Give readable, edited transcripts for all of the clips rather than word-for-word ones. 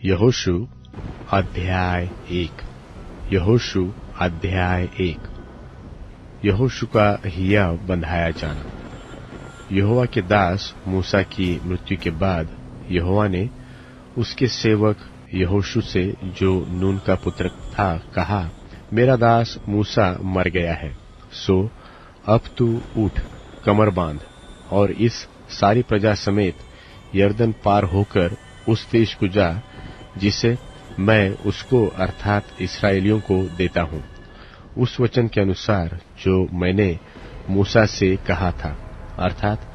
यहोशू अध्याय 1। यहोशू अध्याय 1। यहोशू का हियाव बंधाया जाना। यहोवा के दास मूसा की मृत्यु के बाद यहोवा ने उसके सेवक यहोशू से, जो नून का पुत्र था, कहा, मेरा दास मूसा मर गया है, सो अब तू उठ, कमर बांध और इस सारी प्रजा समेत यरदन पार होकर उस देश को जा जिसे मैं उसको अर्थात इस्राएलियों को देता हूं, उस वचन के अनुसार जो मैंने मूसा से कहा था, अर्थात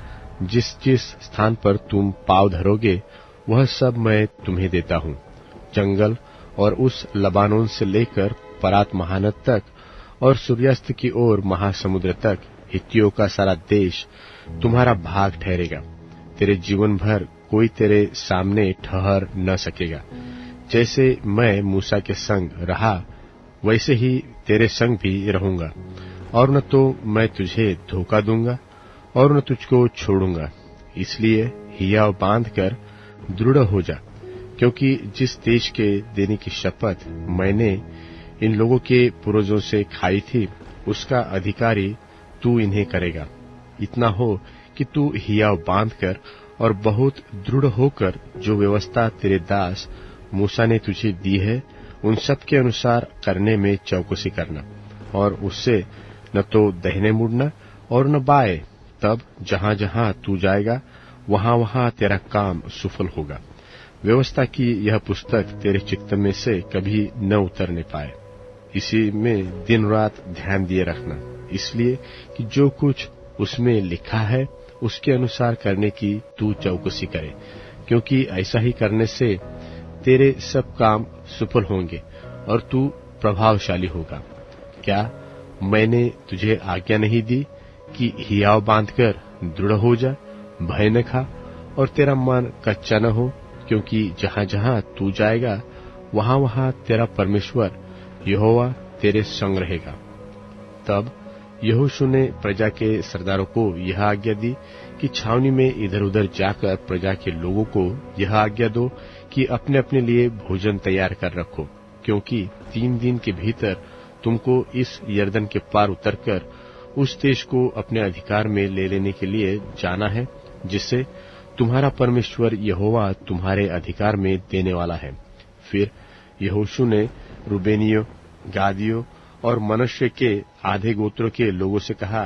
जिस जिस स्थान पर तुम पाँव धरोगे वह सब मैं तुम्हें देता हूं। जंगल और उस लबानोन से लेकर परात महानद तक और सूर्यास्त की ओर महासमुद्र तक हित्तियों का सारा देश तुम्हारा भाग ठहरेगा। तेरे जीवन भर कोई तेरे सामने ठहर न सकेगा। जैसे मैं मूसा के संग रहा वैसे ही तेरे संग भी रहूंगा, और न तो मैं तुझे धोखा दूंगा और न तुझको छोड़ूंगा। इसलिए हियाव बांधकर दृढ़ हो जा, क्योंकि जिस देश के देने की शपथ मैंने इन लोगों के पूर्वजों से खाई थी, उसका अधिकारी तू इन्हें करेगा। इतना हो कि तू हियाव बांधकर और बहुत दृढ़ होकर जो व्यवस्था तेरे दास मूसा ने तुझे दी है, उन सब के अनुसार करने में चौकसी करना, और उससे न तो दाहिने मुड़ना और न बाएं। तब जहां जहां तू जाएगा वहां वहां तेरा काम सफल होगा। व्यवस्था की यह पुस्तक तेरे चित्त में से कभी न उतरने पाए। इसी में दिन रात ध्यान दिए रखना, इसलिए कि जो कुछ उसमें लिखा है उसके अनुसार करने की तू चौकसी करे, क्योंकि ऐसा ही करने से तेरे सब काम सफल होंगे और तू प्रभावशाली होगा। क्या मैंने तुझे आज्ञा नहीं दी कि हियाव बांधकर दृढ़ हो जा, भय न खा और तेरा मन कच्चा न हो, क्योंकि जहां जहां तू जाएगा वहां वहां तेरा परमेश्वर यहोवा तेरे संग रहेगा। तब यहोशू ने प्रजा के सरदारों को यह आज्ञा दी कि छावनी में इधर उधर जाकर प्रजा के लोगों को यह आज्ञा दो कि अपने अपने लिए भोजन तैयार कर रखो, क्योंकि 3 दिन के भीतर तुमको इस यरदन के पार उतरकर उस देश को अपने अधिकार में ले लेने के लिए जाना है, जिसे तुम्हारा परमेश्वर यहोवा तुम्हारे अधिकार में देने वाला है। फिर यहोशू ने रूबेनियों, गादियों और मनश्शे के आधे गोत्रों के लोगों से कहा,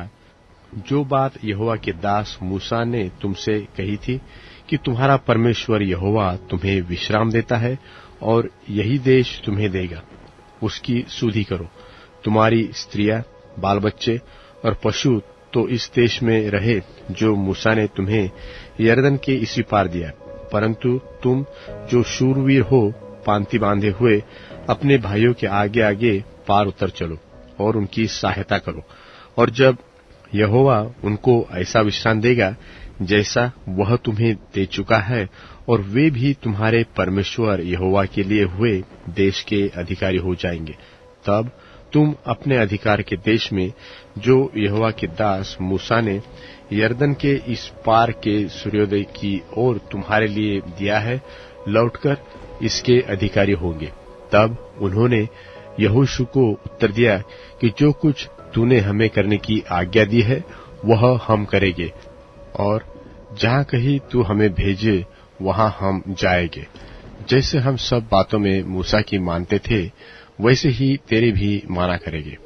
जो बात यहोवा के दास मूसा ने तुमसे कही थी कि तुम्हारा परमेश्वर यहोवा तुम्हें विश्राम देता है और यही देश तुम्हें देगा, उसकी सुधि करो। तुम्हारी स्त्रियां, बाल बच्चे और पशु तो इस देश में रहे जो मूसा ने तुम्हें यरदन के इसी पार दिया, परंतु तुम जो शूरवीर हो, पांति बांधे हुए अपने भाइयों के आगे आगे पार उतर चलो और उनकी सहायता करो। और जब यहोवा उनको ऐसा विश्राम देगा जैसा वह तुम्हें दे चुका है, और वे भी तुम्हारे परमेश्वर यहोवा के लिए हुए देश के अधिकारी हो जाएंगे, तब तुम अपने अधिकार के देश में, जो यहोवा के दास मूसा ने यरदन के इस पार के सूर्योदय की ओर तुम्हारे लिए दिया है, लौटकर इसके अधिकारी होंगे। तब उन्होंने यहोशू को उत्तर दिया कि जो कुछ तूने हमें करने की आज्ञा दी है वह हम करेंगे, और जहां कहीं तू हमें भेजे वहां हम जाएंगे। जैसे हम सब बातों में मूसा की मानते थे वैसे ही तेरे भी माना करेंगे।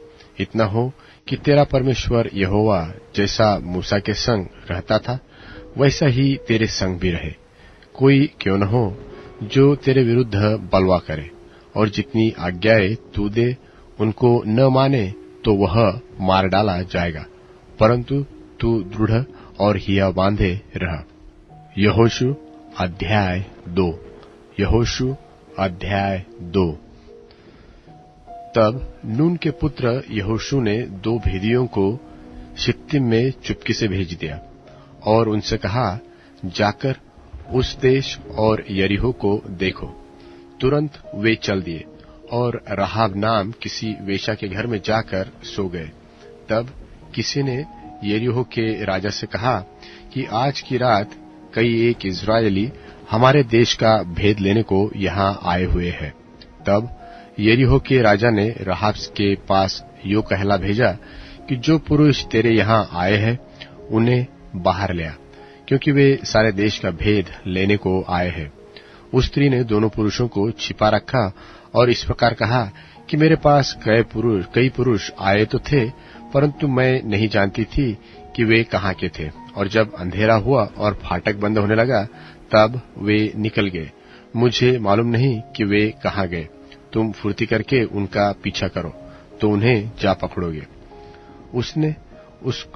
इतना हो कि तेरा परमेश्वर यहोवा जैसा मूसा के संग रहता था वैसा ही तेरे संग भी रहे। कोई क्यों न हो जो तेरे विरुद्ध बलवा करे, और जितनी आज्ञाएं तू दे उनको न माने तो वह मार डाला जाएगा, परंतु तू दृढ़ और हिया बांधे रह। यहोशू अध्याय 2। यहोशू अध्याय 2। तब नून के पुत्र यहोशू ने 2 भेदियों को शित्तीम में चुपके से भेज दिया और उनसे कहा, जाकर उस देश और यरीहो को देखो। तुरंत वे चल दिए और राहाब नाम किसी वेश्या के घर में जाकर सो गए। तब किसी ने यरीहो के राजा से कहा कि आज की रात कई एक इस्राएली हमारे देश का भेद लेने को यहाँ आए हुए हैं। तब यरीहो के राजा ने राहाब के पास यो कहला भेजा कि जो पुरुष तेरे यहाँ आए हैं उन्हें बाहर ले आ, क्योंकि वे सारे देश का भेद लेने को आए हैं। उस स्त्री ने दोनों पुरुषों को छिपा रखा और इस प्रकार कहा कि मेरे पास कई पुरुष आए तो थे, परंतु मैं नहीं जानती थी कि वे कहाँ के थे। और जब अंधेरा हुआ और फाटक बंद होने लगा तब वे निकल गए। मुझे मालूम नहीं कि वे कहाँ गए। तुम फुर्ती करके उनका पीछा करो तो उन्हें जा पकड़ोगे। उसने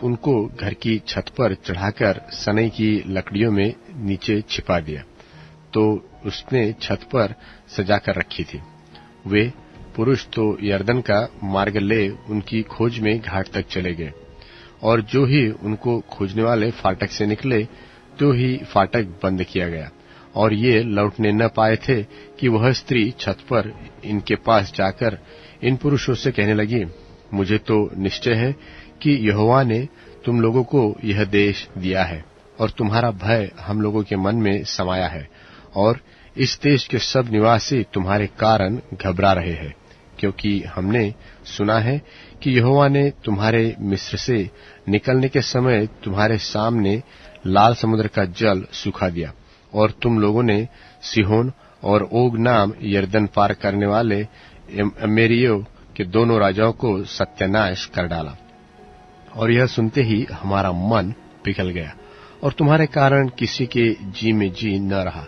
उनको घर की छत पर चढ़ाकर सनई की लकड़ियों में नीचे छिपा दिया, तो उसने छत पर सजाकर रखी थी। वे पुरुष तो यरदन का मार्ग ले उनकी खोज में घाट तक चले गए, और जो ही उनको खोजने वाले फाटक से निकले तो ही फाटक बंद किया गया, और ये लौटने न पाए थे कि वह स्त्री छत पर इनके पास जाकर इन पुरुषों से कहने लगी, मुझे तो निश्चय है कि यहोवा ने तुम लोगों को यह देश दिया है, और तुम्हारा भय हम लोगों के मन में समाया है, और इस देश के सब निवासी तुम्हारे कारण घबरा रहे हैं, क्योंकि हमने सुना है कि यहोवा ने तुम्हारे मिस्र से निकलने के समय तुम्हारे सामने लाल समुद्र का जल सुखा दिया, और तुम लोगों ने सिहोन और ओग नाम यरदन पार करने वाले अमेरियों के दोनों राजाओं को सत्यानाश कर डाला। और यह सुनते ही हमारा मन पिघल गया, और तुम्हारे कारण किसी के जी में जी न रहा,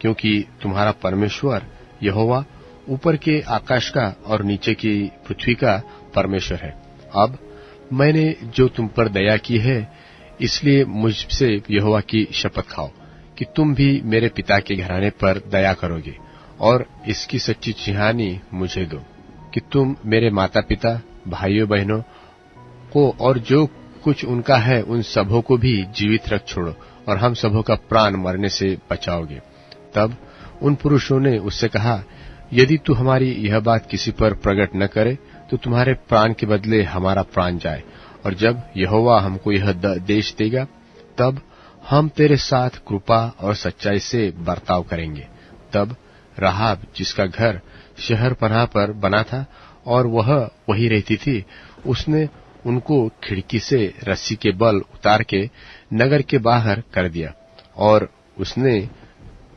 क्योंकि तुम्हारा परमेश्वर यहोवा ऊपर के आकाश का और नीचे की पृथ्वी का परमेश्वर है। अब मैंने जो तुम पर दया की है, इसलिए मुझसे यहोवा की शपथ खाओ कि तुम भी मेरे पिता के घराने पर दया करोगे, और इसकी सच्ची चिन्हानी मुझे दो कि तुम मेरे माता पिता, भाइयों बहनों को और जो कुछ उनका है उन सबों को भी जीवित रख छोड़ो, और हम सबों का प्राण मरने से बचाओगे। तब उन पुरुषों ने उससे कहा, यदि तू हमारी यह बात किसी पर प्रकट न करे तो तुम्हारे प्राण के बदले हमारा प्राण जाए, और जब यहोवा हमको यह देश देगा तब हम तेरे साथ कृपा और सच्चाई से बर्ताव करेंगे। तब राहाब, जिसका घर शहर पनाह पर बना था और वह वही रहती थी, उसने उनको खिड़की से रस्सी के बल उतार के नगर के बाहर कर दिया, और उसने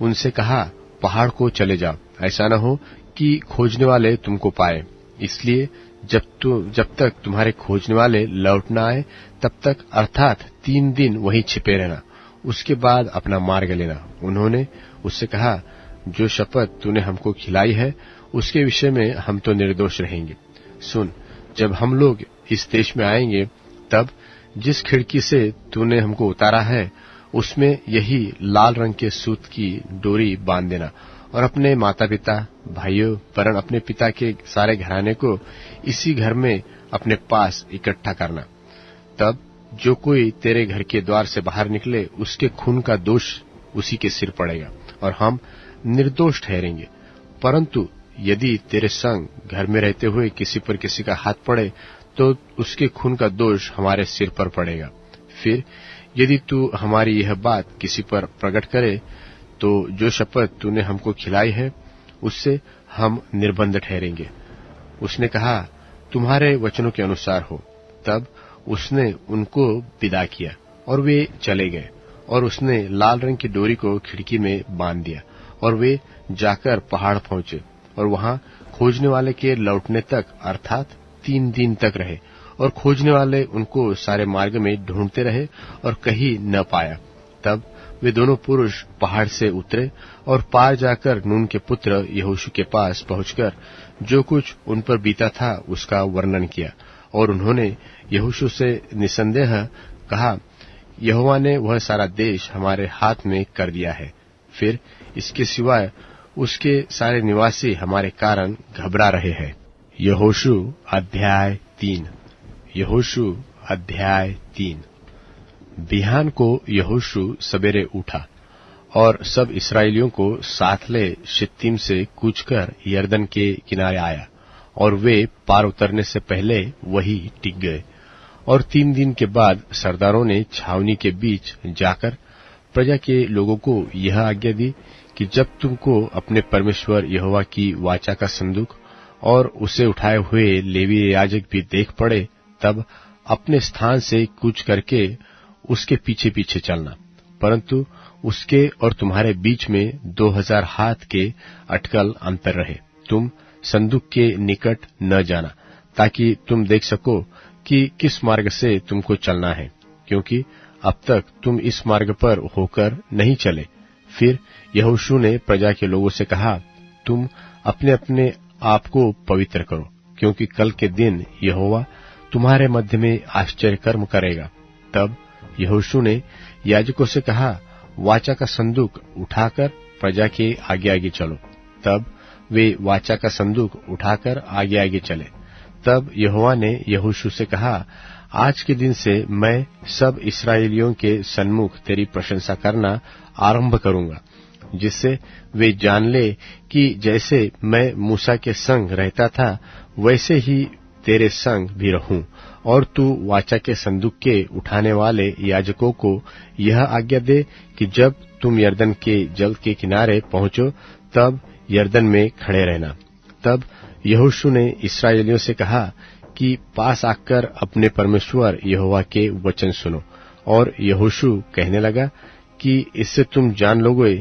उनसे कहा, पहाड़ को चले जाओ, ऐसा न हो कि खोजने वाले तुमको पाए। इसलिए जब तक तुम्हारे खोजने वाले लौट न आए तब तक, अर्थात 3 दिन वहीं छिपे रहना, उसके बाद अपना मार्ग लेना। उन्होंने उससे कहा, जो शपथ तूने हमको खिलाई है उसके विषय में हम तो निर्दोष रहेंगे। सुन, जब हम लोग इस देश में आएंगे तब जिस खिड़की से तूने हमको उतारा है उसमें यही लाल रंग के सूत की डोरी बांध देना, और अपने माता पिता, भाइयों वरन अपने पिता के सारे घराने को इसी घर में अपने पास इकट्ठा करना। तब जो कोई तेरे घर के द्वार से बाहर निकले उसके खून का दोष उसी के सिर पड़ेगा, और हम निर्दोष ठहरेंगे। परंतु यदि तेरे संग घर में रहते हुए किसी पर किसी का हाथ पड़े तो उसके खून का दोष हमारे सिर पर पड़ेगा। फिर यदि तू हमारी यह बात किसी पर प्रकट करे तो जो शपथ तूने हमको खिलाई है उससे हम निर्बंध ठहरेंगे। उसने कहा, तुम्हारे वचनों के अनुसार हो। तब उसने उनको विदा किया और वे चले गए, और उसने लाल रंग की डोरी को खिड़की में बांध दिया, और वे जाकर पहाड़ पहुंचे और वहां खोजने वाले के लौटने तक अर्थात 3 दिन तक रहे, और खोजने वाले उनको सारे मार्ग में ढूंढते रहे और कहीं न पाया। तब वे दोनों पुरुष पहाड़ से उतरे और पार जाकर नून के पुत्र यहोशू के पास पहुंचकर जो कुछ उन पर बीता था उसका वर्णन किया, और उन्होंने यहोशू से निसंदेह कहा, यहोवा ने वह सारा देश हमारे हाथ में कर दिया है। फिर इसके सिवाय उसके सारे निवासी हमारे कारण घबरा रहे हैं। यहोशू अध्याय 3। यहोशू अध्याय 3। बिहान को यहोशू सवेरे उठा और सब इस्राएलियों को साथ ले शित्तीम से कूच कर यरदन के किनारे आया, और वे पार उतरने से पहले वही टिक गए। और 3 दिन के बाद सरदारों ने छावनी के बीच जाकर प्रजा के लोगों को यह आज्ञा दी कि जब तुमको अपने परमेश्वर यहोवा की वाचा का संदूक और उसे उठाए हुए लेवीय याजक भी देख पड़े, तब अपने स्थान से कूच करके उसके पीछे पीछे चलना, परंतु उसके और तुम्हारे बीच में 2000 हाथ के अटकल अंतर रहे। तुम संदूक के निकट न जाना, ताकि तुम देख सको कि किस मार्ग से तुमको चलना है, क्योंकि अब तक तुम इस मार्ग पर होकर नहीं चले। फिर यहोशू ने प्रजा के लोगों से कहा, तुम अपने अपने आप को पवित्र करो, क्योंकि कल के दिन यहोवा तुम्हारे मध्य में आश्चर्य कर्म करेगा। तब यहोशू ने याजकों से कहा, वाचा का संदूक उठाकर प्रजा के आगे आगे चलो। तब वे वाचा का संदूक उठाकर आगे आगे चले। तब यहोवा ने यहोशू से कहा, आज के दिन से मैं सब इस्राएलियों के सन्मुख तेरी प्रशंसा करना आरंभ करूंगा, जिससे वे जान ले कि जैसे मैं मूसा के संग रहता था वैसे ही तेरे संग भी रहूं। और तू वाचा के संदूक के उठाने वाले याजकों को यह आज्ञा दे कि जब तुम यरदन के जल के किनारे पहुंचो तब यरदन में खड़े रहना। तब यहोशू ने इस्राएलियों से कहा कि पास आकर अपने परमेश्वर यहोवा के वचन सुनो। और यहोशू कहने लगा कि इससे तुम जान लोगे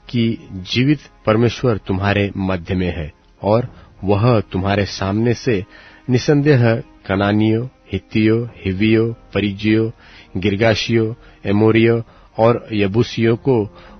कि जीवित परमेश्वर तुम्हारे मध्य में है, और वह तुम्हारे सामने से निसंदेह कनानियों, हित्तियों, हिव्वियों, परिज्जियों, गिर्गाशियों, एमोरियों और यबूसियों को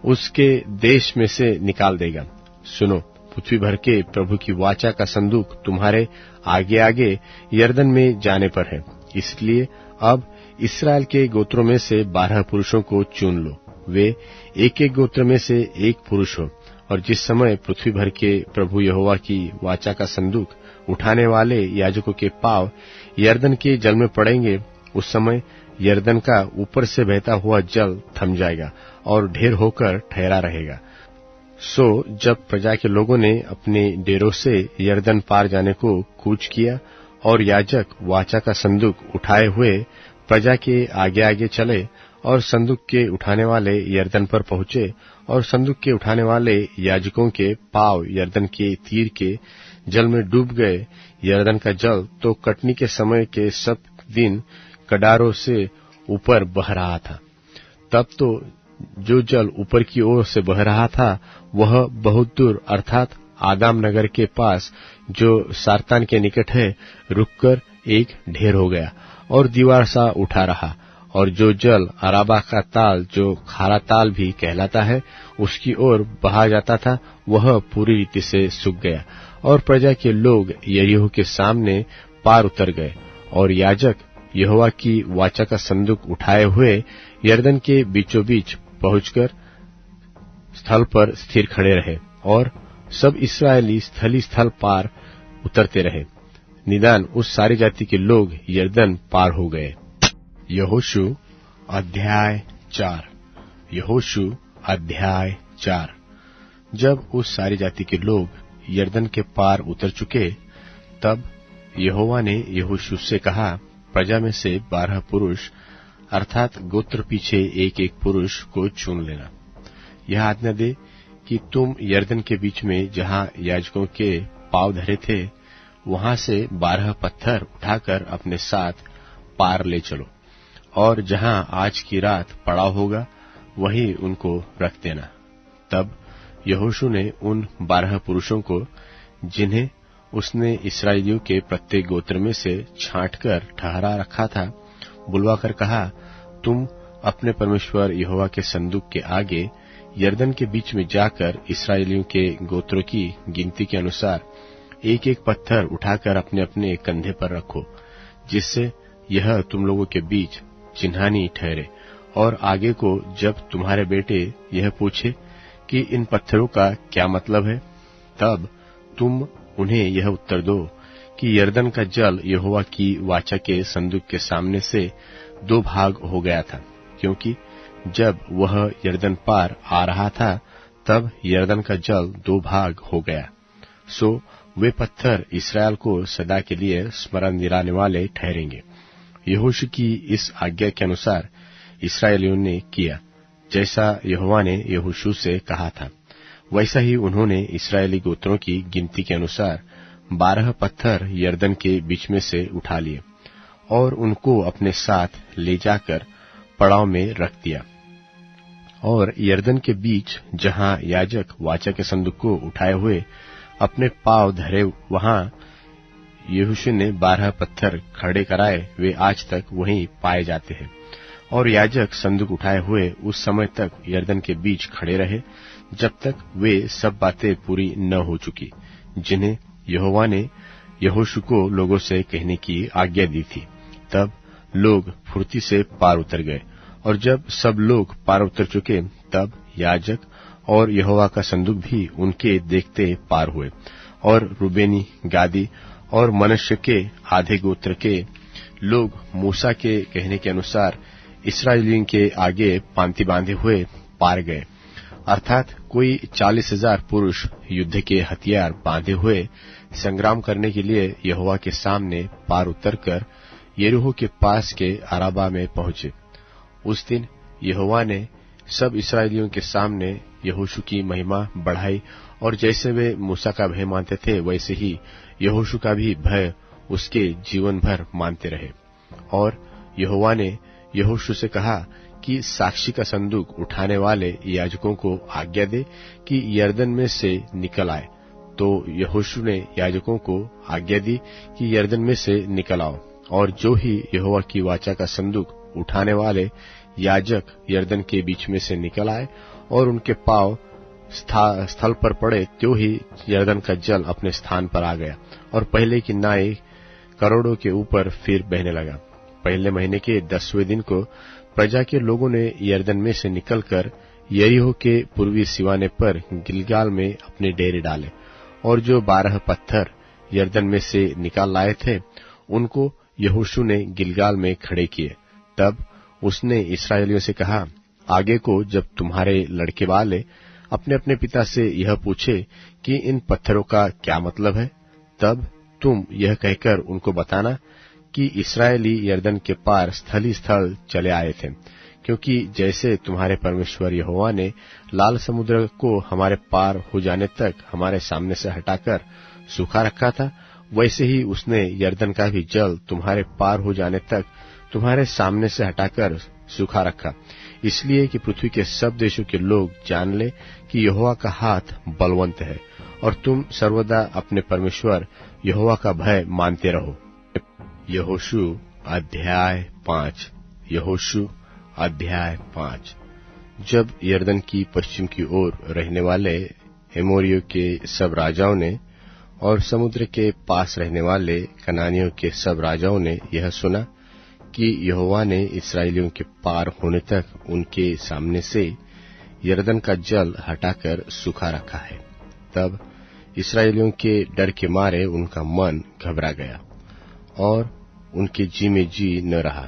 उसके देश में से निकाल देगा। सुनो, पृथ्वी भर के प्रभु की वाचा का संदूक तुम्हारे आगे आगे यरदन में जाने पर है। इसलिए अब इस्राएल के गोत्रों में से 12 पुरुषों को चुन लो। वे एक एक गोत्र में से एक पुरुष हो। और जिस समय पृथ्वी भर के प्रभु यहोवा की वाचा का संदूक उठाने वाले याजकों के पांव यरदन के जल में पड़ेंगे, उस समय यरदन का ऊपर से बहता हुआ जल थम जाएगा और ढेर होकर ठहरा रहेगा। सो जब प्रजा के लोगों ने अपने डेरों से यरदन पार जाने को कूच किया और याजक वाचा का संदूक उठाए हुए प्रजा के आगे आगे चले और संदूक के उठाने वाले यरदन पर पहुंचे, और संदूक के उठाने वाले याजकों के पांव यरदन के तीर के जल में डूब गए। यरदन का जल तो कटनी के समय के सब दिन कडारों से ऊपर बह रहा था। तब तो जो जल ऊपर की ओर से बह रहा था वह बहुत दूर अर्थात आदाम नगर के पास जो सारतान के निकट है रुककर एक ढेर हो गया और दीवार सा उठा रहा। और जो जल अराबा का ताल जो खारा ताल भी कहलाता है उसकी ओर बहा जाता था वह पूरी रीति से सूख गया। और प्रजा के लोग यरीहो के सामने पार उतर गए। और याजक यहोवा की वाचा का संदूक उठाए हुए यरदन के बीचों बीच पहुंचकर स्थल पर स्थिर खड़े रहे, और सब इस्राएली स्थली स्थल पार उतरते रहे, निदान उस सारी जाति के लोग यरदन पार हो गए। यहोशू अध्याय 4। यहोशू अध्याय 4। जब उस सारी जाति के लोग यरदन के पार उतर चुके, तब यहोवा ने यहोशू से कहा, प्रजा में से 12 पुरुष अर्थात गोत्र पीछे एक एक पुरुष को चुन लेना। यह आज्ञा दे कि तुम यरदन के बीच में जहां याजकों के पांव धरे थे वहां से 12 पत्थर उठाकर अपने साथ पार ले चलो, और जहां आज की रात पड़ा होगा वहीं उनको रख देना। तब यहोशू ने उन 12 पुरुषों को, जिन्हें उसने इस्राएलियों के प्रत्येक गोत्र में से छांटकर ठहरा रखा था, बुलवाकर कहा, तुम अपने परमेश्वर यहोवा के संदूक के आगे यरदन के बीच में जाकर इस्राएलियों के गोत्रों की गिनती के अनुसार एक एक पत्थर उठाकर अपने अपने कंधे पर रखो, जिससे यह तुम लोगों के बीच चिन्हानी ठहरे। और आगे को जब तुम्हारे बेटे यह पूछे कि इन पत्थरों का क्या मतलब है, तब तुम उन्हें यह उत्तर दो कि यरदन का जल यहोवा की वाचा के संदूक के सामने से 2 भाग हो गया था, क्योंकि जब वह यरदन पार आ रहा था तब यरदन का जल 2 भाग हो गया। सो वे पत्थर इसराइल को सदा के लिए स्मरण दिलाने वाले ठहरेंगे। यहोशू की इस आज्ञा के अनुसार इसराइलियों ने किया। जैसा यहोवा ने यहोशू से कहा था, वैसा ही उन्होंने इस्राएली गोत्रों की गिनती के अनुसार 12 पत्थर यरदन के बीच में से उठा लिए और उनको अपने साथ ले जाकर पड़ाव में रख दिया। और यरदन के बीच जहां याजक वाचा के संदूक को उठाए हुए अपने पांव धरे, वहां यहोशू ने 12 पत्थर खड़े कराए, वे आज तक वहीं पाए जाते हैं। और याजक संदूक उठाए हुए उस समय तक यरदन के बीच खड़े रहे जब तक वे सब बातें पूरी न हो चुकी जिन्हें यहोवा ने यहोशू को लोगों से कहने की आज्ञा दी थी। तब लोग फुर्ती से पार उतर गए, और जब सब लोग पार उतर चुके तब याजक और यहोवा का संदूक भी उनके देखते पार हुए। और रूबेनी, गादी और मनश्शे के आधे गोत्र के लोग मूसा के कहने के अनुसार इस्राएलियों के आगे पांति बांधे हुए पार गए, अर्थात कोई 40,000 पुरुष युद्ध के हथियार बांधे हुए संग्राम करने के लिए यहोवा के सामने पार उतरकर यरीहो के पास के अराबा में पहुंचे। उस दिन यहोवा ने सब इस्राएलियों के सामने यहोशू की महिमा बढ़ाई, और जैसे वे मूसा का भय मानते थे वैसे ही यहोशू का भी भय उसके जीवन भर मानते रहे। और यहोवा ने यहोशू से कहा कि साक्षी का संदूक उठाने वाले याजकों को आज्ञा दे कि यरदन में से निकल आए। तो यहोशू ने याजकों को आज्ञा दी कि यरदन में से निकल आओ। और जो ही यहोवा की वाचा का संदूक उठाने वाले याजक यरदन के बीच में से निकल आए और उनके पांव स्थल पर पड़े, त्यों ही यरदन का जल अपने स्थान पर आ गया और पहले की नाई करोड़ों के ऊपर फिर बहने लगा। पहले महीने के 10वें दिन को प्रजा के लोगों ने यरदन में से निकलकर यरीहो के पूर्वी सिवाने पर गिलगाल में अपने डेरे डाले, और जो 12 पत्थर यरदन में से निकाल लाए थे उनको यहोशू ने गिलगाल में खड़े किए। तब उसने इस्राएलियों से कहा, आगे को जब तुम्हारे लड़के वाले अपने अपने पिता से यह पूछे कि इन पत्थरों का क्या मतलब है, तब तुम यह कहकर उनको बताना कि इस्राएली यरदन के पार स्थल ही स्थल चले आए थे, क्योंकि जैसे तुम्हारे परमेश्वर यहोवा ने लाल समुद्र को हमारे पार हो जाने तक हमारे सामने से हटाकर सूखा रखा था, वैसे ही उसने यरदन का भी जल तुम्हारे पार हो जाने तक तुम्हारे सामने से हटाकर सूखा रखा, इसलिए कि पृथ्वी के सब देशों के लोग जान ले कि यहोवा का हाथ बलवंत है, और तुम सर्वदा अपने परमेश्वर यहोवा का भय मानते रहो। यहोशू अध्याय 5। यहोशू अध्याय 5। जब यरदन की पश्चिम की ओर रहने वाले एमोरियों के सब राजाओं ने और समुद्र के पास रहने वाले कनानियों के सब राजाओं ने यह सुना कि यहोवा ने इस्राएलियों के पार होने तक उनके सामने से यरदन का जल हटाकर सूखा रखा है, तब इस्राएलियों के डर के मारे उनका मन घबरा गया और उनके जी में जी न रहा।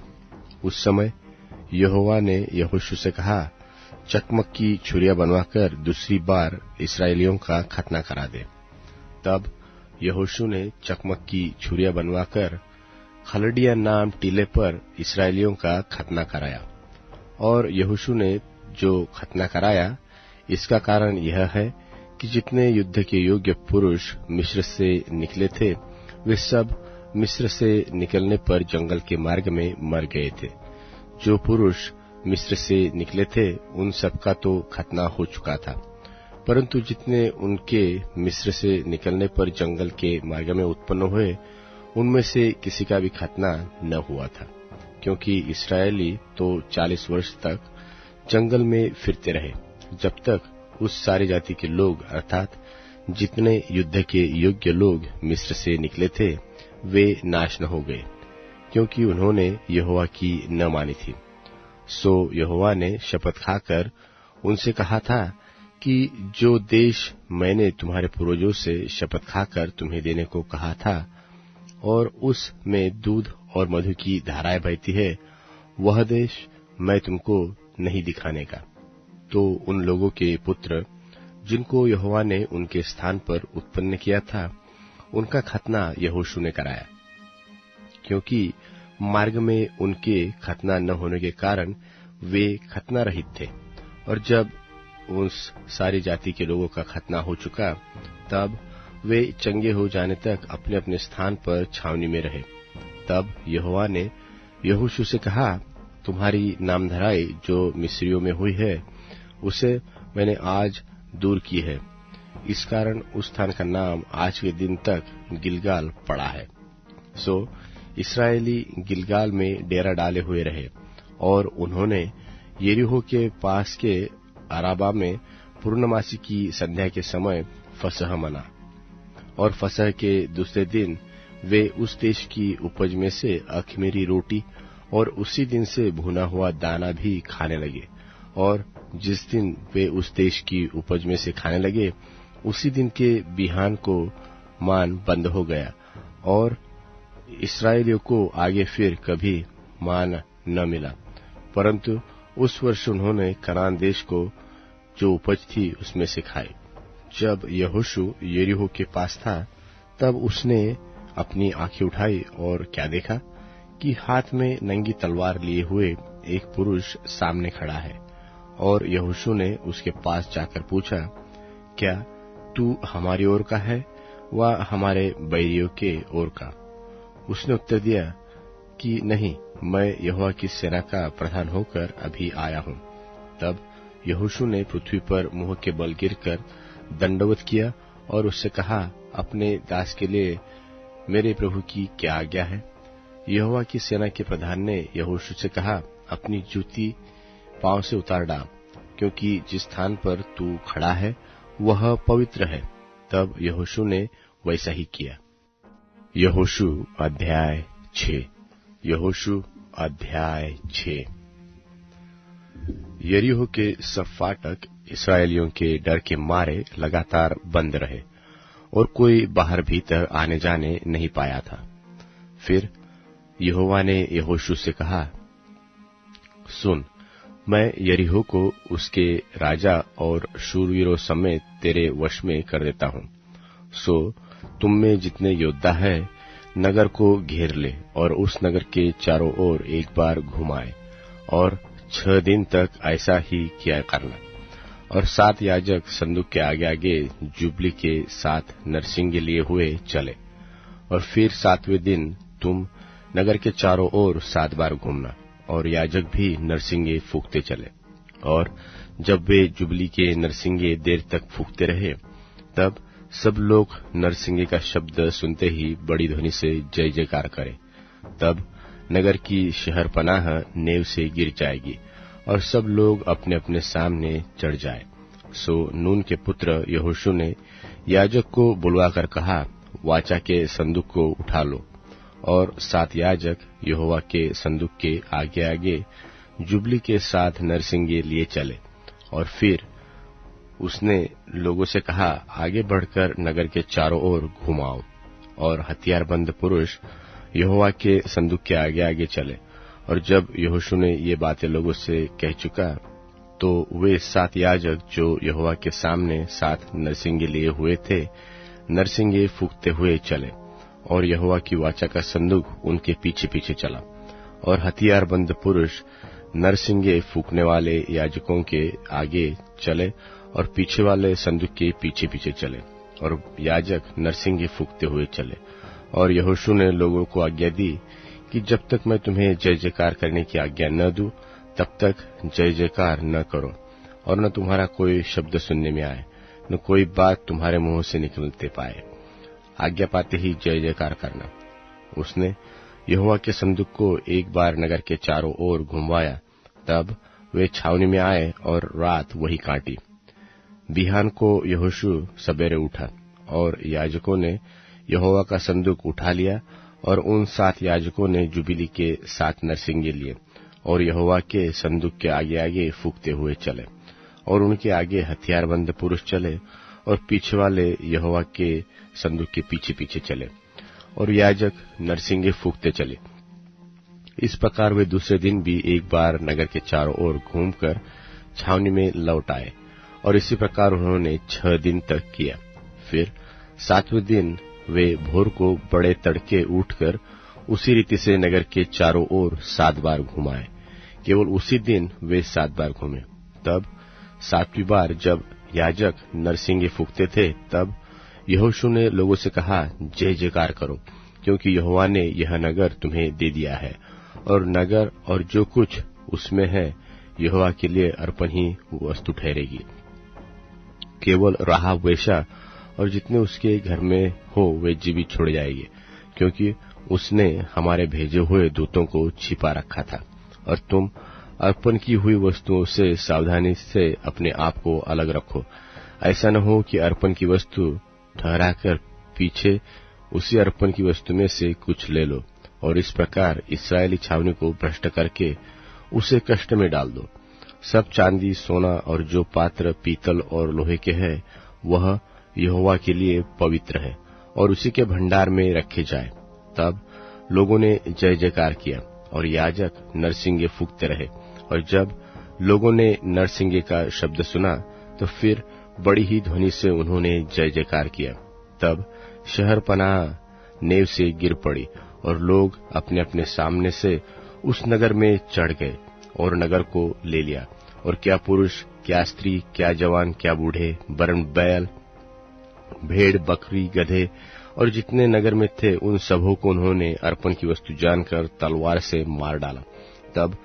उस समय यहोवा ने यहोशू से कहा, चकमक की छुरियां बनवाकर दूसरी बार इस्राएलियों का खतना करा दे। तब यहोशू ने चकमक की छुरियां बनवाकर खलडिया नाम टीले पर इस्राएलियों का खतना कराया। और यहोशू ने जो खतना कराया, इसका कारण यह है कि जितने युद्ध के योग्य पुरुष मिस्र से निकले थे, वे सब मिस्र से निकलने पर जंगल के मार्ग में मर गए थे। जो पुरुष मिस्र से निकले थे उन सबका तो खतना हो चुका था, परंतु जितने उनके मिस्र से निकलने पर जंगल के मार्ग में उत्पन्न हुए, उनमें से किसी का भी खतना न हुआ था, क्योंकि इस्राएली तो 40 वर्ष तक जंगल में फिरते रहे, जब तक उस सारी जाति के लोग अर्थात जितने युद्ध के योग्य लोग मिस्र से निकले थे वे नाश न हो गए, क्योंकि उन्होंने यहोवा की न मानी थी। सो यहोवा ने शपथ खाकर उनसे कहा था कि जो देश मैंने तुम्हारे पूर्वजों से शपथ खाकर तुम्हें देने को कहा था और उस में दूध और मधु की धाराएं बहती है, वह देश मैं तुमको नहीं दिखाने का। तो उन लोगों के पुत्र जिनको यहोवा ने उनके स्थान पर उत्पन्न किया था, उनका खतना यहोशू ने कराया, क्योंकि मार्ग में उनके खतना न होने के कारण वे खतना रहित थे। और जब उस सारी जाति के लोगों का खतना हो चुका, तब वे चंगे हो जाने तक अपने अपने स्थान पर छावनी में रहे। तब यहोवा ने यहोशू से कहा, तुम्हारी नामधराई जो मिस्रियों में हुई है, उसे मैंने आज दूर की है। इस कारण उस स्थान का नाम आज के दिन तक गिलगाल पड़ा है। सो इस्राएली गिलगाल में डेरा डाले हुए रहे, और उन्होंने यरीहो के पास के अराबा में पूर्णमासी की संध्या के समय फसह मना। और फसह के दूसरे दिन वे उस देश की उपज में से अख़मीरी रोटी और उसी दिन से भुना हुआ दाना भी खाने लगे। और जिस दिन वे उस देश की उपज में से खाने लगे, उसी दिन के बिहान को मान बंद हो गया, और इस्राएलियों को आगे फिर कभी मान न मिला। परंतु उस वर्ष उन्होंने कनान देश को जो उपज थी उसमें से खाए। जब यहोशू यरीहो के पास था, तब उसने अपनी आंखें उठाई और क्या देखा कि हाथ में नंगी तलवार लिए हुए एक पुरुष सामने खड़ा है। और यहोशू ने उसके पास जाकर पूछा, क्या तू हमारी ओर का है व हमारे बैरियों के ओर का? उसने उत्तर दिया कि नहीं, मैं यहोवा की सेना का प्रधान होकर अभी आया हूं। तब यहोशू ने पृथ्वी पर मुंह के बल गिरकर दंडवत किया और उससे कहा, अपने दास के लिए मेरे प्रभु की क्या आज्ञा है? यहोवा की सेना के प्रधान ने यहोशू से कहा, अपनी जूती पांव से उतार डाल, क्योंकि जिस स्थान पर तू खड़ा है वह पवित्र है। तब यहोशू ने वैसा ही किया। यहोशू अध्याय 6। यहोशू अध्याय 6। यरीहो के सब फाटक इस्राएलियों के डर के मारे लगातार बंद रहे, और कोई बाहर भीतर आने जाने नहीं पाया था। फिर यहोवा ने यहोशू से कहा, सुन, मैं यरीहो को उसके राजा और शूरवीरों समेत तेरे वश में कर देता हूं। सो तुम में जितने योद्धा है, नगर को घेर ले और उस नगर के चारों ओर एक बार घुमाए, और 6 दिन तक ऐसा ही किया करना। और 7 याजक संदूक के आगे आगे जुबली के 7 नरसिंगे लिए हुए चले। और फिर 7वें दिन तुम नगर के चारों ओर 7 बार घूमना, और याजक भी नरसिंगे फूंकते चले। और जब वे जुबली के नरसिंगे देर तक फूंकते रहे, तब सब लोग नरसिंगे का शब्द सुनते ही बड़ी ध्वनि से जय जयकार करें। तब नगर की शहरपनाह नेव से गिर जाएगी, और सब लोग अपने अपने सामने चढ़ जाए। सो नून के पुत्र यहोशू ने याजक को बुलवाकर कहा, वाचा के संदूक को उठा लो। और 7 याजक यहोवा के संदूक के आगे आगे जुबली के 7 नरसिंगे लिए चले। और फिर उसने लोगों से कहा, आगे बढ़कर नगर के चारों ओर घुमाओ। और हथियारबंद पुरुष यहोवा के संदूक के आगे आगे चले। और जब यहोशू ने ये बातें लोगों से कह चुका, तो वे 7 याजक जो यहोवा के सामने 7 नरसिंगे लिए हुए थे, नरसिंगे फूंकते हुए चले, और यहोवा की वाचा का संदूक उनके पीछे पीछे चला। और हथियारबंद पुरुष नरसिंगे फूंकने वाले याजकों के आगे चले, और पीछे वाले संदूक के पीछे पीछे चले, और याजक नरसिंगे फूंकते हुए चले। और यहोशू ने लोगों को आज्ञा दी कि जब तक मैं तुम्हें जय जयकार करने की आज्ञा न दूं, तब तक जय जयकार न करो, और न तुम्हारा कोई शब्द सुनने में आए, न कोई बात तुम्हारे मुंह से निकलते पाए। आज्ञा पाते ही जय जयकार करना। उसने यहोवा के संदूक को एक बार नगर के चारों ओर घुमवाया। तब वे छावनी में आए और रात वही काटी। बिहान को यहोशू सबेरे उठा, और याजकों ने यहोवा का संदूक उठा लिया, और उन 7 याजकों ने जुबिली के 7 नरसिंगे लिए, और यहोवा के संदूक के आगे आगे फूंकते हुए चले। और उनके आगे हथियारबंद पुरुष चले, और पीछे वाले यहोवा के संदूक के पीछे पीछे चले, और याजक नरसिंगे फूंकते चले। इस प्रकार वे दूसरे दिन भी एक बार नगर के चारों ओर घूमकर छावनी में लौट आए, और इसी प्रकार उन्होंने 6 दिन तक किया। फिर 7वें दिन वे भोर को बड़े तड़के उठकर उसी रीति से नगर के चारों ओर 7 बार घुमाए। केवल उसी दिन वे 7 बार घूमे। तब 7वीं बार जब याजक नरसिंगे फूंकते थे, तब यहोशू ने लोगों से कहा, जय जयकार करो, क्योंकि यहोवा ने यह नगर तुम्हें दे दिया है, और नगर और जो कुछ उसमें है यहोवा के लिए अर्पण ही वस्तु ठहरेगी। केवल राहाब वेश्या और जितने उसके घर में हो वे जीवित छोड़े जाएंगे, क्योंकि उसने हमारे भेजे हुए दूतों को छिपा रखा था। और तुम अर्पण की हुई वस्तुओं से सावधानी से अपने आप को अलग रखो, ऐसा न हो कि अर्पण की वस्तु ठहराकर पीछे उसी अर्पण की वस्तु में से कुछ ले लो, और इस प्रकार इस्राएली छावनी को भ्रष्ट करके उसे कष्ट में डाल दो। सब चांदी, सोना और जो पात्र पीतल और लोहे के हैं, वह यहोवा के लिए पवित्र है और उसी के भंडार में रखे जाए। तब लोगों ने जय जयकार किया और याजक नरसिंगे फूंकते रहे। और जब लोगों ने नरसिंगे का शब्द सुना, तो फिर बड़ी ही ध्वनि से उन्होंने जय जयकार किया। तब शहर पनाह नेव से गिर पड़ी और लोग अपने अपने सामने से उस नगर में चढ़ गए और नगर को ले लिया। और क्या पुरुष, क्या स्त्री, क्या जवान, क्या बूढ़े, वरन बैल, भेड़, बकरी, गधे और जितने नगर में थे, उन सबों को उन्होंने अर्पण की वस्तु जानकर तलवार से मार डाला। तब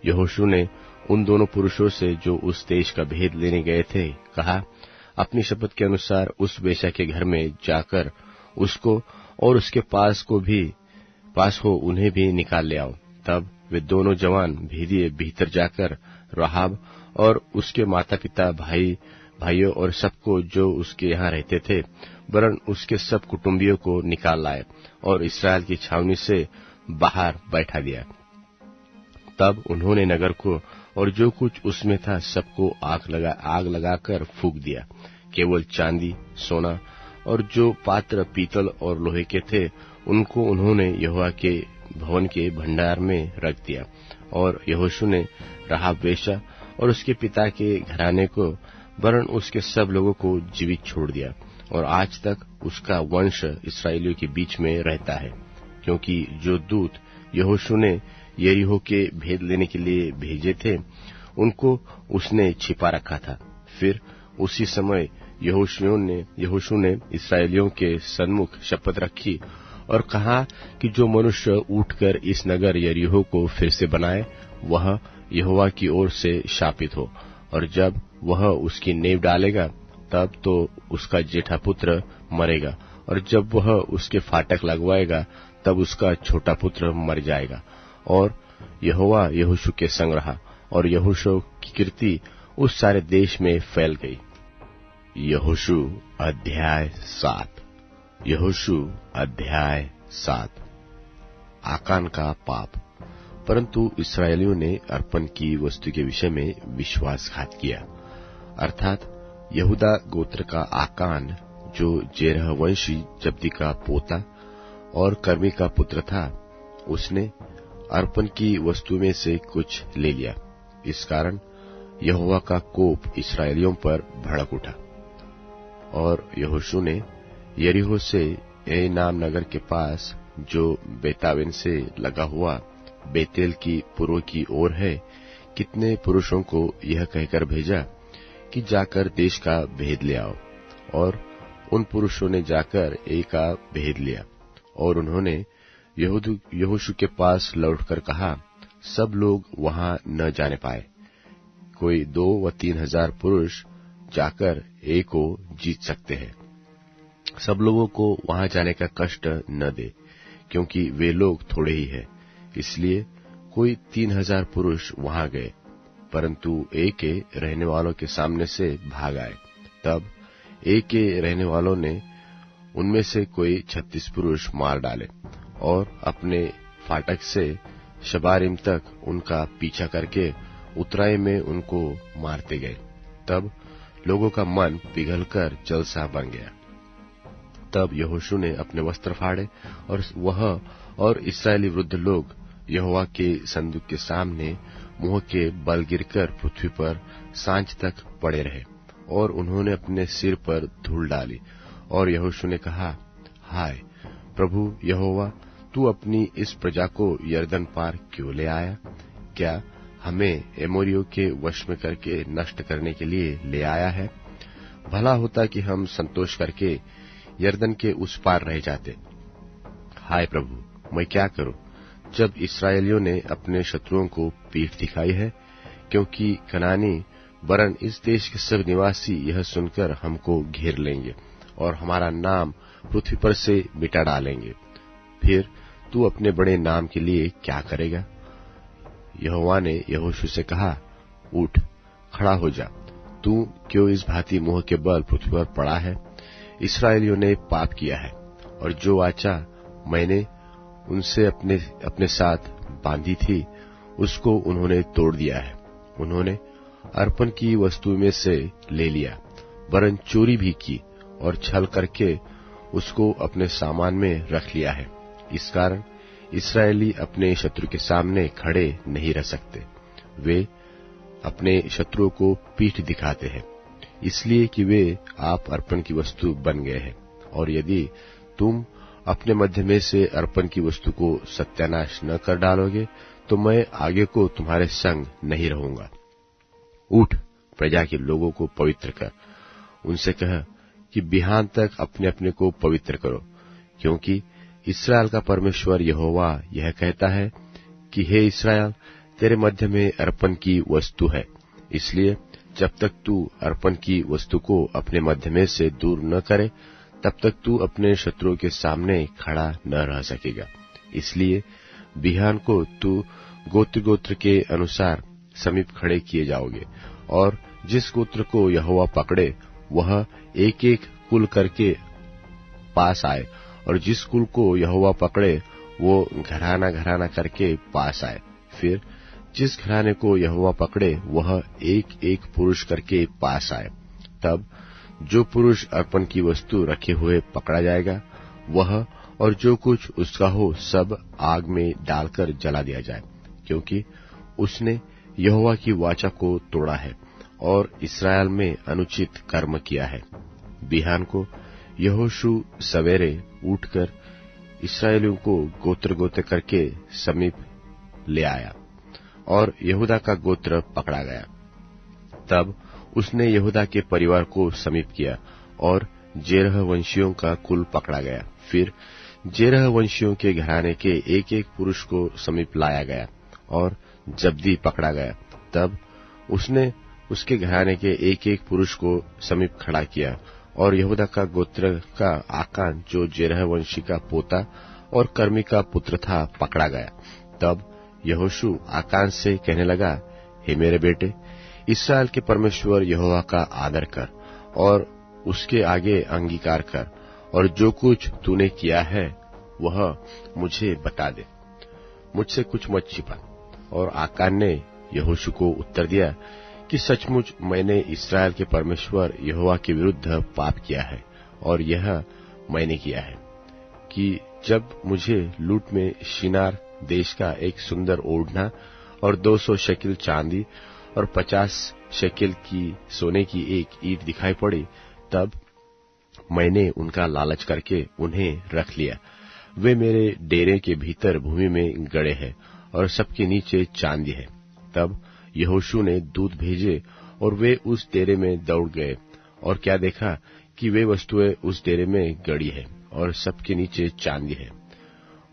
यहोशू ने उन दोनों पुरुषों से जो उस देश का भेद लेने गए थे कहा, अपनी शपथ के अनुसार उस वेश्या के घर में जाकर उसको और उसके पास हो उन्हें भी निकाल ले आओ। तब वे दोनों जवान भेदिए भीतर जाकर राहाब और उसके माता पिता, भाइयों और सबको जो उसके यहाँ रहते थे, वरन उसके सब कुटुंबियों को निकाल लाए और इस्राएल की छावनी से बाहर बैठा दिया। तब उन्होंने नगर को और जो कुछ उसमें था सबको आग लगाकर फूंक दिया। केवल चांदी, सोना और जो पात्र पीतल और लोहे के थे, उनको उन्होंने यहोवा के भवन के भंडार में रख दिया। और यहोशू ने राहाब वेश्या और उसके पिता के घराने को, वरन उसके सब लोगों को जीवित छोड़ दिया। और आज तक उसका वंश इस्राएलियों के बीच में रहता है, क्योंकि जो दूत यहोशू ने यरीहो के भेद लेने के लिए भेजे थे, उनको उसने छिपा रखा था। फिर उसी समय यहोशू ने इस्राएलियों के सन्मुख शपथ रखी और कहा कि जो मनुष्य उठकर इस नगर यरीहो को फिर से बनाए, वह यहोवा की ओर से शापित हो। और जब वह उसकी नींव डालेगा, तब तो उसका जेठा पुत्र मरेगा, और जब वह उसके फाटक लगवाएगा, तब उसका छोटा पुत्र मर जाएगा। और यहोवा यहोशू के संग रहा, और यहोशू की कीर्ति उस सारे देश में फैल गई। यहोशू अध्याय 7। यहोशू अध्याय 7। आकान का पाप। परंतु इस्राएलियों ने अर्पण की वस्तु के विषय में विश्वासघात किया, अर्थात यहूदा गोत्र का आकान, जो जेरह वंशी जब्दी का पोता और कर्मी का पुत्र था, उसने अर्पण की वस्तु में से कुछ ले लिया। इस कारण यहोवा का कोप इस्राएलियों पर भड़क उठा। और यहोशू ने यरीहो से ए नाम नगर के पास, जो बेतावेन से लगा हुआ बेतेल की पूर्व की ओर है, कितने पुरुषों को यह कहकर भेजा कि जाकर देश का भेद ले आओ। और उन पुरुषों ने जाकर ए का भेद लिया। और उन्होंने यहोशू के पास लौटकर कहा, सब लोग वहां न जाने पाए। कोई 2 व 3 हजार पुरुष जाकर ए को जीत सकते हैं। सब लोगों को वहां जाने का कष्ट न दे, क्योंकि वे लोग थोड़े ही हैं। इसलिए कोई 3 हजार पुरुष वहां गए, परंतु ए के रहने वालों के सामने से भाग आए। तब ए के रहने वालों ने उनमें से कोई 36 पुरुष मार डाले और अपने फाटक से शबारिम तक उनका पीछा करके उतराई में उनको मारते गए। तब लोगों का मन पिघलकर जलसा बन गया। तब यहोशू ने अपने वस्त्र फाड़े और वह और इस्राएली वृद्ध लोग यहोवा के संदूक के सामने मुंह के बल गिरकर पृथ्वी पर सांझ तक पड़े रहे। और उन्होंने अपने सिर पर धूल डाली। और यहोशू ने कहा, हाय प्रभु यहोवा, तू अपनी इस प्रजा को यरदन पार क्यों ले आया? क्या हमें एमोरियों के वश में करके नष्ट करने के लिए ले आया है। भला होता कि हम संतोष करके यरदन के उस पार रह जाते। हाय प्रभु, मैं क्या करूं जब इस्राएलियों ने अपने शत्रुओं को पीठ दिखाई है, क्योंकि कनानी वरन इस देश के सब निवासी यह सुनकर हमको घेर लेंगे और हमारा नाम पृथ्वी पर से मिटा डालेंगे। फिर तू अपने बड़े नाम के लिए क्या करेगा? यहोवा ने यहोशू से कहा, उठ, खड़ा हो जा। तू क्यों इस भांति मुंह के बल पृथ्वी पर पड़ा है? इस्राएलियों ने पाप किया है और जो वाचा मैंने उनसे अपने साथ बांधी थी उसको उन्होंने तोड़ दिया है। उन्होंने अर्पण की वस्तु में से ले लिया, वरन चोरी भी की और छल करके उसको अपने सामान में रख लिया है। इस कारण इस्राएली अपने शत्रु के सामने खड़े नहीं रह सकते। वे अपने शत्रुओं को पीठ दिखाते हैं, इसलिए कि वे आप अर्पण की वस्तु बन गए हैं। और यदि तुम अपने मध्य में से अर्पण की वस्तु को सत्यानाश न कर डालोगे, तो मैं आगे को तुम्हारे संग नहीं रहूंगा। उठ, प्रजा के लोगों को पवित्र कर। उनसे कह कि बिहान तक अपने अपने को पवित्र करो, क्योंकि इस्राएल का परमेश्वर यहोवा यह कहता है कि हे इस्राएल, तेरे मध्य में अर्पण की वस्तु है। इसलिए जब तक तू अर्पण की वस्तु को अपने मध्य में से दूर न करे, तब तक तू अपने शत्रुओं के सामने खड़ा न रह सकेगा। इसलिए बिहान को तू गोत्र गोत्र के अनुसार समीप खड़े किए जाओगे, और जिस गोत्र को यहोवा पकड़े वह एक एक कुल करके पास आए, और जिस कुल को यहोवा पकड़े वो घराना घराना करके पास आए। फिर जिस घराने को यहोवा पकड़े वह एक एक पुरुष करके पास आए। तब जो पुरुष अर्पण की वस्तु रखे हुए पकड़ा जाएगा, वह और जो कुछ उसका हो सब आग में डालकर जला दिया जाए, क्योंकि उसने यहोवा की वाचा को तोड़ा है और इस्राएल में अनुचित कर्म किया है। बिहान को यहोशू सवेरे उठकर इस्राएलियों को गोत्र गोत्र करके समीप ले आया, और यहूदा का गोत्र पकड़ा गया। तब उसने यहूदा के परिवार को समीप किया, और जेरह वंशियों का कुल पकड़ा गया। फिर जेरह वंशियों के घराने के एक एक पुरुष को समीप लाया गया, और जब्दी पकड़ा गया। तब उसने उसके घराने के एक एक पुरुष को समीप खड़ा किया, और यहूदा का गोत्र का आकान, जो जेरह वंशी का पोता और कर्मी का पुत्र था, पकड़ा गया। तब यहोशू आकान से कहने लगा, हे मेरे बेटे, इस्राएल के परमेश्वर यहोवा का आदर कर और उसके आगे अंगीकार कर, और जो कुछ तूने किया है वह मुझे बता दे, मुझसे कुछ मत छिपा। और आकान ने यहोशू को उत्तर दिया कि सचमुच मैंने इस्राएल के परमेश्वर यहोवा के विरुद्ध पाप किया है, और यह मैंने किया है कि जब मुझे लूट में शिनार देश का एक सुंदर ओढ़ना और 200 शेकिल चांदी और 50 शेकिल की सोने की एक ईंट दिखाई पड़ी, तब मैंने उनका लालच करके उन्हें रख लिया। वे मेरे डेरे के भीतर भूमि में गड़े हैं और सबके नीचे चांदी है। तब यहोशू ने दूत भेजे और वे उस डेरे में दौड़ गए, और क्या देखा कि वे वस्तुएं उस डेरे में गड़ी है और सबके नीचे चांदी है।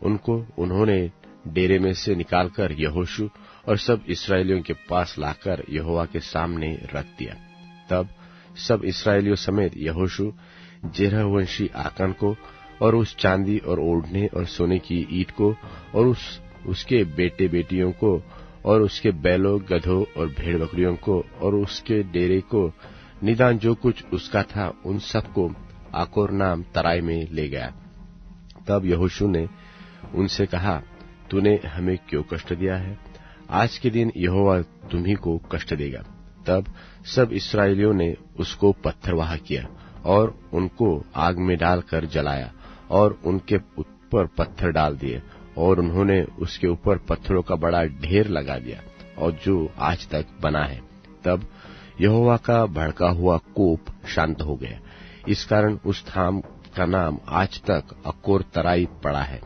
उन्होंने डेरे में से निकालकर यहोशू और सब इस्राएलियों के पास लाकर यहोवा के सामने रख दिया। तब सब इस्राएलियों समेत यहोशू जेरह वंशी आकान को और उस चांदी और ओढ़ने और सोने की ईंट को और उसके बेटे बेटियों को और उसके बैलों, गधों और भेड़ बकरियों को और उसके डेरे को, निदान जो कुछ उसका था, उन सबको आकोर नाम तराई में ले गया। तब यहोशू ने उनसे कहा, तूने हमें क्यों कष्ट दिया है? आज के दिन यहोवा तुम्ही को कष्ट देगा। तब सब इस्राएलियों ने उसको पत्थरवाह किया और उनको आग में डालकर जलाया और उनके ऊपर पत्थर डाल दिए, और उन्होंने उसके ऊपर पत्थरों का बड़ा ढेर लगा दिया, और जो आज तक बना है। तब यहोवा का भड़का हुआ कोप शांत हो गया। इस कारण उस स्थान का नाम आज तक अकोर तराई पड़ा है।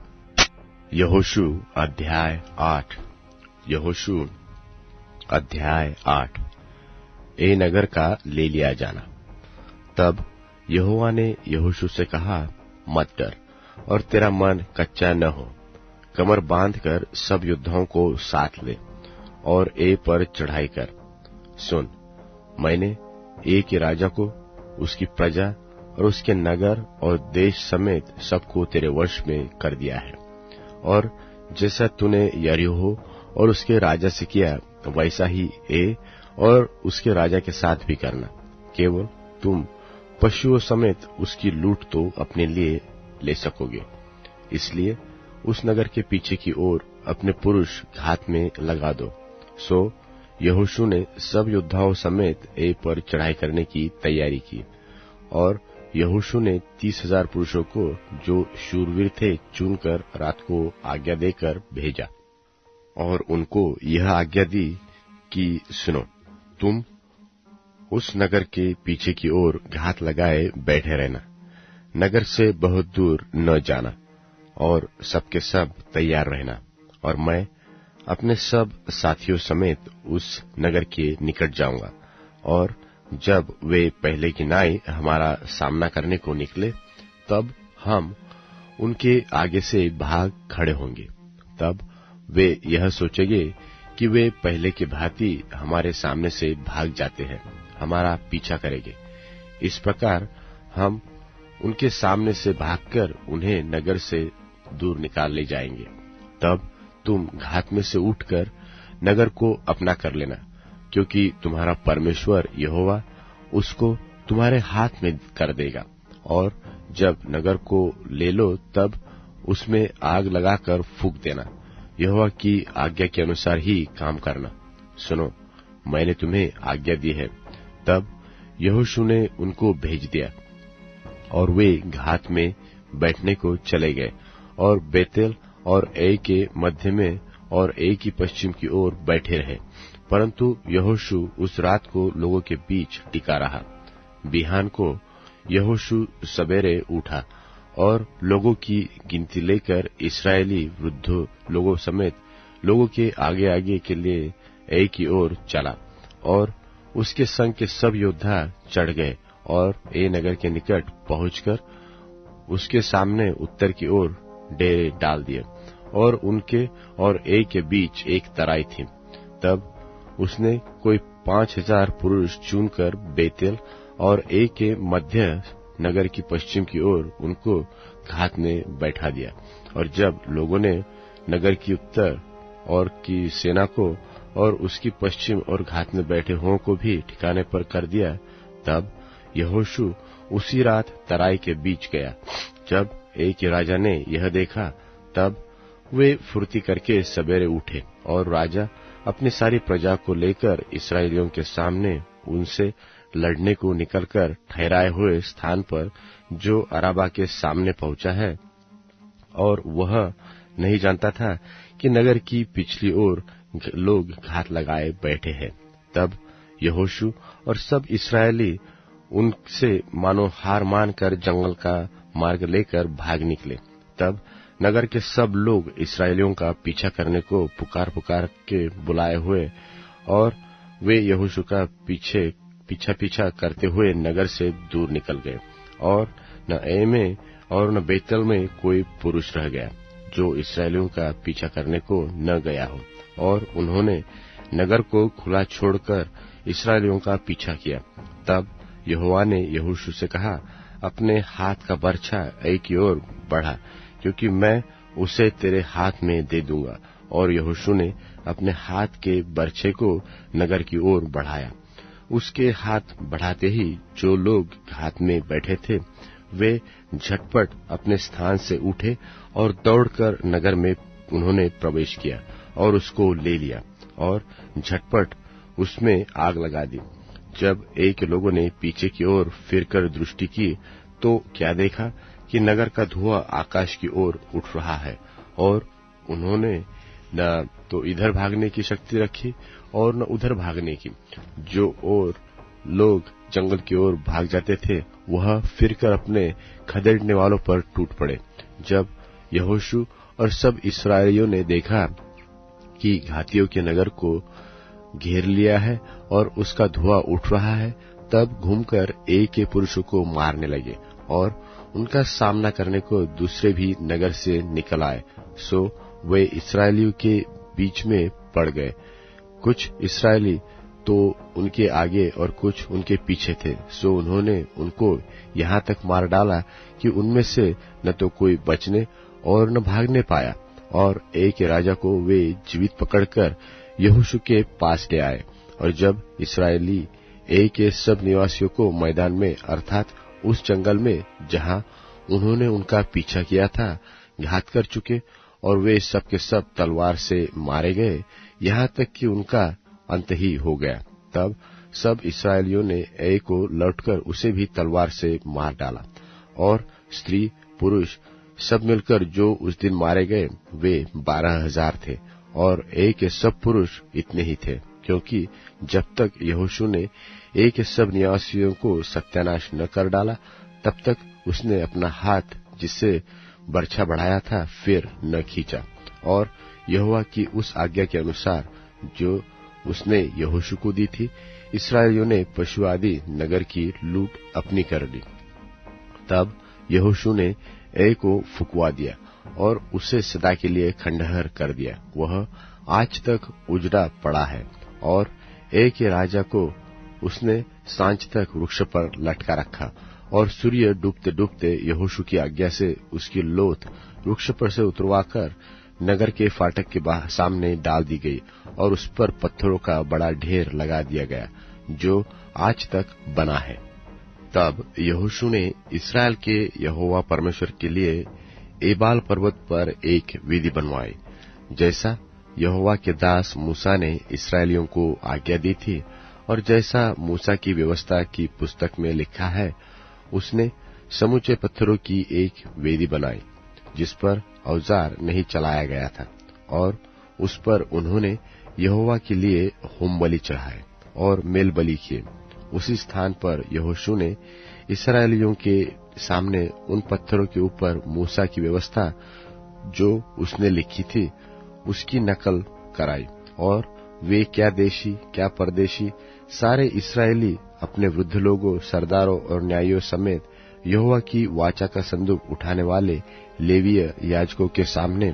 यहोशू अध्याय 8। यहोशू अध्याय 8। ए नगर का ले लिया जाना। तब यहोवा ने यहोशू से कहा, मत डर और तेरा मन कच्चा न हो। कमर बांधकर सब योद्धाओं को साथ ले और ए पर चढ़ाई कर। सुन, मैंने ए के राजा को, उसकी प्रजा और उसके नगर और देश समेत सबको तेरे वश में कर दिया है। और जैसा तूने यरीहो और उसके राजा से किया, वैसा ही ए और उसके राजा के साथ भी करना। केवल तुम पशुओं समेत उसकी लूट तो अपने लिए ले सकोगे। इसलिए उस नगर के पीछे की ओर अपने पुरुष घात में लगा दो। सो यहोशू ने सब योद्धाओं समेत ए पर चढ़ाई करने की तैयारी की। और यहोशू ने 30,000 पुरुषों को, जो शूरवीर थे, चुनकर रात को आज्ञा देकर भेजा और उनको यह आज्ञा दी कि सुनो, तुम उस नगर के पीछे की ओर घात लगाए बैठे रहना, नगर से बहुत दूर न जाना और सबके सब तैयार रहना। और मैं अपने सब साथियों समेत उस नगर के निकट जाऊंगा, और जब वे पहले की नाई हमारा सामना करने को निकले, तब हम उनके आगे से भाग खड़े होंगे। तब वे यह सोचेंगे कि वे पहले की भांति हमारे सामने से भाग जाते हैं, हमारा पीछा करेंगे। इस प्रकार हम उनके सामने से भागकर उन्हें नगर से दूर निकाल ले जाएंगे। तब तुम घात में से उठकर नगर को अपना कर लेना, क्योंकि तुम्हारा परमेश्वर यहोवा उसको तुम्हारे हाथ में कर देगा। और जब नगर को ले लो, तब उसमें आग लगाकर फूंक देना। यहोवा की आज्ञा के अनुसार ही काम करना। सुनो, मैंने तुम्हें आज्ञा दी है। तब यहोशू ने उनको भेज दिया और वे घात में बैठने को चले गए और बेतेल और ए के मध्य में और ए की पश्चिम की ओर बैठे रहे। परंतु यहोशू उस रात को लोगों के बीच टिका रहा। बिहान को यहोशू सवेरे उठा और लोगों की गिनती लेकर इस्राएली वृद्ध लोगों समेत लोगों के आगे आगे के लिए ए की ओर चला। और उसके संग के सब योद्धा चढ़ गए और ए नगर के निकट पहुंचकर उसके सामने उत्तर की ओर डेरे डाल दिए, और उनके और ए के बीच एक तराई थी। तब उसने कोई 5,000 पुरुष चुनकर बेतेल और ए के मध्य नगर की पश्चिम की ओर उनको घात में बैठा दिया। और जब लोगों ने नगर की उत्तर और की सेना को और उसकी पश्चिम और घात में बैठे हुओं को भी ठिकाने पर कर दिया, तब यहोशू उसी रात तराई के बीच गया। जब ए के राजा ने यह देखा, तब वे फुर्ती करके सवेरे उठे, और राजा अपनी सारी प्रजा को लेकर इस्राएलियों के सामने उनसे लड़ने को निकलकर ठहराए हुए स्थान पर, जो अराबा के सामने पहुंचा है। और वह नहीं जानता था कि नगर की पिछली ओर लोग घात लगाए बैठे हैं। तब यहोशू और सब इस्राएली उनसे मानो हार मानकर जंगल का मार्ग लेकर भाग निकले। तब नगर के सब लोग इस्राएलियों का पीछा करने को पुकार पुकार के बुलाए हुए, और वे यहोशू का पीछा करते हुए नगर से दूर निकल गए। और न ए में और न बेतल में कोई पुरुष रह गया जो इस्राएलियों का पीछा करने को न गया हो। और उन्होंने नगर को खुला छोड़कर इस्राएलियों का पीछा किया। तब यहोवा ने यहोशू से कहा, अपने हाथ का बर्छा ए की ओर बढ़ा, क्योंकि मैं उसे तेरे हाथ में दे दूंगा। और यहोशू ने अपने हाथ के बर्छे को नगर की ओर बढ़ाया। उसके हाथ बढ़ाते ही जो लोग घात में बैठे थे, वे झटपट अपने स्थान से उठे और दौड़कर नगर में उन्होंने प्रवेश किया और उसको ले लिया और झटपट उसमें आग लगा दी। जब एक लोगों ने पीछे की ओर फिरकर दृष्टि की, तो क्या देखा कि नगर का धुआं आकाश की ओर उठ रहा है। और उन्होंने न तो इधर भागने की शक्ति रखी और न उधर भागने की। जो और लोग जंगल की ओर भाग जाते थे, वह फिरकर अपने खदेड़ने वालों पर टूट पड़े। जब यहोशू और सब इस्राएलियों ने देखा कि घातियों के नगर को घेर लिया है और उसका धुआं उठ रहा है, तब घूमकर एक के पुरुषों को मारने लगे और उनका सामना करने को दूसरे भी नगर से निकल आए। सो वे इस्राएलियों के बीच में पड़ गए। कुछ इस्राएली तो उनके आगे और कुछ उनके पीछे थे। सो उन्होंने उनको यहाँ तक मार डाला कि उनमें से न तो कोई बचने और न भागने पाया। और एक राजा को वे जीवित पकड़कर यहोशू के पास ले आए। और जब इस्राएली एक के सब निवासियों को मैदान में अर्थात उस जंगल में जहां उन्होंने उनका पीछा किया था घात कर चुके और वे सब के सब तलवार से मारे गए, यहाँ तक कि उनका अंत ही हो गया, तब सब इस्राएलियों ने एक को लौटकर उसे भी तलवार से मार डाला। और स्त्री पुरुष सब मिलकर जो उस दिन मारे गए वे 12,000 थे। और एक के सब पुरुष इतने ही थे, क्योंकि जब तक यहोशू ने एक के सब निवासियों को सत्यानाश न कर डाला तब तक उसने अपना हाथ जिससे बर्छा बढ़ाया था फिर न खींचा। और यहोवा की उस आज्ञा के अनुसार जो उसने यहोशू को दी थी, इस्राएलियों ने पशु आदि नगर की लूट अपनी कर ली। तब यहोशू ने एक को फुकवा दिया और उसे सदा के लिए खंडहर कर दिया। वह आज तक उजड़ा पड़ा है। और एक के राजा को उसने सांझ तक वृक्ष पर लटका रखा और सूर्य डूबते डूबते यहोशू की आज्ञा से उसकी लोथ वृक्ष पर से उतरवाकर नगर के फाटक के सामने डाल दी गई और उस पर पत्थरों का बड़ा ढेर लगा दिया गया जो आज तक बना है। तब यहोशू ने इस्राएल के यहोवा परमेश्वर के लिए एबाल पर्वत पर एक वेदी बनवाई, जैसा यहोवा के दास मूसा ने इस्राएलियों को आज्ञा दी थी। और जैसा मूसा की व्यवस्था की पुस्तक में लिखा है, उसने समूचे पत्थरों की एक वेदी बनाई जिस पर औजार नहीं चलाया गया था। और उस पर उन्होंने यहोवा के लिए होम बलि चढ़ाए और मेल बलि किए। उसी स्थान पर यहोशू ने इस्राएलियों के सामने उन पत्थरों के ऊपर मूसा की व्यवस्था जो उसने लिखी थी उसकी नकल कराई। और वे क्या देशी क्या परदेशी सारे इस्राएली अपने वृद्ध लोगों, सरदारों और न्यायियों समेत यहोवा की वाचा का संदूक उठाने वाले लेवीय याजकों के सामने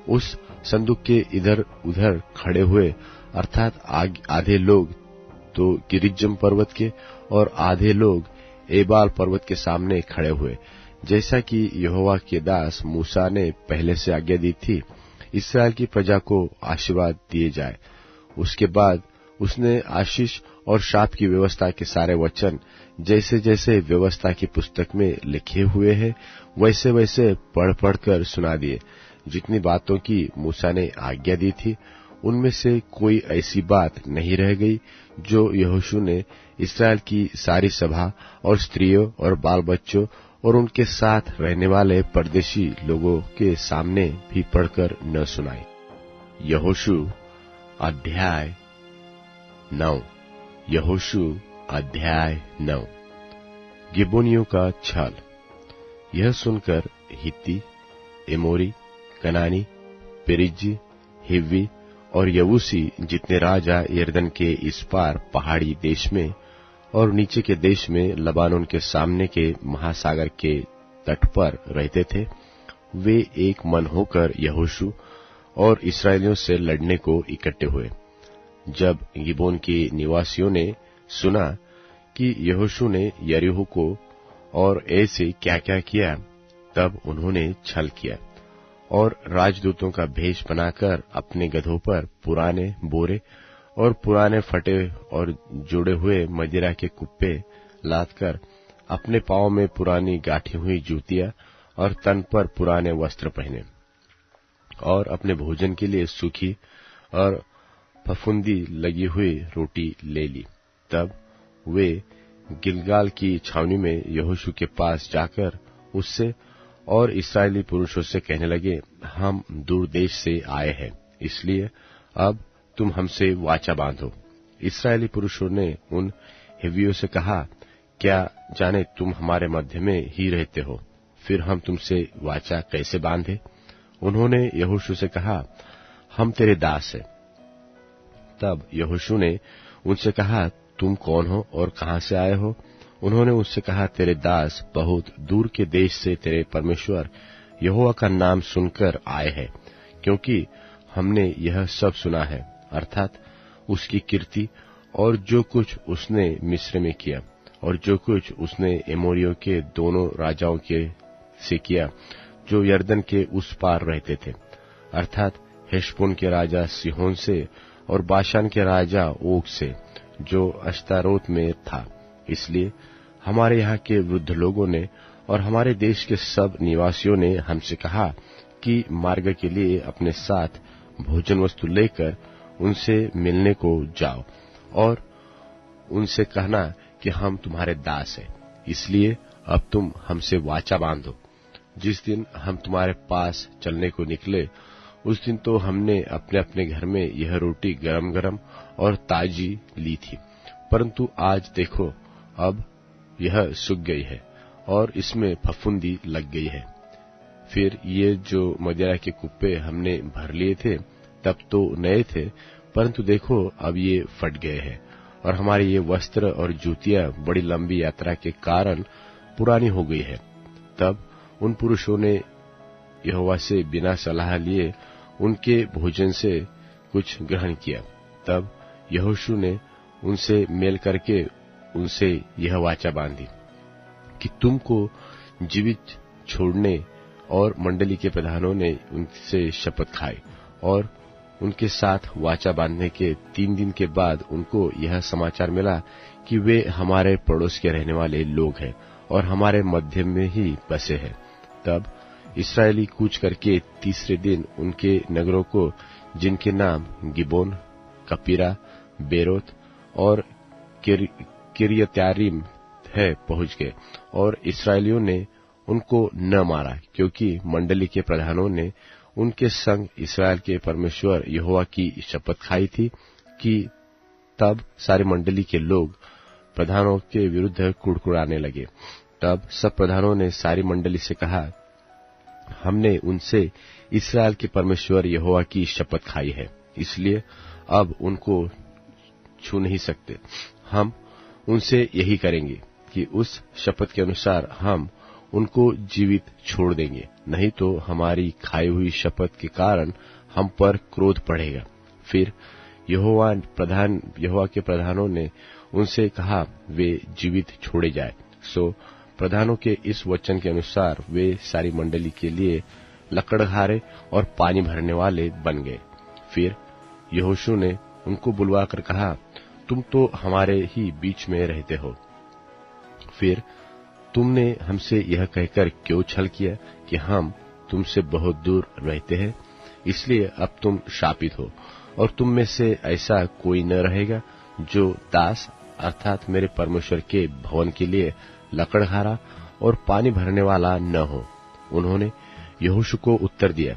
उस संदूक के इधर उधर खड़े हुए, अर्थात आधे लोग तो गिरिज्जम पर्वत के और आधे लोग एबाल पर्वत के सामने खड़े हुए, जैसा कि यहोवा के दास मूसा ने पहले से आज्ञा दी थी, इस्राएल की प्रजा को आशीर्वाद दिए जाए। उसके बाद उसने आशीष और शाप की व्यवस्था के सारे वचन जैसे जैसे व्यवस्था की पुस्तक में लिखे हुए हैं वैसे वैसे पढ़ पढ़कर सुना दिए। जितनी बातों की मूसा ने आज्ञा दी थी उनमें से कोई ऐसी बात नहीं रह गई जो यहोशू ने इस्राएल की सारी सभा और स्त्रियों और बाल बच्चों और उनके साथ रहने वाले परदेशी लोगों के सामने भी पढ़कर न सुनाई। यहोशू अध्याय 9। यहोशू अध्याय 9। गिबोनियों का छल। यह सुनकर हित्ती, एमोरी, कनानी, पेरिज्जी, हिव्वी और यबूसी जितने राजा यरदन के इस पार पहाड़ी देश में और नीचे के देश में लबानोन के सामने के महासागर के तट पर रहते थे, वे एक मन होकर यहोशू और इस्राएलियों से लड़ने को इकट्ठे हुए। जब गिबोन के निवासियों ने सुना कि यहोशू ने यरीहो को और ऐसे क्या क्या किया, तब उन्होंने छल किया और राजदूतों का भेष बनाकर अपने गधों पर पुराने बोरे और पुराने फटे और जोड़े हुए मदिरा के कुप्पे लादकर अपने पांव में पुरानी गाठी हुई जूतियां और तन पर पुराने वस्त्र पहने और अपने भोजन के लिए सूखी और फफूंदी लगी हुई रोटी ले ली। तब वे गिलगाल की छावनी में यहोशू के पास जाकर उससे और इस्राएली पुरुषों से कहने लगे, हम दूर देश से आए हैं, इसलिए अब तुम हमसे वाचा बांधो। इस्राएली पुरुषों ने उन हिव्वियों से कहा, क्या जाने तुम हमारे मध्य में ही रहते हो, फिर हम तुमसे वाचा कैसे बांधे? उन्होंने यहोशू से कहा, हम तेरे दास हैं, तब यहोशू ने उनसे कहा, तुम कौन हो और कहां से आए हो? उन्होंने उससे कहा, तेरे दास बहुत दूर के देश से तेरे परमेश्वर यहोवा का नाम सुनकर आए हैं, क्योंकि हमने यह सब सुना है, अर्थात उसकी कीर्ति और जो कुछ उसने मिस्र में किया और जो कुछ उसने एमोरियों के दोनों राजाओं के से किया जो यरदन के उस पार रहते थे, अर्थात हेशबोन के राजा सिहोन से और बाशान के राजा ओग से जो अश्तारोत में था। इसलिए हमारे यहाँ के वृद्ध लोगों ने और हमारे देश के सब निवासियों ने हमसे कहा कि मार्ग के लिए अपने साथ भोजन वस्तु लेकर उनसे मिलने को जाओ और उनसे कहना कि हम तुम्हारे दास हैं, इसलिए अब तुम हमसे वाचा बांधो। जिस दिन हम तुम्हारे पास चलने को निकले उस दिन तो हमने अपने अपने घर में यह रोटी गरम गरम और ताजी ली थी, परंतु आज देखो अब यह सूख गई है और इसमें फफूंदी लग गई है। फिर ये जो मदिरा के कुप्पे हमने भर लिए थे तब तो नए थे, परंतु देखो अब ये फट गए हैं और हमारे ये वस्त्र और जूतियां बड़ी लंबी यात्रा के कारण पुरानी हो गई है। तब उन पुरुषों ने यहोवा से बिना सलाह लिए उनके भोजन से कुछ ग्रहण किया। तब यहोशू ने उनसे मेल करके उनसे यह वाचा बांधी कि तुमको जीवित छोड़ने, और मंडली के प्रधानों ने उनसे शपथ खाई और उनके साथ वाचा बांधने के 3 दिन के बाद उनको यह समाचार मिला कि वे हमारे पड़ोस के रहने वाले लोग हैं और हमारे मध्य में ही बसे हैं। तब इस्राएली कूच करके तीसरे दिन उनके नगरों को, जिनके नाम गिबोन, कपीरा, बेरोत और किर्यत्यारीम है, पहुंच गए और इस्राएलियों ने उनको न मारा, क्योंकि मंडली के प्रधानों ने उनके संग इस्राएल के परमेश्वर यहोवा की शपथ खाई थी कि तब सारी मंडली के लोग प्रधानों के विरुद्ध कुड़कुड़ाने लगे। तब सब प्रधानों ने सारी मंडली से कहा, हमने उनसे इस्राएल के परमेश्वर यहोवा की शपथ खाई है, इसलिए अब उनको छू नहीं सकते। हम उनसे यही करेंगे कि उस शपथ के अनुसार हम उनको जीवित छोड़ देंगे, नहीं तो हमारी खाई हुई शपथ के कारण हम पर क्रोध बढ़ेगा। फिर यहोवा के प्रधानों ने उनसे कहा, वे जीवित छोड़े जाए। सो प्रधानों के इस वचन के अनुसार वे सारी मंडली के लिए लकड़हारे और पानी भरने वाले बन गए। फिर यहोशू ने उनको बुलवाकर कहा, तुम तो हमारे ही बीच में रहते हो, फिर तुमने हमसे यह कहकर क्यों छल किया कि हम तुमसे बहुत दूर रहते हैं? इसलिए अब तुम शापित हो और तुम में से ऐसा कोई न रहेगा जो दास अर्थात मेरे परमेश्वर के भवन के लिए लकड़हारा और पानी भरने वाला न हो। उन्होंने यहोशू को उत्तर दिया,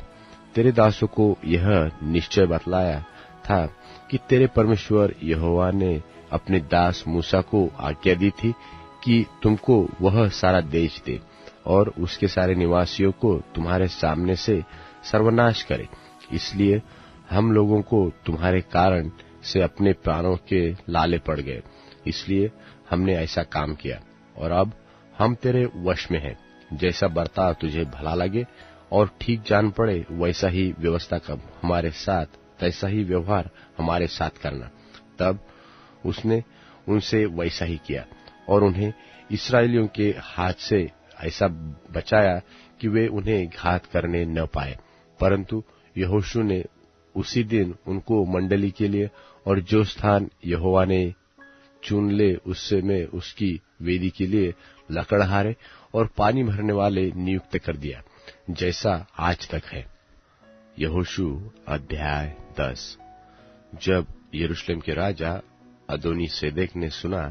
तेरे दासों को यह निश्चय बतलाया था कि तेरे परमेश्वर यहोवा ने अपने दास मूसा को आज्ञा दी थी कि तुमको वह सारा देश दे और उसके सारे निवासियों को तुम्हारे सामने से सर्वनाश करे। इसलिए हम लोगों को तुम्हारे कारण से अपने प्राणों के लाले पड़ गए, इसलिए हमने ऐसा काम किया और अब हम तेरे वश में हैं। जैसा बर्ताव तुझे भला लगे और ठीक जान पड़े वैसा ही व्यवस्था कर हमारे साथ, तैसा ही व्यवहार हमारे साथ करना। तब उसने उनसे वैसा ही किया और उन्हें इस्राएलियों के हाथ से ऐसा बचाया कि वे उन्हें घात करने न पाए। परंतु यहोशू ने उसी दिन उनको मंडली के लिए और जो स्थान यहोवा ने चुन ले उससे में उसकी वेदी के लिए लकड़हारे और पानी भरने वाले नियुक्त कर दिया, जैसा आज तक है। यहोशू अध्याय 10। जब यरूशलेम के राजा अदोनी सेदेक ने सुना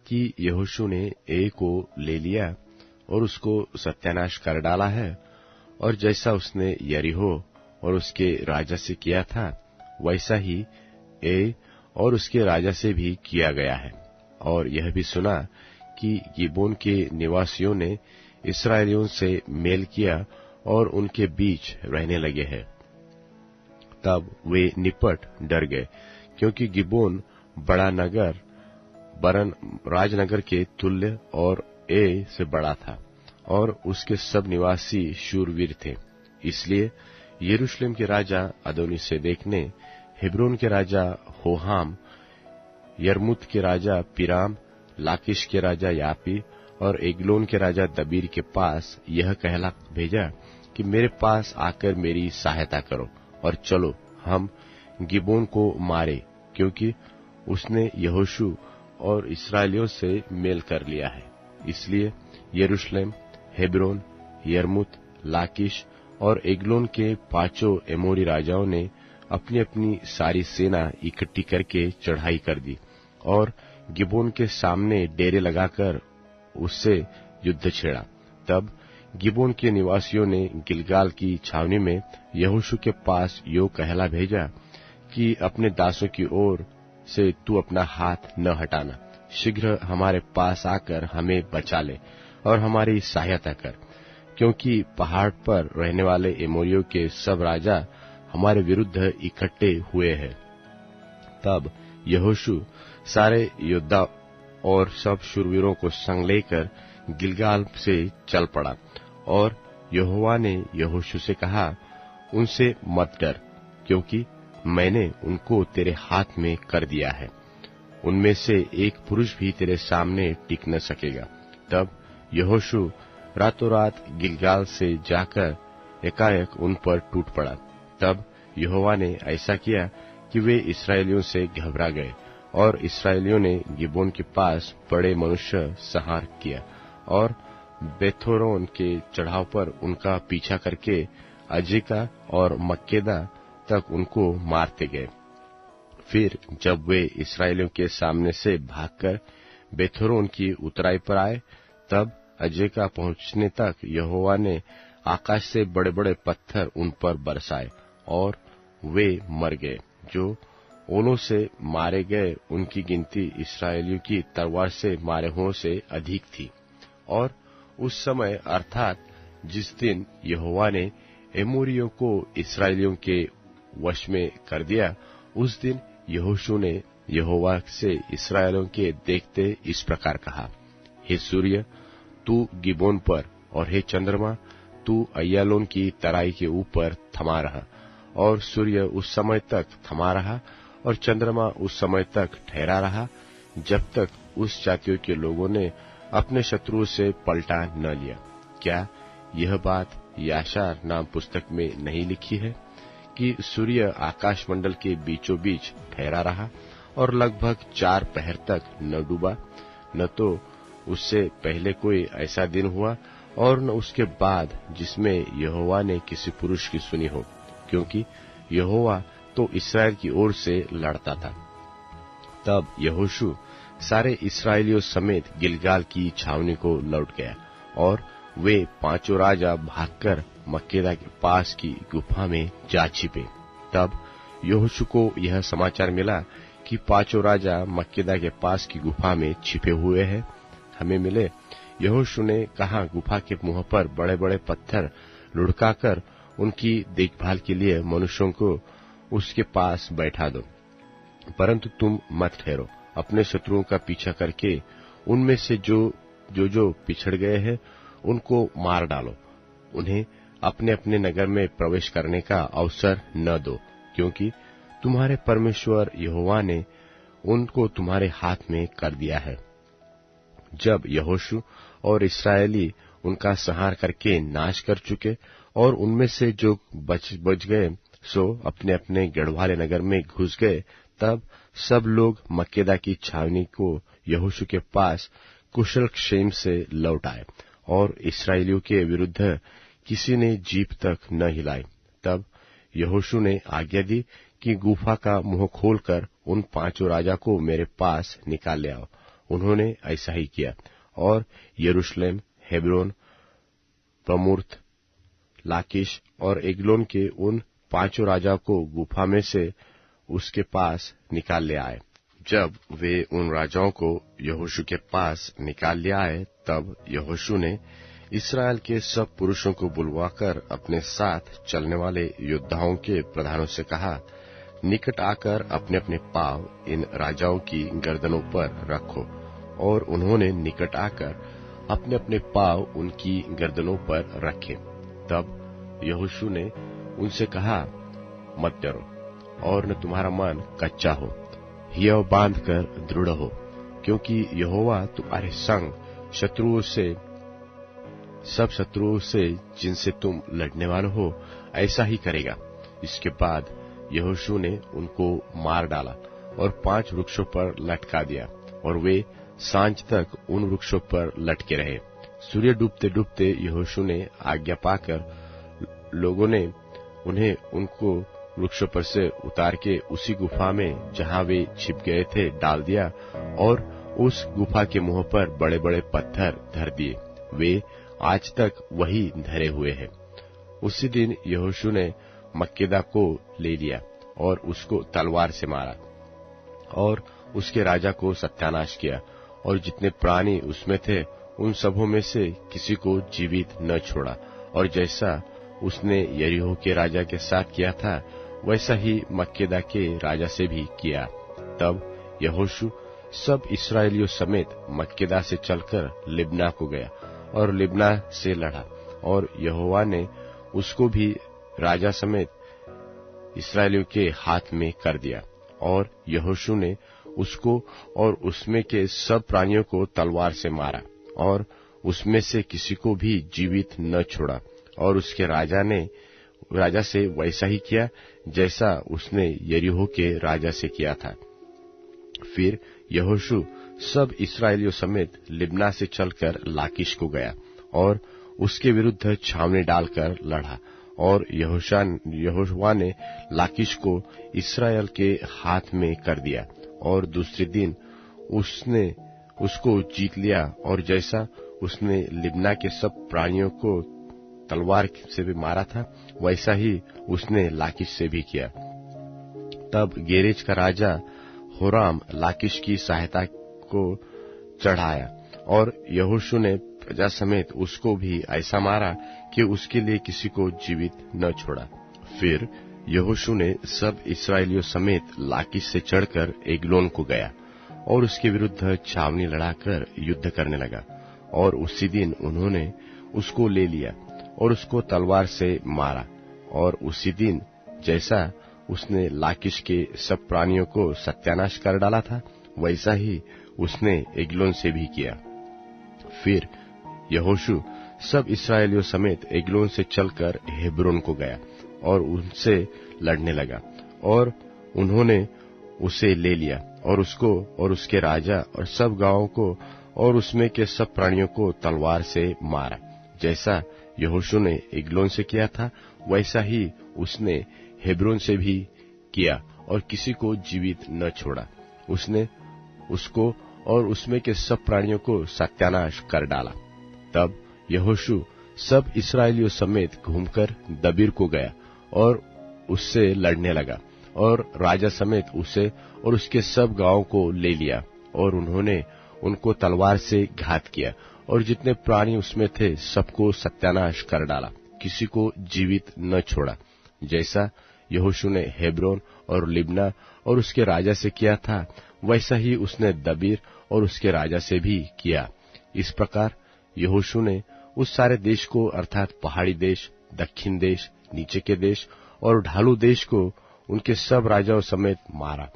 कि यहोशू ने ए को ले लिया और उसको सत्यानाश कर डाला है, और जैसा उसने यरीहो और उसके राजा से किया था वैसा ही ए और उसके राजा से भी किया गया है, और यह भी सुना कि गिबोन के निवासियों ने इस्राएलियों से मेल किया और उनके बीच रहने लगे हैं, तब वे निपट डर गए, क्योंकि गिबोन बड़ा नगर बरन राजनगर के तुल्य और ए से बड़ा था, और उसके सब निवासी शूरवीर थे। इसलिए यरूशलेम के राजा अदोनी-सेदेक ने हेब्रोन के राजा होहाम, यर्मुत के राजा पिराम, लाकिश के राजा यापी और एग्लोन के राजा दबीर के पास यह कहला भेजा कि मेरे पास आकर मेरी सहायता करो और चलो हम गिबोन को मारे, क्योंकि उसने यहोशू और इस्राएलियों से मेल कर लिया है। इसलिए यरूशलेम, हेब्रोन, यर्मुत, लाकिश और एग्लोन के 5 एमोरी राजाओं ने अपनी अपनी सारी सेना इकट्ठी करके चढ़ाई कर दी और गिबोन के सामने डेरे लगाकर उससे युद्ध छेड़ा। तब गिबोन के निवासियों ने गिलगाल की छावनी में यहोशू के पास यो कहला भेजा कि अपने दासों की ओर से तू अपना हाथ न हटाना, शीघ्र हमारे पास आकर हमें बचा ले और हमारी सहायता कर, क्योंकि पहाड़ पर रहने वाले एमोरियों के सब राजा हमारे विरुद्ध इकट्ठे हुए हैं। तब यहोशू सारे योद्धा और सब शूरवीरों को संग लेकर गिलगाल से चल पड़ा, और यहोवा ने यहोशू से कहा, उनसे मत डर, क्योंकि मैंने उनको तेरे हाथ में कर दिया है। उनमें से एक पुरुष भी तेरे सामने टिक न सकेगा। तब यहोशू रातों रात गिलगाल से जाकर एकाएक उन पर टूट पड़ा। तब यहोवा ने ऐसा किया कि वे इस्राएलियों से घबरा गए, और इस्राएलियों ने गिबोन के पास बड़े मनुष्य संहार किया और बेथोरोन के चढ़ाव पर उनका पीछा करके अजेका और मक्केदा तक उनको मारते गए। फिर जब वे इस्राएलियों के सामने से भागकर बेथोरोन की उतराई पर आए, तब अजेका पहुंचने तक यहोवा ने आकाश से बड़े बड़े पत्थर उन पर बरसाए और वे मर गए। जो ओलों से मारे गए उनकी गिनती इस्राएलियों की तलवार से मारे होने से अधिक थी। और उस समय अर्थात जिस दिन यहोवा ने एमोरियों को इस्राएलियों के वश में कर दिया, उस दिन यहोशू ने यहोवा से इस्राएलियों के देखते इस प्रकार कहा, हे सूर्य तू गिबोन पर, और हे चंद्रमा तू अय्यालोन की तराई के ऊपर थमा रहा। और सूर्य उस समय तक थमा रहा और चंद्रमा उस समय तक ठहरा रहा, जब तक उस जातियों के लोगों ने अपने शत्रुओं से पलटा न लिया। क्या यह बात याशार नाम पुस्तक में नहीं लिखी है कि सूर्य आकाश मंडल के बीचों बीच ठहरा रहा और लगभग 4 पहर तक न डूबा? न तो उससे पहले कोई ऐसा दिन हुआ और न उसके बाद जिसमें यहोवा ने किसी पुरुष की सुनी हो, क्योंकि यहोवा तो इस्राएल की ओर से लड़ता था। तब यहोशू सारे इस्राएलियों समेत गिलगाल की छावनी को लौट गया, और वे 5 राजा भागकर मक्केदा के पास की गुफा में जा छिपे। तब यहोशू को यह समाचार मिला कि 5 राजा मक्केदा के पास की गुफा में छिपे हुए हैं, हमें मिले। यहोशू ने कहा, गुफा के मुंह पर बड़े बड़े पत्थर लुढ़काकर उनकी देखभाल के लिए मनुष्यों को उसके पास बैठा दो, परंतु तुम मत ठहरो, अपने शत्रुओं का पीछा करके उनमें से जो पिछड़ गए हैं उनको मार डालो। उन्हें अपने अपने नगर में प्रवेश करने का अवसर न दो, क्योंकि तुम्हारे परमेश्वर यहोवा ने उनको तुम्हारे हाथ में कर दिया है। जब यहोशू और इस्राएली उनका संहार करके नाश कर चुके और उनमें से जो बच गए सो अपने अपने गढ़वाले नगर में घुस गए, तब सब लोग मक्केदा की छावनी को यहोशू के पास कुशल क्षेम से लौट आए, और इस्राएलियों के विरुद्ध किसी ने जीभ तक न हिलाई। तब यहोशू ने आज्ञा दी कि गुफा का मुंह खोलकर उन 5 राजा को मेरे पास निकाल ले आओ। उन्होंने ऐसा ही किया, और यरूशलेम, हेब्रोन, प्रमुर्त, लाकिश और एग्लोन के उन 5 राजा को गुफा में से उसके पास निकाल ले आए। जब वे उन राजाओं को यहोशू के पास निकाल ले आए, तब यहोशू ने इस्राएल के सब पुरुषों को बुलवाकर अपने साथ चलने वाले योद्धाओं के प्रधानों से कहा, निकट आकर अपने अपने पांव इन राजाओं की गर्दनों पर रखो। और उन्होंने निकट आकर अपने अपने पांव उनकी गर्दनों पर रखे। तब यहोशू ने उनसे कहा, मत डरो और न तुम्हारा मन कच्चा हो, हियाव बांध कर दृढ़ हो, क्योंकि यहोवा तुम्हारे संग सब शत्रुओं से जिनसे तुम लड़ने वाले हो ऐसा ही करेगा। इसके बाद यहोशू ने उनको मार डाला और 5 वृक्षों पर लटका दिया, और वे सांझ तक उन वृक्षों पर लटके रहे। सूर्य डूबते डूबते यहोशू ने आज्ञा पाकर लोगों ने उन्हें उनको वृक्षों पर से उतार के उसी गुफा में जहां वे छिप गए थे डाल दिया, और उस गुफा के मुंह पर बड़े बड़े पत्थर धर दिए। वे आज तक वही धरे हुए हैं। उसी दिन यहोशू ने मक्केदा को ले लिया और उसको तलवार से मारा और उसके राजा को सत्यानाश किया, और जितने प्राणी उसमें थे उन सबों में से किसी को जीवित न छोड़ा। और जैसा उसने यरीहो के राजा के साथ किया था वैसा ही मक्केदा के राजा से भी किया। तब यहोशू सब इस्राएलियों समेत मक्केदा से चलकर लिब्ना को गया और लिब्ना से लड़ा, और यहोवा ने उसको भी राजा समेत इस्राएलियों के हाथ में कर दिया। और यहोशू ने उसको और उसमें के सब प्राणियों को तलवार से मारा, और उसमें से किसी को भी जीवित न छोड़ा। और उसके राजा से वैसा ही किया जैसा उसने यरीहो के राजा से किया था। फिर यहोशू सब इस्राएलियों समेत लिब्ना से चलकर लाकीश को गया और उसके विरुद्ध छावनी डालकर लड़ा, और यहोशुआ ने लाकीश को इस्राएल के हाथ में कर दिया। और दूसरे दिन उसने उसको जीत लिया, और जैसा उसने लिब्ना के सब प्राणियों को तलवार से भी मारा था वैसा ही उसने लाकीश से भी किया। तब गेरेज का राजा होराम लाकीश की सहायता को चढ़ाया, और यहोशू ने प्रजा समेत उसको भी ऐसा मारा कि उसके लिए किसी को जीवित न छोड़ा। फिर यहोशू ने सब इस्राएलियों समेत लाकीश से चढ़कर एग्लोन को गया और उसके विरुद्ध छावनी लड़ाकर युद्ध करने लगा। और उसी दिन उन्होंने उसको ले लिया और उसको तलवार से मारा। और उसी दिन जैसा उसने लाकीश के सब प्राणियों को सत्यानाश कर डाला था वैसा ही उसने एग्लोन से भी किया। फिर यहोशू सब इस्राएलियों समेत एग्लोन से चलकर हेब्रोन को गया और उनसे लड़ने लगा, और उन्होंने उसे ले लिया और उसको और उसके राजा और सब गांवों को और उसमें के सब प्राणियों को तलवार से मारा। जैसा यहोशू ने एग्लोन से किया था वैसा ही उसने हेब्रोन से भी किया, और किसी को जीवित न छोड़ा। उसने उसको और उसमें के सब प्राणियों को सत्यानाश कर डाला। तब यहोशू सब इस्राएलियों समेत घूमकर दबीर को गया और उससे लड़ने लगा, और राजा समेत उसे और उसके सब गांवों को ले लिया, और उन्होंने उनको तलवार से घात किया, और जितने प्राणी उसमें थे सबको सत्यानाश कर डाला, किसी को जीवित न छोड़ा। जैसा यहोशू ने हेब्रोन और लिब्ना और उसके राजा से किया था वैसा ही उसने दबीर और उसके राजा से भी किया। इस प्रकार यहोशू ने उस सारे देश को अर्थात पहाड़ी देश, दक्षिण देश, नीचे के देश और ढालू देश को उनके सब राजाओं समेत मारा,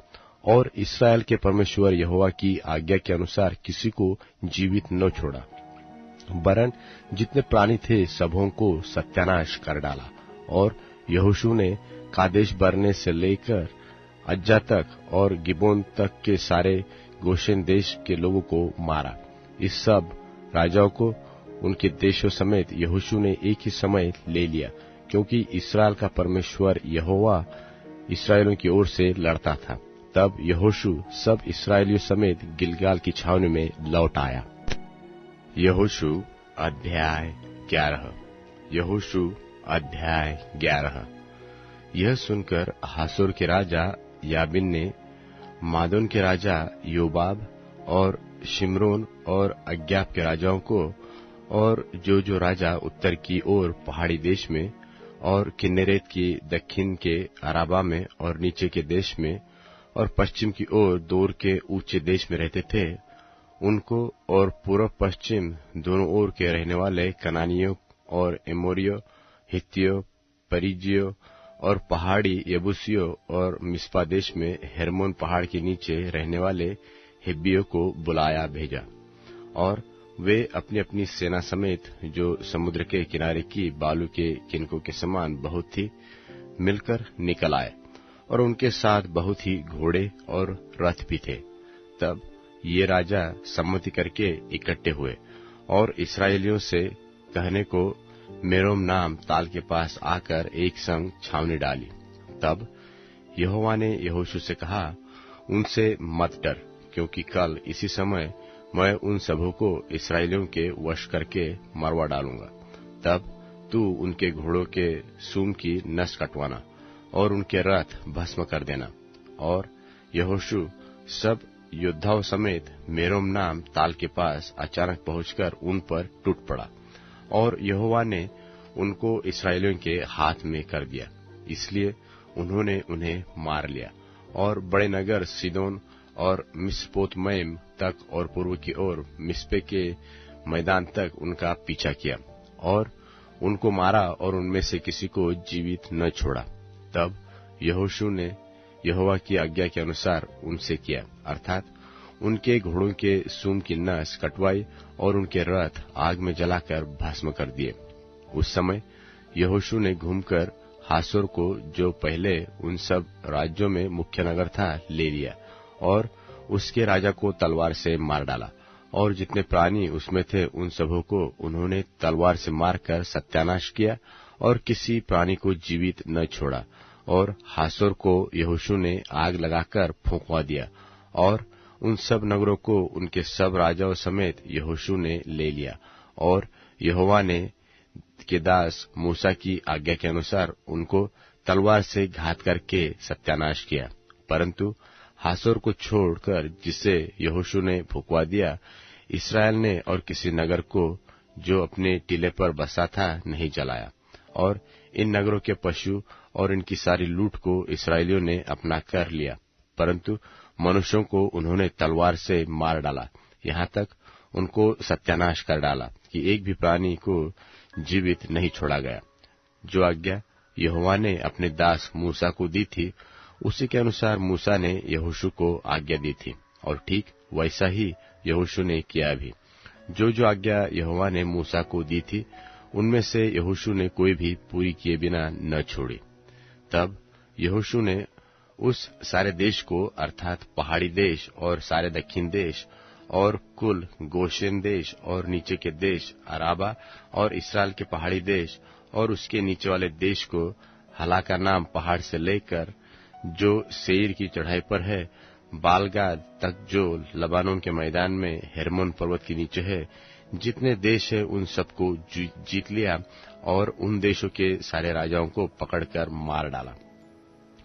और इस्राएल के परमेश्वर यहोवा की आज्ञा के अनुसार किसी को जीवित न छोड़ा, वरन जितने प्राणी थे सबों को सत्यानाश कर डाला। और यहोशू ने कादेश बरने से लेकर अज्जा तक और गिबोन तक के सारे गोशेन देश के लोगों को मारा। इस सब राजाओं को उनके देशों समेत यहोशू ने एक ही समय ले लिया, क्योंकि इस्राएल का परमेश्वर यहोवा इस्राएलियों की ओर से लड़ता था। तब यहोशू सब इस्राएलियों समेत गिलगाल की छावनी में लौट आया। यहोशू अध्याय 11। यहोशू अध्याय 11। यह सुनकर हासोर के राजा याबिन ने मादोन के राजा योबाब और शिमरोन और अज्ञाप के राजाओं को और जो राजा उत्तर की ओर पहाड़ी देश में और किन्नेरेत की दक्षिण के अराबा में और नीचे के देश में और पश्चिम की ओर दूर के ऊंचे देश में रहते थे, उनको और पूर्व पश्चिम दोनों ओर के रहने वाले कनानियों और एमोरियों, हित्तियों, परिजियों और पहाड़ी यबूसियों और मिस्पा देश में हेर्मोन पहाड़ के नीचे रहने वाले हिब्बियों को बुलाया भेजा। और वे अपनी अपनी सेना समेत, जो समुद्र के किनारे की बालू के किनकों के समान बहुत थी, मिलकर निकल आए, और उनके साथ बहुत ही घोड़े और रथ भी थे। तब ये राजा सम्मति करके इकट्ठे हुए और इस्राएलियों से कहने को मेरोम नाम ताल के पास आकर एक संग छावनी डाली। तब यहोवा ने यहोशू से कहा, उनसे मत डर, क्योंकि कल इसी समय मैं उन सबों को इस्राएलियों के वश करके मरवा डालूंगा। तब तू उनके घोड़ों के सूम की नस कटवाना और उनके रथ भस्म कर देना। और यहोशू सब योद्धाओं समेत मेरोम नाम ताल के पास अचानक पहुंचकर उन पर टूट पड़ा, और यहोवा ने उनको इस्राएलियों के हाथ में कर दिया। इसलिए उन्होंने उन्हें मार लिया और बड़े नगर सीदोन और मिस्पोतमैम तक और पूर्व की ओर मिस्पे के मैदान तक उनका पीछा किया और उनको मारा और उनमें से किसी को जीवित न छोड़ा। तब यहोशू ने यहोवा की आज्ञा के अनुसार उनसे किया, अर्थात उनके घोड़ों के सूम की नस कटवाई और उनके रथ आग में जलाकर भस्म कर दिए। उस समय यहोशू ने घूमकर हासोर को, जो पहले उन सब राज्यों में मुख्य नगर था, ले लिया और उसके राजा को तलवार से मार डाला, और जितने प्राणी उसमें थे उन सबों को उन्होंने तलवार से मारकर सत्यानाश किया और किसी प्राणी को जीवित न छोड़ा। और हासोर को यहोशू ने आग लगाकर फूंकवा दिया, और उन सब नगरों को उनके सब राजाओं समेत यहोशू ने ले लिया, और यहोवा ने के दास मूसा की आज्ञा के अनुसार उनको तलवार से घात करके सत्यानाश किया। परंतु हासोर को छोड़कर, जिसे यहोशू ने फूंकवा दिया, इस्राएल ने और किसी नगर को जो अपने टीले पर बसा था नहीं जलाया। और इन नगरों के पशु और इनकी सारी लूट को इस्राएलियों ने अपना कर लिया, परंतु मनुष्यों को उन्होंने तलवार से मार डाला, यहाँ तक उनको सत्यानाश कर डाला कि एक भी प्राणी को जीवित नहीं छोड़ा गया। जो आज्ञा यहोवा ने अपने दास मूसा को दी थी, उसी के अनुसार मूसा ने यहोशू को आज्ञा दी थी, और ठीक वैसा ही यहोशू ने किया भी। जो जो आज्ञा यहोवा ने मूसा को दी थी, उनमें से यहोशू ने कोई भी पूरी किए बिना न छोड़ी। तब यहोशू ने उस सारे देश को, अर्थात पहाड़ी देश और सारे दक्षिण देश और कुल गोशेन देश और नीचे के देश अराबा और इस्राएल के पहाड़ी देश और उसके नीचे वाले देश को, हलाका नाम पहाड़ से लेकर जो सेईर की चढ़ाई पर है, बालगाद तक जो लबानोन के मैदान में हेर्मोन पर्वत के नीचे है, जितने देश है उन सबको जीत लिया और उन देशों के सारे राजाओं को पकड़कर मार डाला।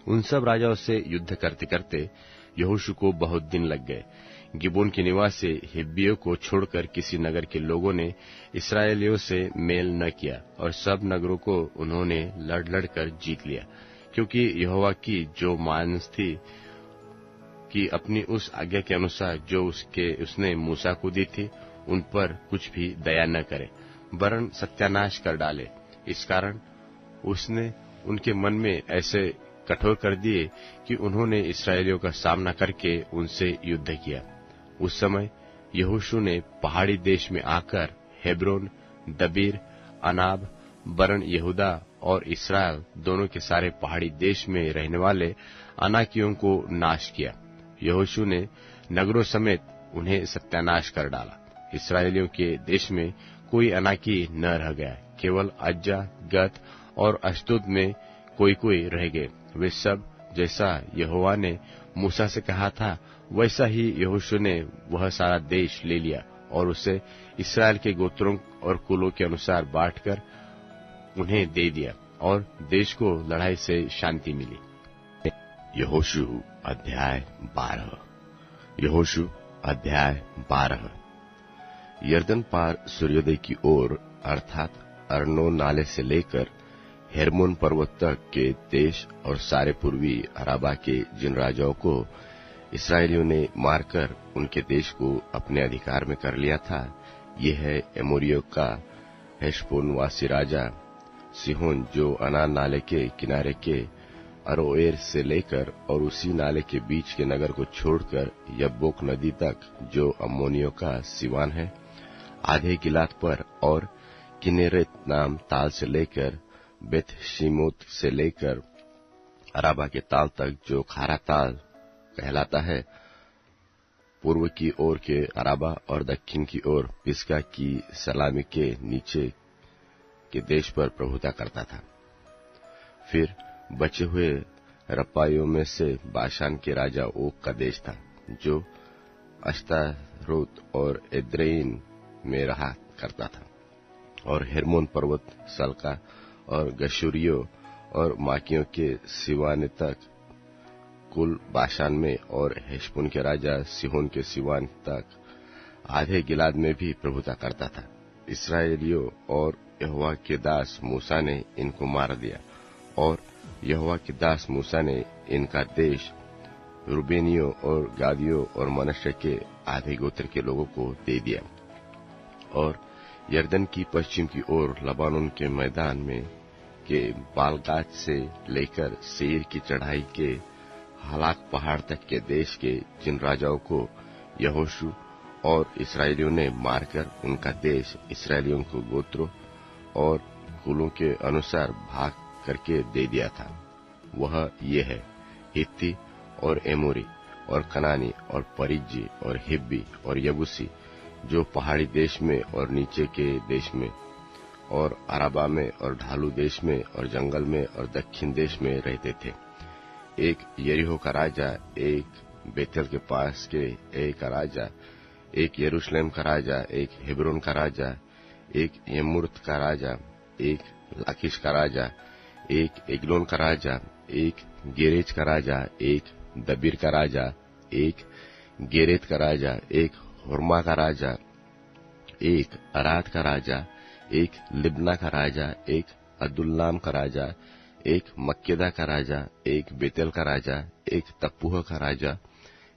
उन सब राजाओं से युद्ध करते करते यहोशू को बहुत दिन लग गए। गिबोन के निवासी हिब्बियों को छोड़कर किसी नगर के लोगों ने इस्राएलियों से मेल न किया, और सब नगरों को उन्होंने लड़ लड़कर जीत लिया, क्योंकि यहोवा की जो मानस थी कि अपनी उस आज्ञा के अनुसार जो उसने मूसा को दी थी, उन पर कुछ भी दया न करे, वरन सत्यानाश कर डाले। इस कारण उसने उनके मन में ऐसे कठोर कर दिए कि उन्होंने इस्राएलियों का सामना करके उनसे युद्ध किया। उस समय यहोशू ने पहाड़ी देश में आकर हेब्रोन, दबीर, अनाब, बरन यहूदा और इस्राएल दोनों के सारे पहाड़ी देश में रहने वाले अनाकियों को नाश किया। यहोशू ने नगरों समेत उन्हें सत्यानाश कर डाला। इस्राएलियों के देश में कोई अनाकी न रह गया, केवल अज्जा, गत और अश्दोद में कोई कोई रह गए। वे सब जैसा यहोवा ने मूसा से कहा था, वैसा ही यहोशू ने वह सारा देश ले लिया और उसे इस्राएल के गोत्रों और कुलों के अनुसार बांटकर उन्हें दे दिया, और देश को लड़ाई से शांति मिली। यहोशू अध्याय 12। यहोशू अध्याय 12। यरदन पार सूर्योदय की ओर, अर्थात अर्नो नाले से लेकर हेर्मोन पर्वत तक के देश और सारे पूर्वी अराबा के जिन राजाओं को इसराइलियों ने मारकर उनके देश को अपने अधिकार में कर लिया था, ये है एमोरियों का हेशबोनवासी राजा सिहोन, जो अनान नाले के किनारे के अरोएर से लेकर और उसी नाले के बीच के नगर को छोड़कर यब्बोक नदी तक, जो अम्मोनियों का सिवान है, आधे गिलाद पर और किनेरेत नाम ताल से लेकर बेत शीमोत से लेकर अराबा के ताल तक, जो खारा ताल कहलाता है, पूर्व की ओर के अराबा और दक्षिण की ओर पिस्गा की सलामी के नीचे के देश पर प्रभुता करता था। फिर बचे हुए रपाइयों में से बाशान के राजा ओक का देश था, जो अश्तारोत और एद्रेइन में रहा करता था, और हेर्मोन पर्वत सल्का और गशूरियों और माकियों के सिवान तक, कुल बाशान में, और हेशबोन के राजा सिहोन के सिवान तक आधे गिलाद में भी प्रभुता करता था। इसराइलियों और यहोवा के दास मूसा ने इनको मार दिया, और यहोवा के दास मूसा ने इनका देश रूबेनियों और गादियों और मनश्शे के आधे गोत्र के लोगों को दे दिया, और यरदन की पश्चिम की ओर लबानोन के मैदान में के बालगाद से लेकर सेर की चढ़ाई के हालाक पहाड़ तक के देश के जिन राजाओं को यहोशू और इसराइलियों ने मारकर उनका देश इसराइलियों को गोत्रों और कुलों के अनुसार भाग करके दे दिया था, वह ये है: हित्ती और एमोरी और कनानी और परिज्जी और हिब्बी और यबूसी, जो पहाड़ी देश में और नीचे के देश में और अराबा में और ढालू देश में और जंगल में और दक्षिण देश में रहते थे। एक यरीहो का राजा, एक बेतेल के पास के ए का राजा, एक यरूशलेम का राजा, एक हेब्रोन का राजा, एक यमूर्त का राजा, एक लाकीश का राजा, एक एग्लोन का राजा, एक गेरेज का राजा, एक दबीर का राजा, एक गेरेत का राजा, एक होर्मा का राजा, एक अराद का राजा, एक लिब्ना का राजा, एक अदुल्लाम का राजा, एक मक्केदा का राजा, एक बेतेल का राजा, एक तप्पूह का राजा,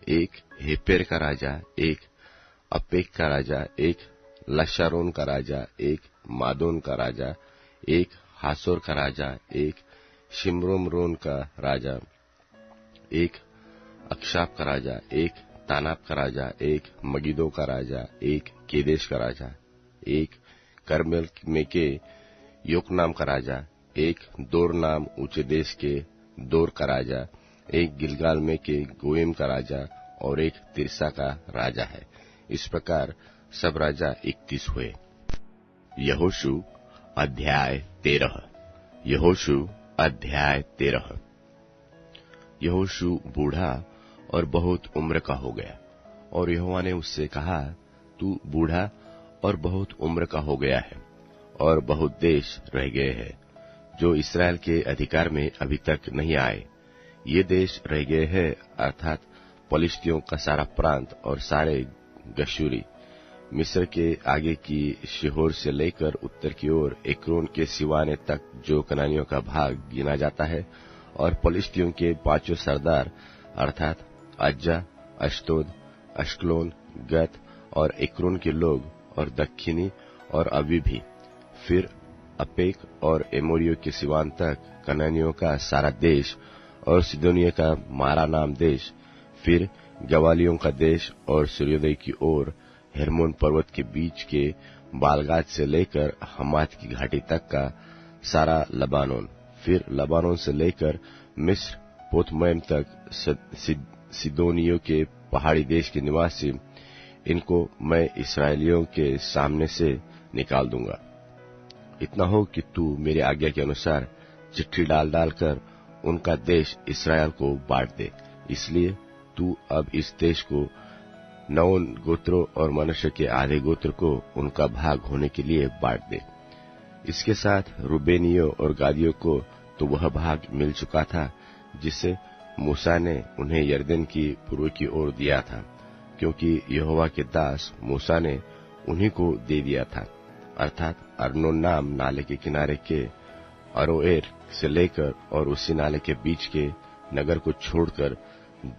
एक हेपेर का राजा, एक अपेक का राजा, एक लशारोन का राजा, एक मादोन का राजा, एक हासोर का राजा, एक शिमरोमरोन का राजा, एक अक्षाप का राजा, एक तानाप का राजा, एक मगिदो का राजा, एक केदेश का राजा, एक करमेल में के योकनाम का राजा, एक दोर नाम ऊंचे देश के दोर का राजा, एक गिलगाल में के गोयम का राजा, और एक तिरसा का राजा है। इस प्रकार सब राजा 31 हुए। यहोशू अध्याय 13। यहोशू अध्याय 13। यहोशू बूढ़ा और बहुत उम्र का हो गया, और यहोवा ने उससे कहा, तू बूढ़ा और बहुत उम्र का हो गया है, और बहुत देश रह गए हैं जो इसराइल के अधिकार में अभी तक नहीं आए। ये देश रह गए हैं, अर्थात पलिश्तियों का सारा प्रांत और सारे गशूरी, मिस्र के आगे की शिहोर से लेकर उत्तर की ओर एक्रोन के सिवाने तक, जो कनानियों का भाग गिना जाता है, और पलिश्तियों के 5 सरदार अर्थात अज्जा, अश्तोद, अश्कलोन, गत और एक्रोन के लोग, और दक्षिणी और अवी भी। फिर अपेक और एमोरियों के सिवान तक कनानियों का सारा देश, और सिदोनिया का मारा नाम देश, फिर गवालियों का देश, और सूर्योदय की ओर हेर्मोन पर्वत के बीच के बालगाद से लेकर हमात की घाटी तक का सारा लबानोन, फिर लबानोन से लेकर मिस्र पोतमैम तक सिदोनियों के पहाड़ी देश के निवासी, इनको मैं इसराइलियों के सामने से निकाल दूंगा। इतना हो कि तू मेरे आज्ञा के अनुसार चिट्ठी डाल डालकर उनका देश इसराइल को बांट दे। इसलिए तू अब इस देश को 9 गोत्रों और मनुष्य के आधे गोत्र को उनका भाग होने के लिए बांट दे। इसके साथ रूबेनियों और गादियों को तो वह भाग मिल चुका था जिसे मूसा ने उन्हें यरदन की पूर्व की ओर दिया था, क्योंकि यहोवा के दास मूसा ने उन्हीं को दे दिया था, अर्थात अर्नोन नाम नाले के किनारे के अरोएर से लेकर और उसी नाले के बीच के नगर को छोड़कर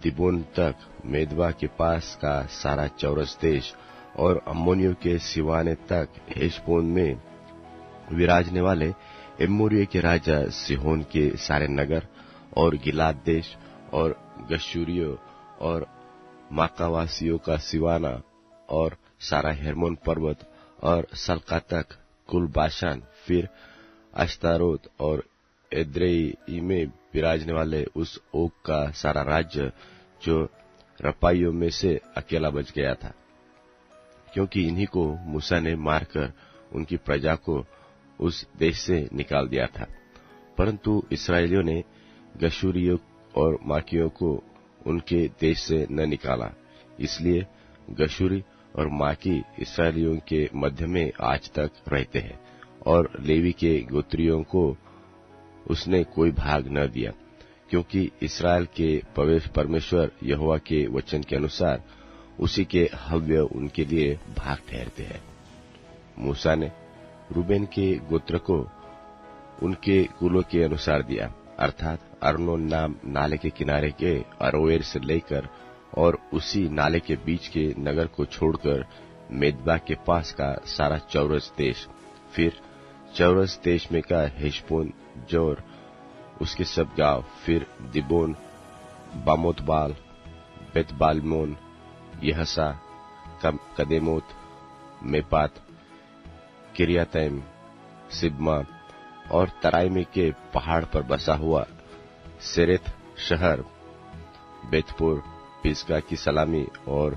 दिबोन तक, मेदबा के पास का सारा चौरस देश और अम्मोनियों के सिवाने तक, हेशबोन में विराजने वाले एमोरियों के राजा सिहोन के सारे नगर और गिलाद देश और गशूरियों और माकावासियों का सिवाना और सारा हेर्मोन पर्वत और सल्का तक, कुल बाशान, फिर अश्तारोत और एद्रेई में विराजने वाले उस ओग का सारा राज्य जो रपाइयों में से अकेला बच गया था, क्योंकि इन्हीं को मूसा ने मारकर उनकी प्रजा को उस देश से निकाल दिया था। परंतु इस्राएलियों ने गशूरियों और माकियों को उनके देश से न निकाला, इसलिए गशूरी और माकी इस्राएलियों के मध्य में आज तक रहते हैं, और लेवी के गोत्रियों को उसने कोई भाग न दिया, क्योंकि इस्राएल के परमेश्वर यहोवा के वचन के अनुसार उसी के हव्य उनके लिए भाग ठहरते हैं। मूसा ने रूबेन के गोत्र को उनके कुलों के अनुसार दिया, अर्थात अर्नोन नाम नाले के किनारे के अरोएर से लेकर और उसी नाले के बीच के नगर को छोड़कर मेदबा के पास का सारा चौरस देश, फिर चौरस देश में का हेशबोन जोर उसके सब गांव, फिर दिबोन, बामोतबाल, बेतबालमोन, यहसा, कदेमोत, मेपात, किरियातैम, सिब्मा और तराइमे के पहाड़ पर बसा हुआ सेरेथ शहर, बेतपुर, पिस्गा की सलामी और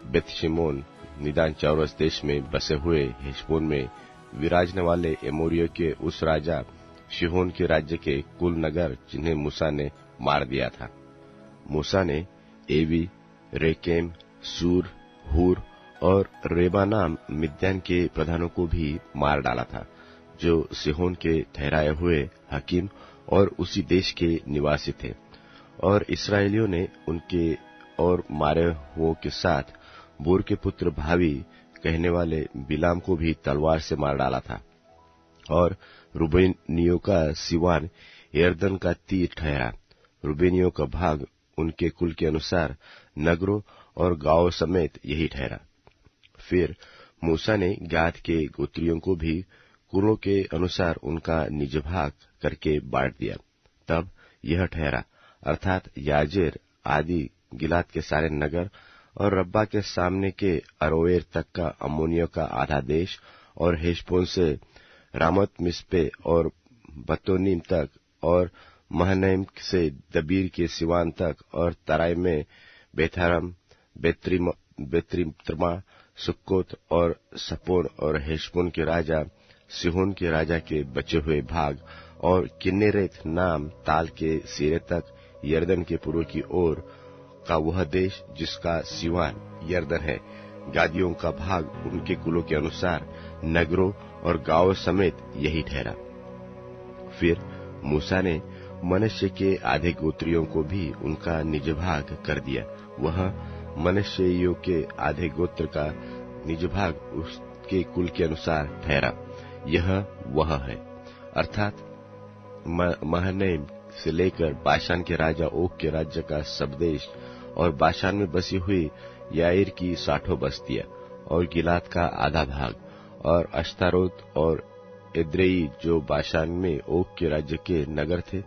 बेतशिमोन, निदान चौरस देश में बसे हुए हेशबोन में विराजने वाले एमोरियों के उस राजा शिहोन के राज्य के कुल नगर जिन्हें मूसा ने मार दिया था। मूसा ने एवी, रेकेम, सूर, हूर और रेबा नाम मिद्यान के प्रधानों को भी मार डाला था, जो सिहोन के ठहराए हुए हकीम और उसी देश के निवासी थे। और इस्राएलियों ने उनके और मारे हुओं के साथ बोर के पुत्र भावी कहने वाले बिलाम को भी तलवार से मार डाला था। और रूबेनियों का सिवान यरदन का तीर ठहरा। रूबेनियों का भाग उनके कुल के अनुसार नगरों और गांवों समेत यही ठहरा। फिर मूसा ने गाद के गोत्रियों को भी कुलों के अनुसार उनका निज भाग करके बांट दिया। तब यह ठहरा, अर्थात याजेर आदि गिलाद के सारे नगर और रब्बा के सामने के अरोएर तक का अम्मोनियों का आधा देश और हेशबोन से रामत मिस्पे और बतोनीम तक और महनैम से दबीर के सिवान तक और तराई में बेथारम, बेत्रिमा, सुक्कोत और सपोन और हेशबोन के राजा सिहोन के राजा के बचे हुए भाग और किन्नेरेत नाम ताल के सिरे तक यरदन के पूर्व की ओर का वह देश जिसका सिवान यरदन है, गादियों का भाग उनके कुलों के अनुसार नगरों और गांवों समेत यही ठहरा। फिर मूसा ने मनश्शे के आधे गोत्रियों को भी उनका निज भाग कर दिया। वह मनश्शेइयों के आधे गोत्र का निज भाग उसके कुल के अनुसार ठहरा। यह वह है, अर्थात महनैम से लेकर बाशान के राजा ओग के राज्य का सब देश और बाशान में बसी हुई याईर की 60 बस्तियां और गिलाद का आधा भाग और अश्तारोत और एद्रेई जो बाशान में ओग के राज्य के नगर थे,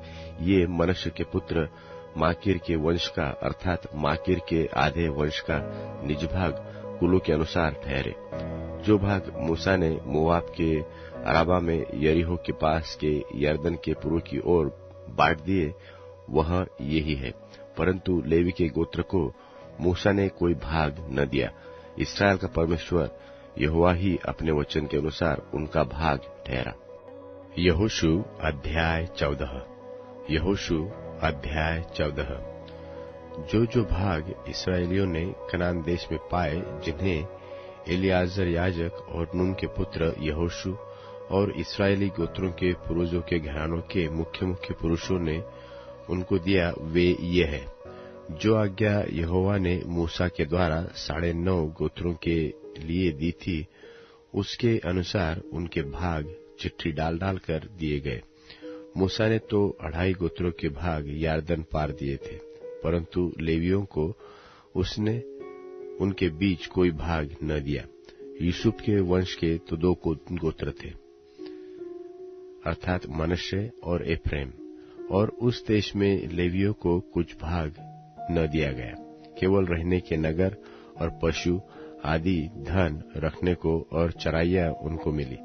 ये मनश्शे के पुत्र माकीर के वंश का अर्थात माकीर के आधे वंश का निज भाग कुलों के अनुसार ठहरे। जो भाग मूसा ने मोआब के अराबा में यरीहो के पास के यरदन के पूर्व की ओर बांट दिए, वह यही है। परंतु लेवी के गोत्र को मूसा ने कोई भाग न दिया। इस्राएल का परमेश्वर यहोवा ही अपने वचन के अनुसार उनका भाग ठहरा। यहोशू अध्याय 14। यहोशू अध्याय 14। जो भाग इस्राएलियों ने कनान देश में पाए, जिन्हें एलियाजर याजक और नून के पुत्र यहोशू और इस्राएली गोत्रों के पूर्वजों के घरानों के मुख्य मुख्य पुरुषों ने उनको दिया, वे ये है जो आज्ञा यहोवा ने मूसा के द्वारा 9.5 गोत्रों के लिए दी थी, उसके अनुसार उनके भाग चिट्ठी डाल डाल कर दिए गए। मूसा ने तो 2.5 गोत्रों के भाग यारदन पार दिए थे, परंतु लेवियों को उसने उनके बीच कोई भाग न दिया। यूसुफ के वंश के तो 2 गोत्र थे, अर्थात मनश्शे और एफ्रेम, और उस देश में लेवियों को कुछ भाग न दिया गया। केवल रहने के नगर और पशु आदि धन रखने को और चराइयां उनको मिली।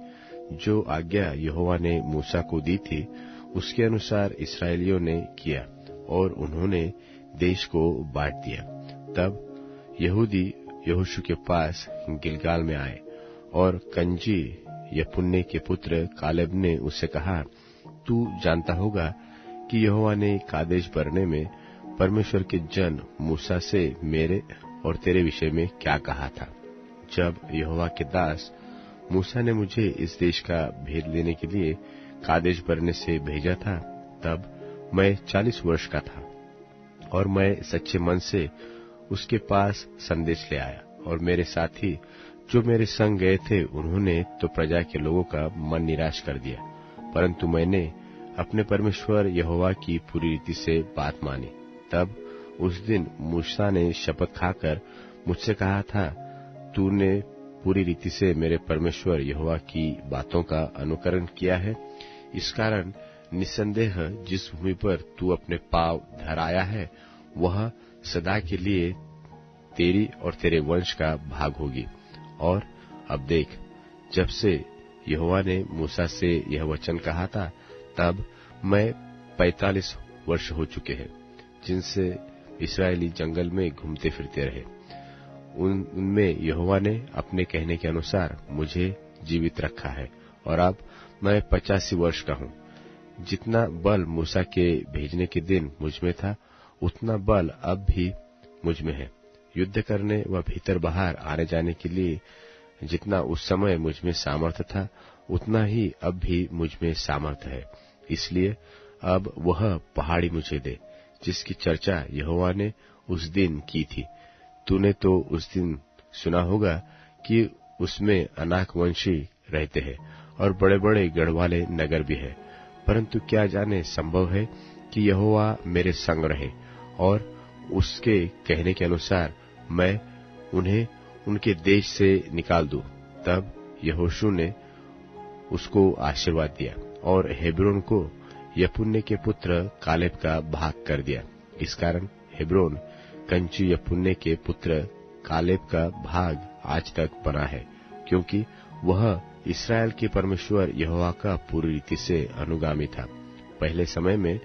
जो आज्ञा यहोवा ने मूसा को दी थी उसके अनुसार इस्राएलियों ने किया और उन्होंने देश को बांट दिया। तब यहूदी यहोशू के पास गिलगाल में आए और कनजी यपुन्ने के पुत्र कालेब ने उससे कहा, तू जानता होगा कि यहोवा ने कादेश बरने में परमेश्वर के जन मूसा से मेरे और तेरे विषय में क्या कहा था। जब यहोवा के दास मूसा ने मुझे इस देश का भेद लेने के लिए कादेश बरने से भेजा था, तब मैं 40 वर्ष का था और मैं सच्चे मन से उसके पास संदेश ले आया, और मेरे साथी जो मेरे संग गए थे उन्होंने तो प्रजा के लोगों का मन निराश कर दिया, परंतु मैंने अपने परमेश्वर यहोवा की पूरी रीति से बात मानी। तब उस दिन मूसा ने शपथ खाकर मुझसे कहा था, तूने पूरी रीति से मेरे परमेश्वर यहोवा की बातों का अनुकरण किया है, इस कारण निसंदेह जिस भूमि पर तू अपने पांव धराया है वह सदा के लिए तेरी और तेरे वंश का भाग होगी। और अब देख, जब से यहोवा ने मूसा से यह वचन कहा था तब मैं 45 वर्ष हो चुके हैं, जिनसे इस्राएली जंगल में घूमते फिरते रहे। उनमें यहोवा ने अपने कहने के अनुसार मुझे जीवित रखा है, और अब मैं 85 वर्ष का हूँ। जितना बल मूसा के भेजने के दिन मुझमें था उतना बल अब भी मुझमें है। युद्ध करने व भीतर बाहर आने जाने के लिए जितना उस समय मुझमें सामर्थ्य था उतना ही अब भी मुझमें सामर्थ्य है। इसलिए अब वह पहाड़ी मुझे दे जिसकी चर्चा यहोवा ने उस दिन की थी। तूने तो उस दिन सुना होगा कि उसमें अनाक वंशी रहते हैं और बड़े बड़े गढ़ वाले नगर भी है, परंतु क्या जाने संभव है कि यहोवा मेरे संग रहे और उसके कहने के अनुसार मैं उन्हें उनके देश से निकाल दूं। तब यहोशू ने उसको आशीर्वाद दिया और हेब्रोन को यपुन्ने के पुत्र कालेब का भाग कर दिया। इस कारण हेब्रोन कंची यपुन्ने के पुत्र कालेब का भाग आज तक बना है, क्योंकि वह इस्राएल के परमेश्वर यहोवा का पूरी रीति से अनुगामी था। पहले समय में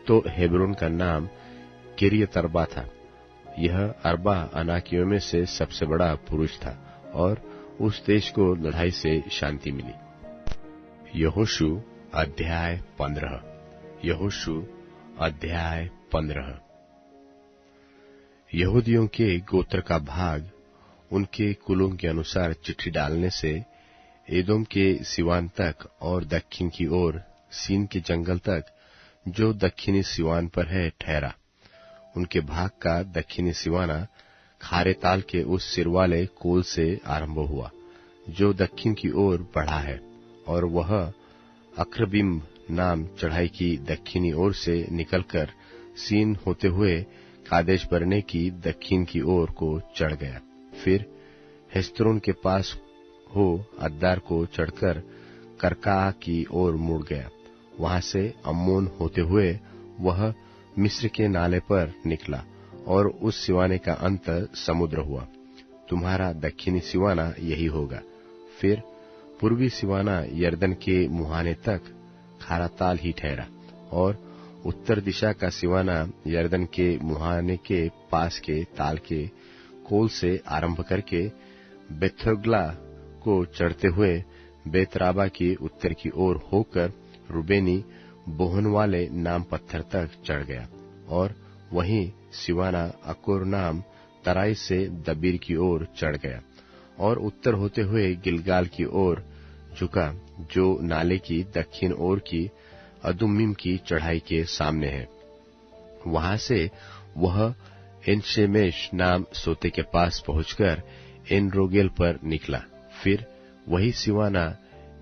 तो हेब्रोन का नाम किरियत अर्बा था। यह अर्बा अनाकियों में से सबसे बड़ा पुरुष था और उस देश को लड़ाई से शांति मिली। यहोशू अध्याय 15। यहोशू अध्याय 15। यहूदियों के गोत्र का भाग उनके कुलों के अनुसार चिट्ठी डालने से एदोम के सिवान तक और दक्षिण की ओर सीन के जंगल तक जो दक्षिणी सिवान पर है ठहरा। उनके भाग का दक्षिणी सिवाना खारे ताल के उस सिर वाले कोल से आरंभ हुआ जो दक्षिण की ओर बढ़ा है, और वह अक्रबिम नाम चढ़ाई की दक्षिणी ओर से निकलकर सीन होते हुए कादेश बरने की दक्षिण की ओर को चढ़ गया। फिर हेस्रोन के पास हो अद्दार को चढ़कर करका की ओर मुड़ गया। वहां से अम्मोन होते हुए वह मिस्र के नाले पर निकला और उस सिवाने का अंत समुद्र हुआ। तुम्हारा दक्षिणी सिवाना यही होगा। फिर पूर्वी सिवाना यरदन के मुहाने तक खारा ताल ही ठहरा, और उत्तर दिशा का सिवाना यरदन के मुहाने के पास के ताल के कोल से आरंभ करके बेथोग्ला को चढ़ते हुए बेतराबा की उत्तर की ओर होकर रुबेनी बोहन वाले नाम पत्थर तक चढ़ गया, और वहीं सिवाना अकोर नाम तराई से दबीर की ओर चढ़ गया और उत्तर होते हुए गिलगाल की ओर झुका, जो नाले की दक्षिण ओर की अदुम्मीम की चढ़ाई के सामने है। वहां से वह एनशेमेश नाम सोते के पास पहुंचकर एन रोगेल पर निकला। फिर वही सिवाना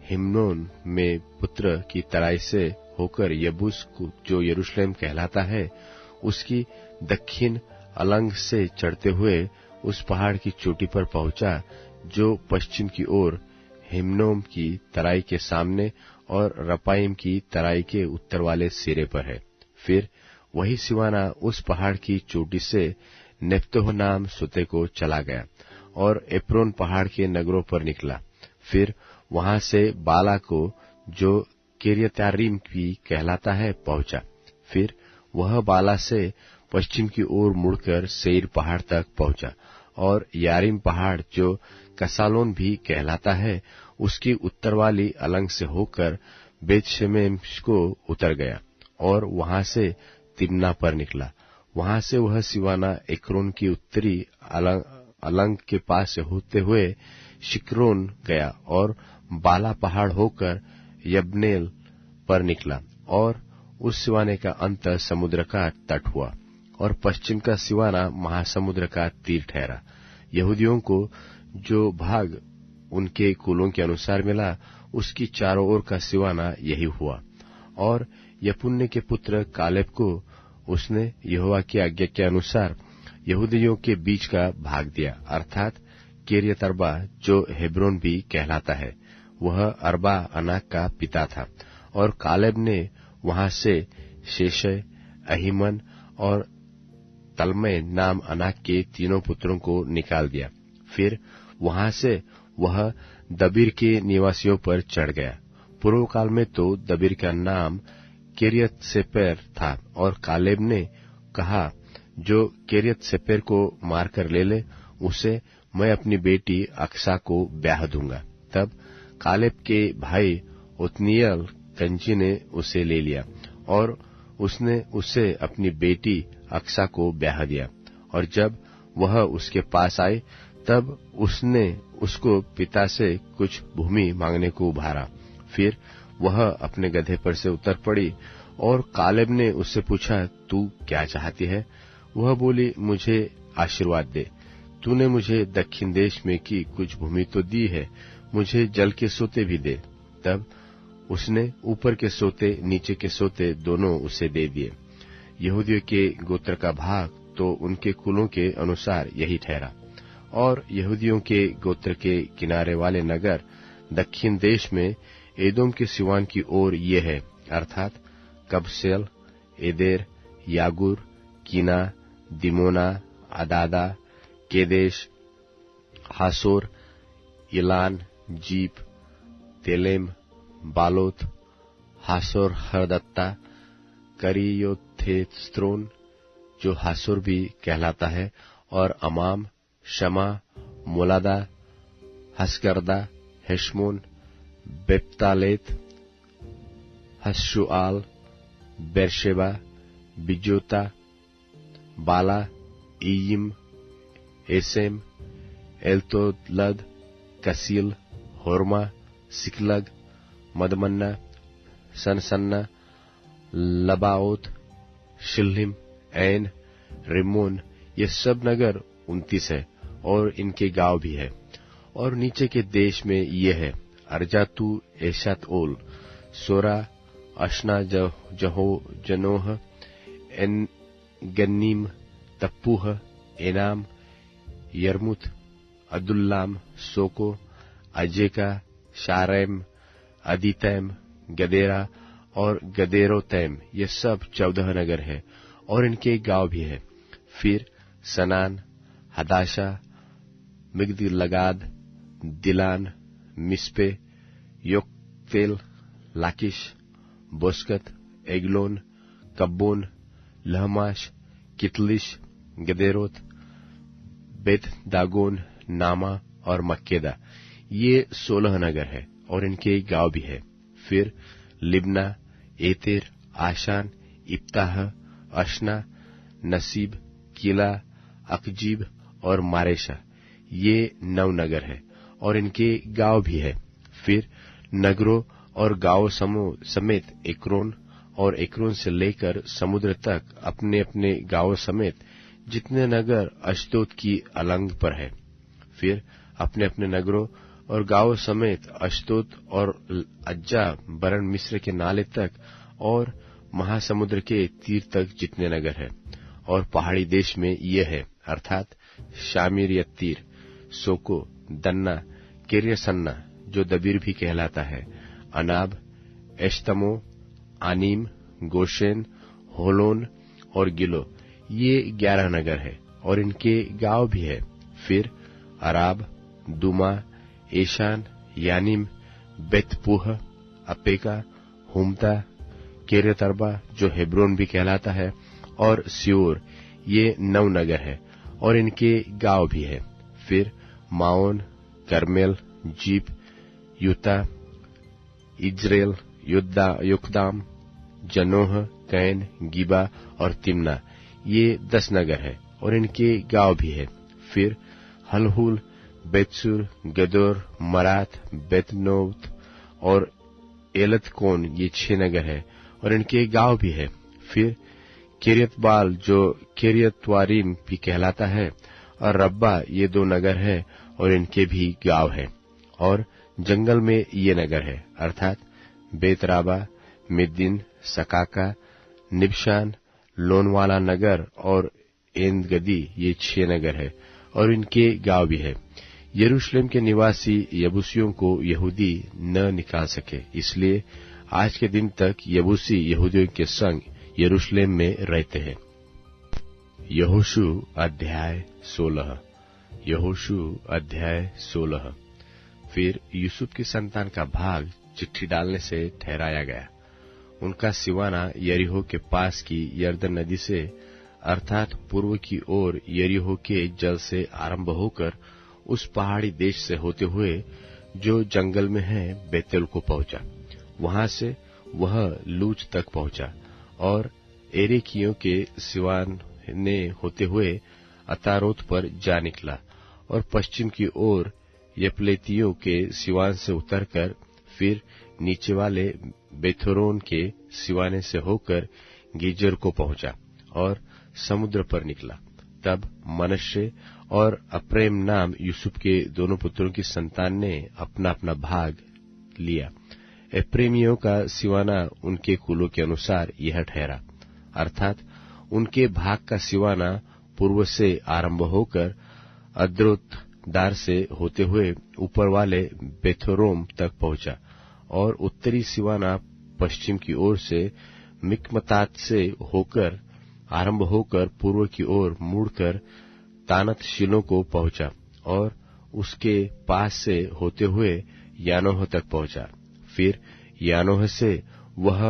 हिम्नोन में पुत्र की तराई से होकर यबूस जो यरूशलेम कहलाता है उसकी दक्षिण अलंग से चढ़ते हुए उस पहाड़ की चोटी पर पहुंचा जो पश्चिम की ओर हिम्नोम की तराई के सामने और रपाइम की तराई के उत्तर वाले सिरे पर है। फिर वही सिवाना उस पहाड़ की चोटी से नेफ्तोह नाम सुते को चला गया और एप्रोन पहाड़ के नगरों पर निकला। फिर वहां से बाला को जो किर्यत्यारीम भी कहलाता है पहुंचा। फिर वह बाला से पश्चिम की ओर मुड़कर सेईर पहाड़ तक पहुंचा और यारीम पहाड़ जो कसालोन भी कहलाता है उसकी उत्तर वाली अलंग से होकर बेतशेमेश को उतर गया और वहां से तिम्ना पर निकला। वहां से वह सिवाना एक्रोन की उत्तरी अलंग के पास से होते हुए शिक्रोन गया और बाला पहाड़ होकर यब्नेल पर निकला और उस सिवाने का अंत समुद्र का तट हुआ और पश्चिम का सिवाना महासमुद्र का तीर ठहरा। यहूदियों को जो भाग उनके कुलों के अनुसार मिला उसकी चारों ओर का सिवाना यही हुआ। और यपुन्ने के पुत्र कालेब को उसने यहोवा की आज्ञा के अनुसार यहूदियों के बीच का भाग दिया, अर्थात किर्यत अर्बा जो हेब्रोन भी कहलाता है। वह अर्बा अनाक का पिता था और कालेब ने वहां से शेशय, अहीमन और तलमय नाम अनाक के तीनों पुत्रों को निकाल दिया। फिर वहां से वह दबीर के निवासियों पर चढ़ गया। पूर्व काल में तो दबीर का नाम किर्यत सेपेर था और कालेब ने कहा, जो किर्यत सेपेर को मारकर ले ले उसे मैं अपनी बेटी अक्सा को ब्याह दूंगा। तब कालेब के भाई ओत्निएल कंजी ने उसे ले लिया और उसने उसे अपनी बेटी अक्सा को ब्याह दिया। और जब वह उसके पास आई तब उसने उसको पिता से कुछ भूमि मांगने को उभारा। फिर वह अपने गधे पर से उतर पड़ी और कालेब ने उससे पूछा, तू क्या चाहती है? वह बोली, मुझे आशीर्वाद दे। तूने मुझे दक्षिण देश में की कुछ भूमि तो दी है, मुझे जल के सोते भी दे। तब उसने ऊपर के सोते नीचे के सोते दोनों उसे दे दिए। यहूदियों के गोत्र का भाग तो उनके कुलों के अनुसार यही ठहरा। और यहूदियों के गोत्र के किनारे वाले नगर दक्षिण देश में एदोम के सिवान की ओर ये है, अर्थात कबसेल, एदेर, यागुर, कीना, दिमोना, अदादा, केदेश, हासोर, इलान, जीप, तेलेम, बालोत, हासोर हरदत्ता, करियोथेस्त्रोन जो हासोर भी कहलाता है, और अमाम, शमा, मोलादा, हसकरदा, हेशमोन, बेप्तालेत, हशुआल, बेरशेबा, बिजोता, बाला, ईयिम, एसेम, एल्तोलद, कसील, होरमा, सिकलग, मदमन्ना, सनसन्ना, लबाओत, शिल्हिम, ऐन, रिमोन, ये सब नगर 29 है और इनके गांव भी है। और नीचे के देश में ये है, अर्जातू, एशात ओल, सोरा, अशना, जहो, जनोह, एन गन्नीम, तप्पूह, एनाम, यरमुत, अदुल्लाम, सोको, अजेका, शारैम, अदीतैम, गदेरा और गदेरोतैम, ये सब 14 नगर है और इनके गांव भी है। फिर सनान, हदाशा, मिग्दलगाद, दिलान, मिस्पे, योक्तेल, लाकिश, बोस्कत, एगलोन, कब्बोन, लहमाश, कितलिश, गदेरोत, बेत दागोन, नामा और मक्केदा, ये 16 नगर है और इनके गांव भी है। फिर लिब्ना, एतेर, आशान, इप्ताह, अशना, नसीब, किला, अकजीब और मारेशा, ये 9 नगर है और इनके गांव भी है। फिर नगरों और गांव समेत एक्रोन और एक्रोन से लेकर समुद्र तक अपने अपने गांव समेत जितने नगर अश्दोद की अलंग पर है। फिर अपने अपने नगरों और गांव समेत अश्दोद और अज्जा बरन मिस्र के नाले तक और महासमुद्र के तीर तक जितने नगर है, और पहाड़ी देश में ये है, अर्थात शामीर यत्तीर, सोको, दन्ना, किर्यसन्ना जो दबीर भी कहलाता है, अनाब, एश्तमो, आनीम, गोशेन, होलोन और गिलो, ये 11 नगर है और इनके गांव भी है। फिर अराब, दुमा, एशान, यानीम, बेतपूह, अपेका, हुमता, केरेतरबा जो हेब्रोन भी कहलाता है, और सियोर, ये 9 नगर है और इनके गांव भी है। फिर माओन, करमेल, jeep, Utah, Israel, Jokdeam, जनोह, can, गिबा और तिम्ना, ये 10 नगर है और इनके गांव भी है। फिर हलहुल, बेतसुर, गदोर, मरात, बेतनोत और एलतकोन, ये 6 नगर है और इनके गांव भी है। फिर किरियतबाल जो किरियतवारीम भी कहलाता है, और रब्बा, ये 2 नगर है और इनके भी गांव है। और जंगल में ये नगर है, अर्थात बेतराबा, मिद्दीन, सकाका, निबशान, लोनवाला नगर और एनगदी, ये 6 नगर है और इनके गांव भी है। यरूशलेम के निवासी यबूसियों को यहूदी न निकाल सके, इसलिए आज के दिन तक यबूसी यहूदियों के संग यरूशलेम में रहते हैं। यहोशू अध्याय 16। यहोशू अध्याय 16। फिर यूसुफ की संतान का भाग चिट्ठी डालने से ठहराया गया। उनका सिवाना यरीहो के पास की यरदन नदी से, अर्थात पूर्व की ओर यरीहो के जल से आरंभ होकर उस पहाड़ी देश से होते हुए जो जंगल में है बेतेल को पहुंचा। वहां से वह लूज तक पहुंचा और एरेकियों के सिवान ने होते हुए अतारोत पर जा निकला और पश्चिम की ओर यपलेतियों के सिवान से उतरकर फिर नीचे वाले बेथोरोन के सिवाने से होकर गीजर को पहुंचा और समुद्र पर निकला। तब मनश्शे और अप्रेम नाम यूसुफ के दोनों पुत्रों की संतान ने अपना अपना भाग लिया। एप्रेमियों का सिवाना उनके कुलों के अनुसार यह ठहरा, अर्थात उनके भाग का सिवाना पूर्व से आरंभ होकर अद्रोतदार से होते हुए ऊपर वाले बेथोरोम तक पहुंचा, और उत्तरी सिवाना पश्चिम की ओर से मिकमतात से होकर आरंभ होकर पूर्व की ओर मुड़कर तानत शिलो को पहुंचा और उसके पास से होते हुए यानोह तक पहुंचा। फिर यानोह से वह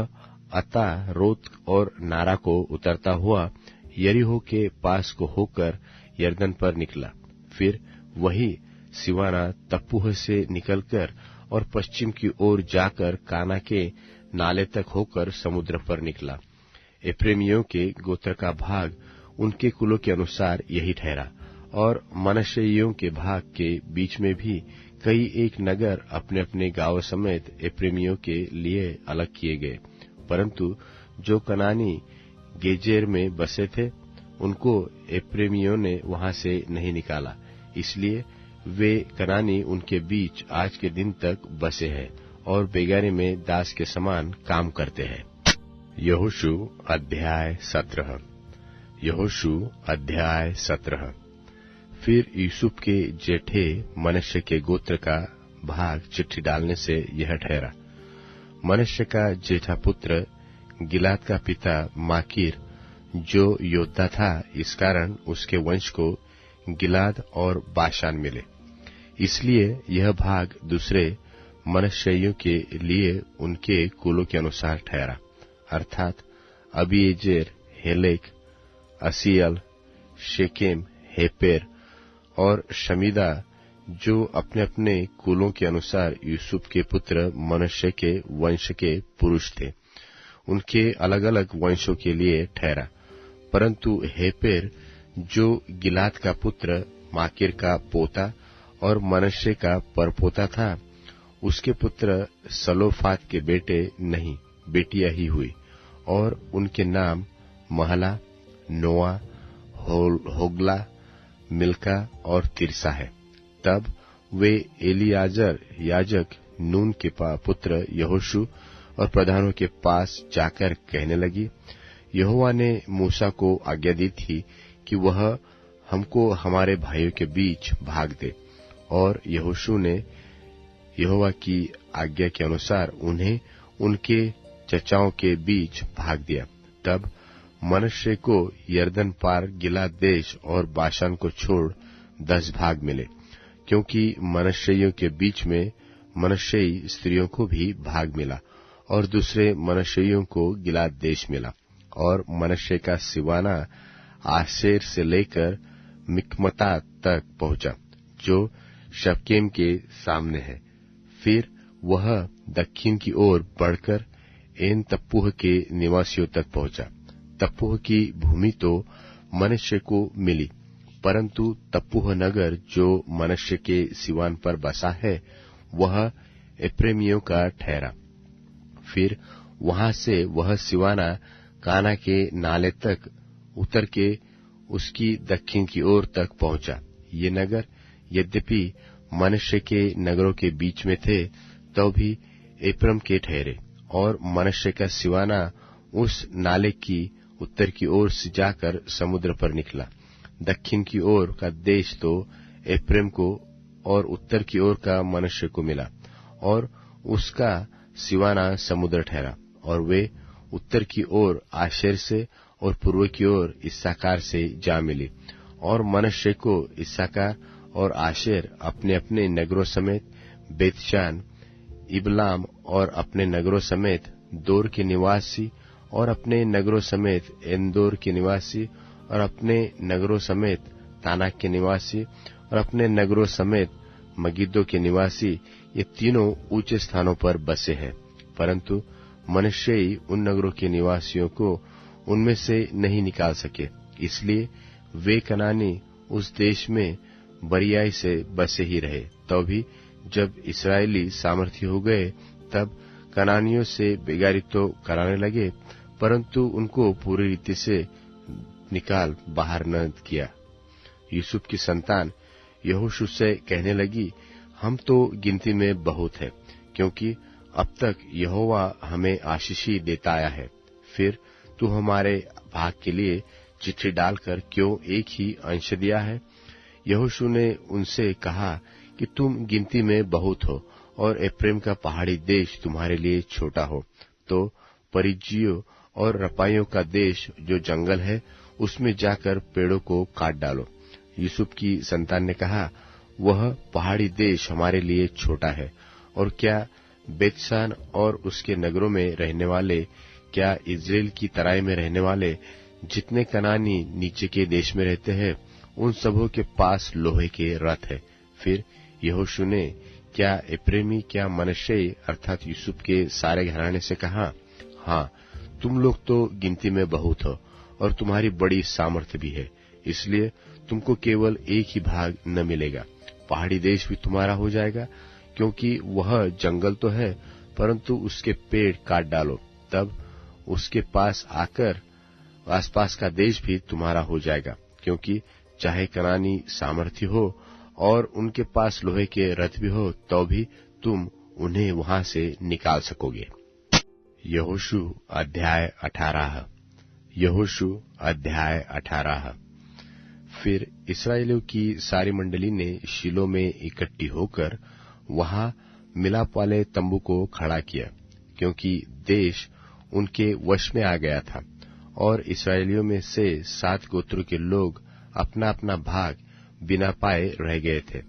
अता रोत और नारा को उतरता हुआ यरीहो के पास को होकर यरदन पर निकला। फिर वही सिवाना तप्पूह से निकलकर और पश्चिम की ओर जाकर काना के नाले तक होकर समुद्र पर निकला। एप्रेमियों के गोत्र का भाग उनके कुलों के अनुसार यही ठहरा, और मनश्शेइयों के भाग के बीच में भी कई एक नगर अपने अपने गांव समेत एप्रेमियों के लिए अलग किए गए, परंतु जो कनानी गेजेर में बसे थे उनको एप्रेमियों ने वहां से नहीं निकाला, इसलिए वे कनानी उनके बीच आज के दिन तक बसे हैं और बेगारी में दास के समान काम करते हैं। यहोशू अध्याय 17। यहोशू अध्याय 17। फिर यूसुफ के जेठे मनश्शे के गोत्र का भाग चिट्ठी डालने से यह ठहरा। मनश्शे का जेठा पुत्र गिलाद का पिता माकीर जो योद्धा था, इस कारण उसके वंश को गिलाद और बाशान मिले, इसलिए यह भाग दूसरे मनश्शेइयों के लिए उनके कुलों के अनुसार ठहरा, अर्थात अबीएजेर, हेलेक, असीयल, शेकेम, हेपेर और शमीदा, जो अपने अपने कुलों के अनुसार यूसुफ के पुत्र मनश्शे के वंश के पुरुष थे, उनके अलग अलग वंशों के लिए ठहरा। परंतु हेपेर जो गिलाद का पुत्र माकीर का पोता और मनश्शे का परपोता था, उसके पुत्र सलोफात के बेटे नहीं, बेटियां ही हुई, और उनके नाम महला, नोआ, होगला, मिल्का और तिरसा है। तब वे एलियाजर याजक, नून के पुत्र यहोशू और प्रधानों के पास जाकर कहने लगी, यहोवा ने मूसा को आज्ञा दी थी कि वह हमको हमारे भाइयों के बीच भाग दे, और यहोशू ने यहोवा की आज्ञा के अनुसार उन्हें उनके चचाओं के बीच भाग दिया। तब मनश्शे को यरदन पार गिलाद देश और बाशान को छोड़ 10 भाग मिले, क्योंकि मनश्शेइयों के बीच में मनश्शेई स्त्रियों को भी भाग मिला, और दूसरे मनश्शेइयों को गिलाद देश मिला। और मनश्शे का सिवाना आशेर से लेकर मिकमता तक पहुंचा, जो शपकेम के सामने है। फिर वह दक्षिण की ओर बढ़कर एन तप्पूह के निवासियों तक पहुंचा। तप्पूह की भूमि तो मनश्शे को मिली, परंतु तप्पूह नगर जो मनश्शे के सिवान पर बसा है, वह एप्रेमियों का ठहरा। फिर वहां से वह सिवाना काना के नाले तक उतर के उसकी दक्षिण की ओर तक पहुंचा। ये नगर यद्यपि मनश्शे के नगरों के बीच में थे, तो भी एप्रम के ठहरे, और मनश्शे का सिवाना उस नाले की उत्तर की ओर से जाकर समुद्र पर निकला। दक्षिण की ओर का देश तो एप्रैम को और उत्तर की ओर का मनश्शे को मिला, और उसका सिवाना समुद्र ठहरा। और वे उत्तर की ओर आशेर से और पूर्व की ओर इस्साकार से जा मिली। और मनश्शे को इस्साकार और आशेर अपने अपने नगरों समेत बेतशान, इबलाम और अपने नगरों समेत दोर के निवासी, और अपने नगरों समेत एंदोर के निवासी, और अपने नगरों समेत तानाक के निवासी, और अपने नगरों समेत मगिद्दो के निवासी, ये तीनों ऊंचे स्थानों पर बसे हैं। परंतु मनश्शेई उन नगरों के निवासियों को उनमें से नहीं निकाल सके, इसलिए वे कनानी उस देश में बरियाई से बसे ही रहे। तो भी जब इस्राएली सामर्थ्य हो गए, तब कनानियों से बेगारी तो कराने लगे, परंतु उनको पूरी रीति से निकाल बाहर न किया। यूसुफ की संतान यहोशू से कहने लगी, हम तो गिनती में बहुत है, क्योंकि अब तक यहोवा हमें आशीष ही देता आया है। फिर तू हमारे भाग के लिए चिट्ठी डालकर क्यों एक ही अंश दिया है? यहोशू ने उनसे कहा कि तुम गिनती में बहुत हो, और एप्रैम का पहाड़ी देश तुम्हारे लिए छोटा हो, तो परिज्जियों और रपाइयों का देश जो जंगल है, उसमें जाकर पेड़ों को काट डालो। यूसुफ की संतान ने कहा, वह पहाड़ी देश हमारे लिए छोटा है, और क्या बेतशान और उसके नगरों में रहने वाले, क्या इस्राएल की तराई में रहने वाले जितने कनानी नीचे के देश में रहते हैं, उन सबों के पास लोहे के रथ है। फिर यहोशू ने क्या एप्रेमी, क्या मनश्शे अर्थात यूसुफ के सारे घराने से कहा, हाँ, तुम लोग तो गिनती में बहुत हो, और तुम्हारी बड़ी सामर्थ्य भी है, इसलिए तुमको केवल एक ही भाग न मिलेगा। पहाड़ी देश भी तुम्हारा हो जाएगा, क्योंकि वह जंगल तो है, परंतु उसके पेड़ काट डालो, तब उसके पास आकर आसपास का देश भी तुम्हारा हो जाएगा। क्योंकि चाहे कनानी सामर्थ्य हो और उनके पास लोहे के रथ भी हो, तो भी तुम उन्हें वहां से निकाल सकोगे। यहोशू अध्याय 18। यहोशू अध्याय 18। फिर इस्राएलियों की सारी मंडली ने शीलो में इकट्ठी होकर वहां मिलाप वाले तंबू को खड़ा किया, क्योंकि देश उनके वश में आ गया था, और इस्राएलियों में से 7 गोत्रों के लोग अपना अपना भाग बिना पाए रह गए थे।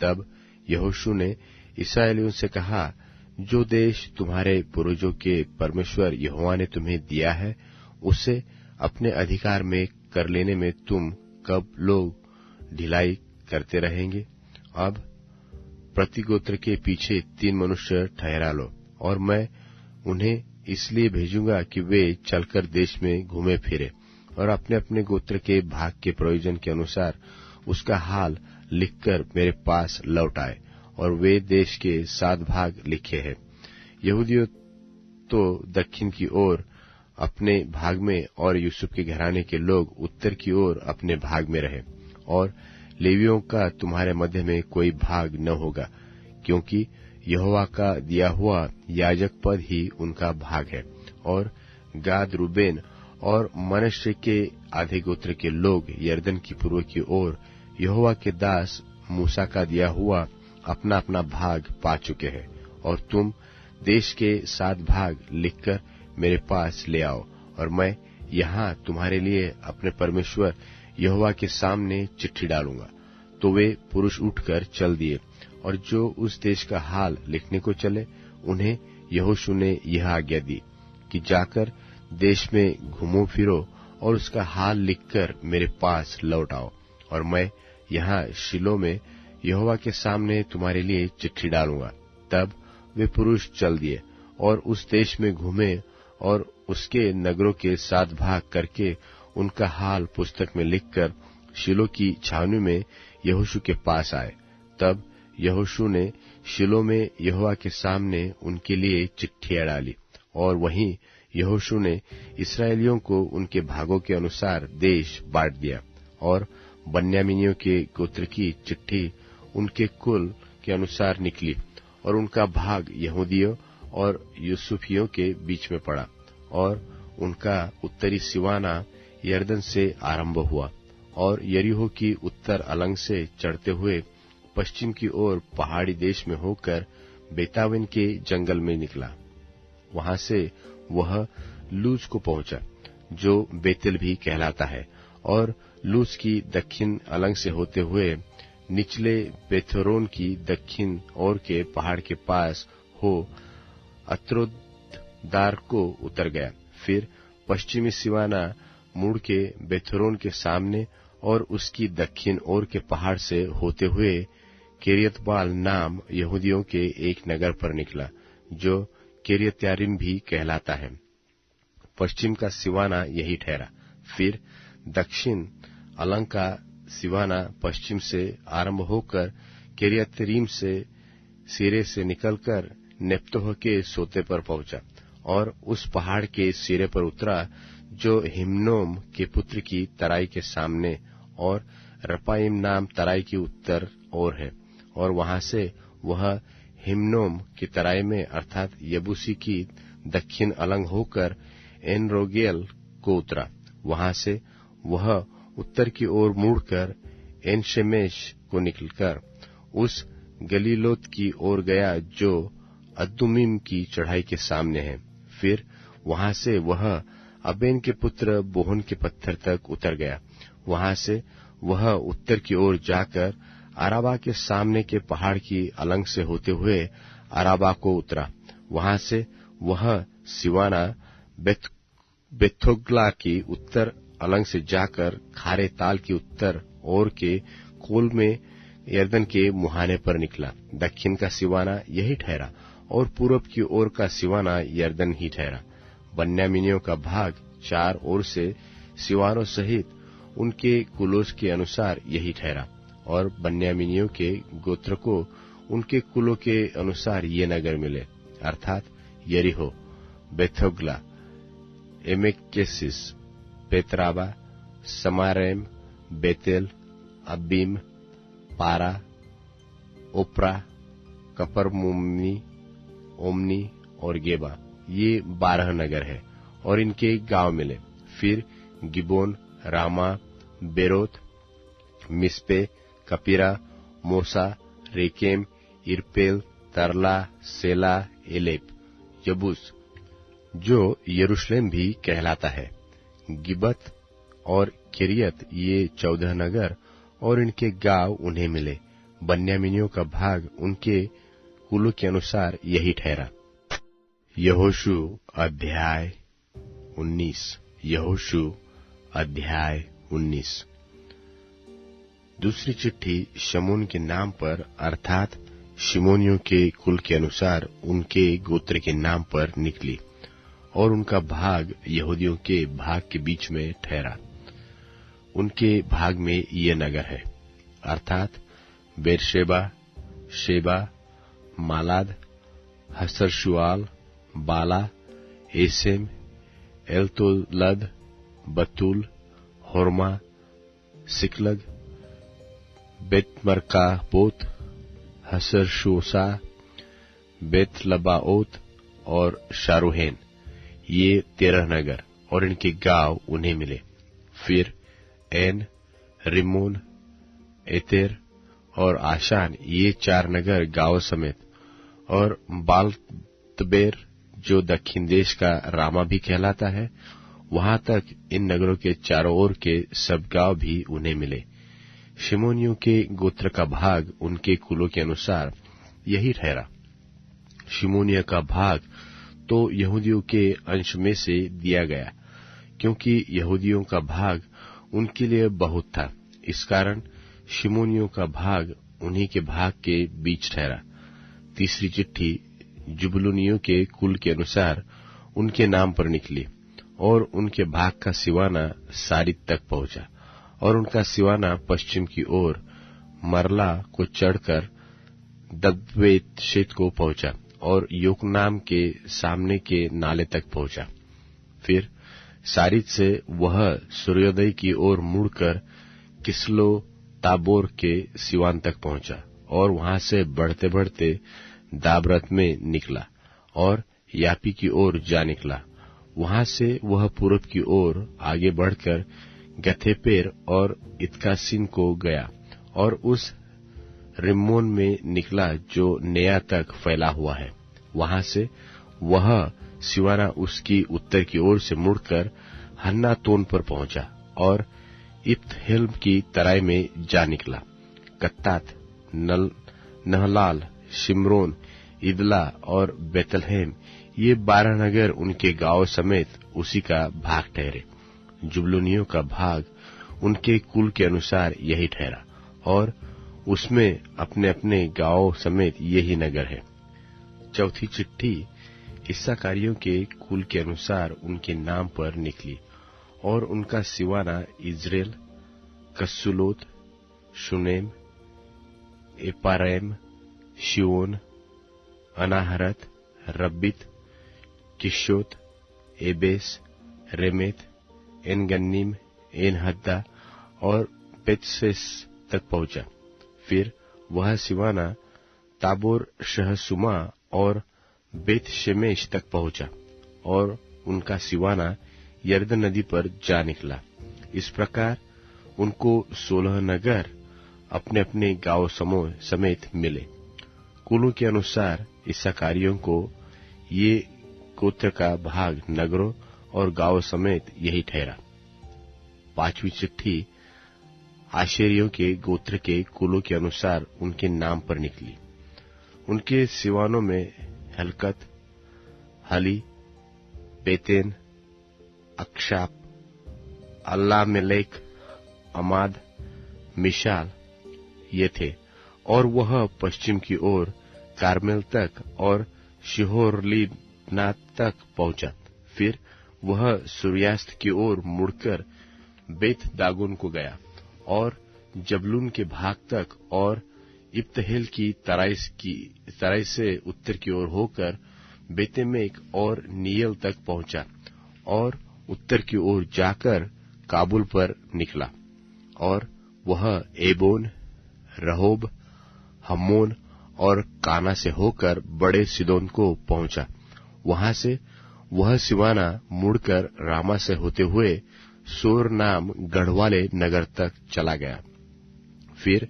तब यहोशू ने इस्राएलियों से कहा, जो देश तुम्हारे पूर्वजों के परमेश्वर यहोवा ने तुम्हें दिया है, उसे अपने अधिकार में कर लेने में तुम कब लोग ढिलाई करते रहेंगे? अब प्रति गोत्र के पीछे 3 मनुष्य ठहरा लो, और मैं उन्हें इसलिए भेजूंगा कि वे चलकर देश में घूमे फिरे और अपने अपने गोत्र के भाग के प्रयोजन के अनुसार उसका हाल लिखकर मेरे पास लौट आए। और वे देश के 7 भाग लिखे हैं। यहूदियों तो दक्षिण की ओर अपने भाग में, और यूसुफ के घराने के लोग उत्तर की ओर अपने भाग में रहे। और लेवियों का तुम्हारे मध्य में कोई भाग न होगा, क्योंकि यहोवा का दिया हुआ याजक पद ही उनका भाग है। और गाद, रूबेन और मनश्शे के आधे गोत्र के लोग यरदन की पूर्व की ओर यहोवा के दास मूसा का दिया हुआ अपना अपना भाग पा चुके हैं। और तुम देश के 7 भाग लिखकर मेरे पास ले आओ, और मैं यहाँ तुम्हारे लिए अपने परमेश्वर यहोवा के सामने चिट्ठी डालूंगा। तो वे पुरुष उठकर चल दिए, और जो उस देश का हाल लिखने को चले, उन्हें यहोशू ने यह आज्ञा दी कि जाकर देश में घूमो फिरो और उसका हाल लिखकर मेरे पास लौट आओ, और मैं यहाँ शीलो में यहोवा के सामने तुम्हारे लिए चिट्ठी डालूंगा। तब वे पुरुष चल दिए और उस देश में घूमे और उसके नगरों के 7 भाग करके उनका हाल पुस्तक में लिखकर शीलो की छावनी में यहोशू के पास आए। तब यहोशू ने शीलो में यहोवा के सामने उनके लिए चिट्ठियां डाली, और वहीं यहोशू ने इस्राएलियों को उनके भागों के अनुसार देश बांट दिया। और बन्यामीनियों के गोत्र की चिट्ठी उनके कुल के अनुसार निकली, और उनका भाग यहूदियों और यूसुफियों के बीच में पड़ा। और उनका उत्तरी सिवाना यरदन से आरंभ हुआ और यरीहो की उत्तर अलंग से चढ़ते हुए पश्चिम की ओर पहाड़ी देश में होकर बेतावेन के जंगल में निकला। वहां से वह लूज को पहुंचा, जो बेतेल भी कहलाता है, और लूज की दक्षिण अलंग से होते हुए निचले बेथोरोन की दक्षिण ओर के पहाड़ के पास हो अत्रोदार को उतर गया। फिर पश्चिमी सिवाना मुड़ के बेथोरोन के सामने और उसकी दक्षिण ओर के पहाड़ से होते हुए किरियतबाल नाम यहूदियों के एक नगर पर निकला, जो किरियत्यारीम भी कहलाता है। पश्चिम का सिवाना यही ठहरा। फिर दक्षिण अलंग का सिवाना पश्चिम से आरंभ होकर किरियत्यारीम से सिरे से निकलकर नेप्तोह के सोते पर पहुंचा और उस पहाड़ के सिरे पर उतरा जो हिम्नोम के पुत्र की तराई के सामने और रपाइम नाम तराई की उत्तर ओर है। और वहां से वह हिम्नोम की तराई में अर्थात यबूसी की दक्षिण अलंग होकर एनरोगेल को उतरा। वहां से वह उत्तर की ओर मुड़कर एनशेमेश को निकलकर उस गलीलोत की ओर गया जो अद्दुमीम की चढ़ाई के सामने है। फिर वहां से वह अबेन के पुत्र बोहन के पत्थर तक उतर गया। वहां से वह उत्तर की ओर जाकर अराबा के सामने के पहाड़ की अलंग से होते हुए अराबा को उतरा। वहां से वह सिवाना बेथोग्ला की उत्तर अलंग से जाकर खारे ताल की उत्तर ओर के कोल में यरदन के मुहाने पर निकला। दक्षिण का सिवाना यही ठहरा और पूरब की ओर का सिवाना यरदन ही ठहरा। बन्यामीनियों का भाग 4 ओर से सिवानों सहित उनके कुलों के अनुसार यही ठहरा। और बन्यामीनियों के गोत्र को उनके कुलों के अनुसार ये नगर मिले, अर्थात यरीहो, बेथोग्ला, एमेकेसिस, पेतराबा, समारेम, बेतेल, अब्बीम, पारा, ओप्रा, कपरमुम्नी, ओमनी और गेबा, ये 12 नगर है और इनके गांव मिले। फिर गिबोन, रामा, बेरोत, मिस्पे, कपीरा, मोसा, रेकेम, इरपेल, तरला, सेला, एलेप, यबूस, जो यरूशलेम भी कहलाता है, गिबत और किरियत, ये 14 नगर और इनके गांव उन्हें मिले। बन्यामीनियों का भाग उनके कुलों के अनुसार यही ठहरा। यहोशू अध्याय 19। यहोशू अध्याय 19। दूसरी चिट्ठी शमून के नाम पर अर्थात शिमोनियों के कुल के अनुसार उनके गोत्र के नाम पर निकली और उनका भाग यहूदियों के भाग के बीच में ठहरा। उनके भाग में ये नगर है, अर्थात बेरशेबा, शेबा, मालाद, हसरशुआल, बाला, एसेम, एलतोलद, बतूल, होरमा, सिकलग, बेतमरकाबोत, हसरशोसा, बेत लबाओत और शारूहेन, ये 13 नगर और इनके गांव उन्हें मिले। फिर एन, रिमोन, एतेर और आशान, ये 4 नगर गांव समेत, और बाल-तबेर जो दक्षिण देश का रामा भी कहलाता है, वहां तक इन नगरों के चारों ओर के सब गांव भी उन्हें मिले। शिमोनियों के गोत्र का भाग उनके कुलों के अनुसार यही ठहरा। शिमोनिया का भाग तो यहूदियों के अंश में से दिया गया, क्योंकि यहूदियों का भाग उनके लिए बहुत था। इस कारण शिमोनियों का भाग उन्हीं के भाग के बीच ठहरा। तीसरी चिट्ठी जुबलूनियों के कुल के अनुसार उनके नाम पर निकली, और उनके भाग का सिवाना सारिद तक पहुंचा, और उनका सिवाना पश्चिम की ओर मरला को चढ़कर दब्बेत शेत को पहुंचा, और योकनाम के सामने के नाले तक पहुंचा। फिर सारिद से वह सूर्योदय की ओर मुड़कर किसलो ताबोर के सिवान तक पहुंचा, और वहां से बढ़ते बढ़ते दाबरत में निकला और यापी की ओर जा निकला। वहां से वह पूरब की ओर आगे बढ़कर गथेपेर और इत्कासिन को गया, और उस रिम्मोन में निकला जो नेया तक फैला हुआ है। वहां से वह सिवाना उसकी उत्तर की ओर से मुड़कर हन्नातोन पर पहुंचा, और इत्हेल्म की तराई में जा निकला। कत्तात, नहलाल, शिमरोन, इदला और बेतलहेम, ये 12 नगर उनके गांव समेत उसी का भाग ठहरे। जुबलूनियों का भाग उनके कुल के अनुसार यही ठहरा, और उसमें अपने अपने गांव समेत यही नगर है। चौथी चिट्ठी इस्साकारियों के कुल के अनुसार उनके नाम पर निकली, और उनका Siwana Israel, कस्सुलोत, शुनेम, एपारैम, शिओन, अनाहरत, रब्बित, किश्योत, Abyss, रेमेत, Engannim, Enhaddah और पेत्सेस तक पहुंचा। फिर वह सिवाना ताबोर, शहसुमा और बेत शेमेश तक पहुंचा, और उनका सिवाना यरदन नदी पर जा निकला। इस प्रकार उनको 16 नगर अपने अपने गांव समूह समेत मिले। कुलों के अनुसार इस्साकारियों को ये गोत्र का भाग नगरों और गांव समेत यही ठहरा। पांचवी चिट्ठी आशेरियों के गोत्र के कुलों के अनुसार उनके नाम पर निकली। उनके सिवानों में हलकत, हली, बेतेन, अक्षाप, अल्लामेलेक, अमाद, मिशाल ये थे, और वह पश्चिम की ओर कार्मेल तक और शिहोरलीनात तक पहुंचा। फिर वह सूर्यास्त की ओर मुड़कर बेत दागोन को गया, और जबलून के भाग तक और इब्तहेल की तराई से उत्तर की ओर होकर बेतेमेक और नीयल तक पहुंचा, और उत्तर की ओर जाकर काबुल पर निकला। और वह एबोन, रहोब, हम्मोन और काना से होकर बड़े सिदोन को पहुंचा। वहां से वह सिवाना मुड़कर रामा से होते हुए सोर नाम गढ़वाले नगर तक चला गया। फिर